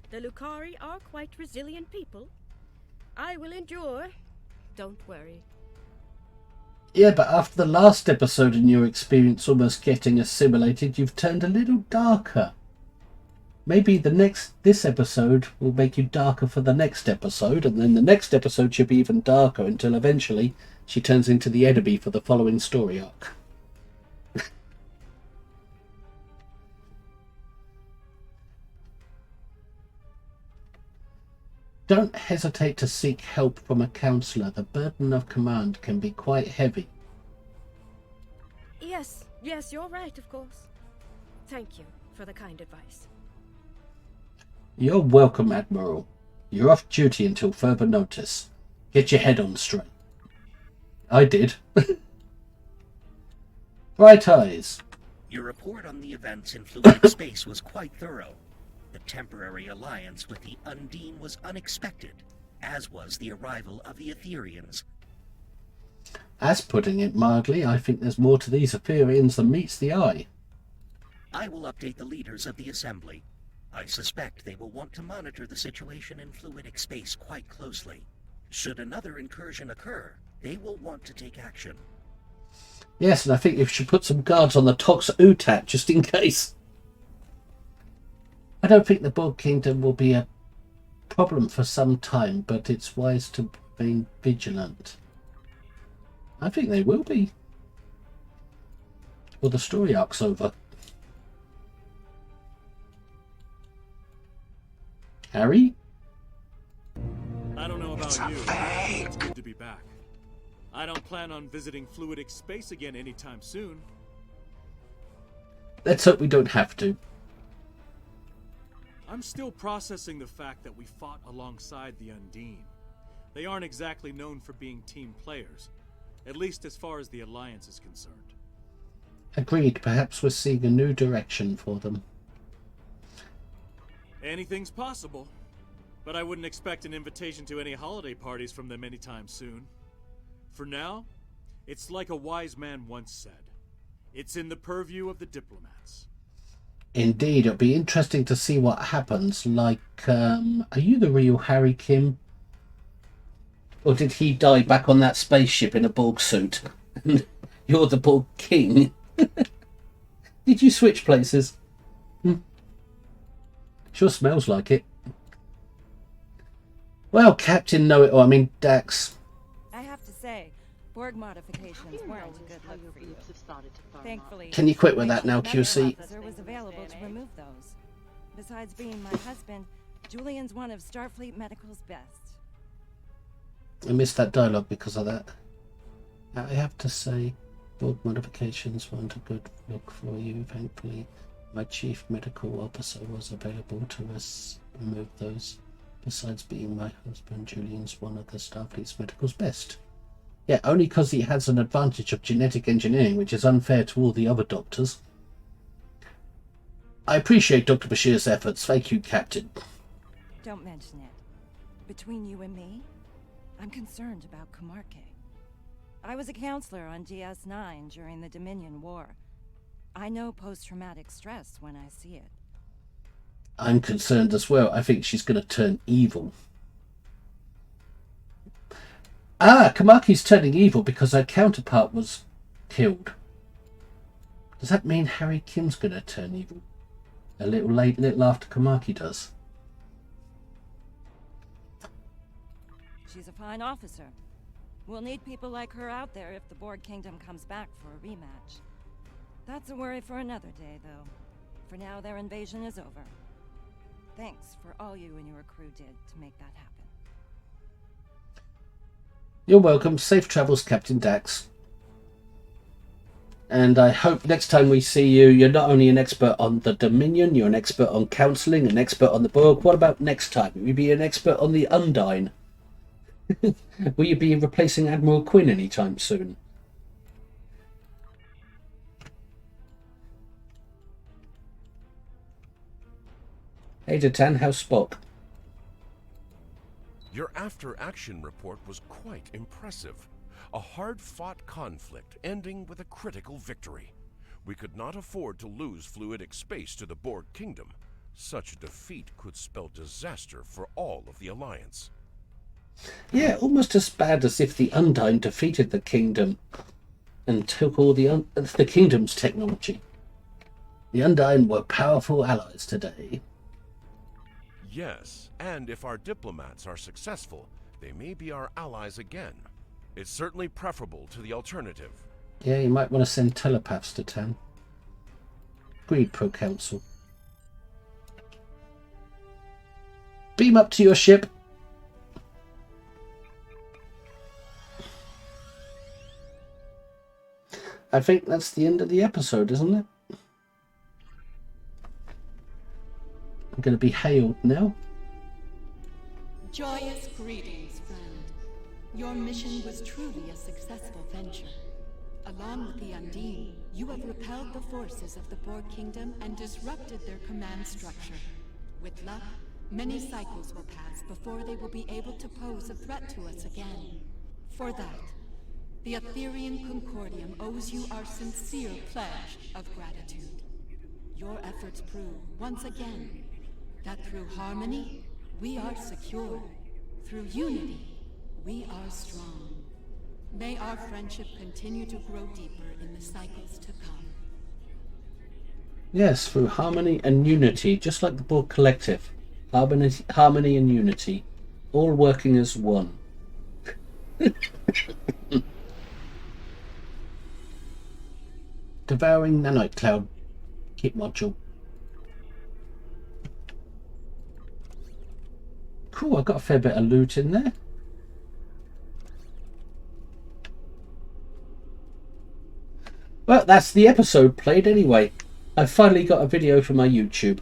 The Lucari are quite resilient people. I will endure. Don't worry. Yeah, but after the last episode and your experience almost getting assimilated, you've turned a little darker. Maybe this episode will make you darker for the next episode, and then the next episode she'll be even darker until eventually she turns into the enemy for the following story arc. Don't hesitate to seek help from a counselor. The burden of command can be quite heavy. Yes, you're right, of course. Thank you for the kind advice. You're welcome, Admiral. You're off duty until further notice. Get your head on straight. I did. Bright eyes. Your report on the events in fluid space was quite thorough. The temporary alliance with the Undine was unexpected, as was the arrival of the Etherians. As putting it mildly, I think there's more to these Etherians than meets the eye. I will update the leaders of the Assembly. I suspect they will want to monitor the situation in fluidic space quite closely. Should another incursion occur, they will want to take action. Yes, and I think you should put some guards on the Tox Utat just in case. I don't think the Borg Kingdom will be a problem for some time, but it's wise to be vigilant. I think they will be. Well, the story arc's over. Harry? I don't know about you, but it's good to be back. I don't plan on visiting fluidic space again anytime soon. Let's hope we don't have to. I'm still processing the fact that we fought alongside the Undine. They aren't exactly known for being team players, at least as far as the Alliance is concerned. Agreed, perhaps we're seeing a new direction for them. Anything's possible, but I wouldn't expect an invitation to any holiday parties from them anytime soon. For now, it's like a wise man once said. It's in the purview of the diplomats. Indeed, it'll be interesting to see what happens. Like, are you the real Harry Kim? Or did he die back on that spaceship in a Borg suit? You're the Borg King. Did you switch places? Sure smells like it. Well, Captain Know-It-All, I mean Dax. I have to say, Borg modifications weren't a good look for you. Thankfully, Can you quit with my that now, medical QC? officer was available to remove those. Besides being my husband, Julian's one of Starfleet Medical's best. I missed that dialogue because of that. I have to say, Borg modifications weren't a good look for you. Thankfully, my chief medical officer was available to us remove those. Besides being my husband, Julian's one of the Starfleet's medical's best. Yeah, only because he has an advantage of genetic engineering, which is unfair to all the other doctors. I appreciate Dr. Bashir's efforts. Thank you, Captain. Don't mention it. Between you and me, I'm concerned about Kamarke. I was a counselor on DS9 during the Dominion War. I know post-traumatic stress when I see it. I'm concerned as well. I think she's going to turn evil. Ah, Kamaki's turning evil because her counterpart was killed. Does that mean Harry Kim's going to turn evil? A little after Kamaki does. She's a fine officer. We'll need people like her out there if the Borg Kingdom comes back for a rematch. That's a worry for another day, though. For now, their invasion is over. Thanks for all you and your crew did to make that happen. You're welcome. Safe travels, Captain Dax. And I hope next time we see you, you're not only an expert on the Dominion, you're an expert on counselling, an expert on the Borg. What about next time? Will you be an expert on the Undine? Will you be replacing Admiral Quinn anytime soon? Hey, Datan, how's Spock? Your after-action report was quite impressive. A hard-fought conflict ending with a critical victory. We could not afford to lose fluidic space to the Borg Kingdom. Such a defeat could spell disaster for all of the Alliance. Yeah, almost as bad as if the Undine defeated the Kingdom and took all the Kingdom's technology. The Undine were powerful allies today. Yes, and if our diplomats are successful, they may be our allies again. It's certainly preferable to the alternative. Yeah, you might want to send telepaths to town. Agreed, Pro Council. Beam up to your ship. I think that's the end of the episode, isn't it? I'm going to be hailed now. Joyous greetings, friend. Your mission was truly a successful venture. Along with the Undine, you have repelled the forces of the Borg Kingdom and disrupted their command structure. With luck, many cycles will pass before they will be able to pose a threat to us again. For that, the Aetherian Concordium owes you our sincere pledge of gratitude. Your efforts prove, once again, that through harmony, we are secure. Through unity, we are strong. May our friendship continue to grow deeper in the cycles to come. Yes, through harmony and unity, just like the Borg Collective. Harmony and unity, all working as one. Devouring nanite cloud kit module. Cool, I've got a fair bit of loot in there. Well, that's the episode played anyway. I finally got a video for my YouTube.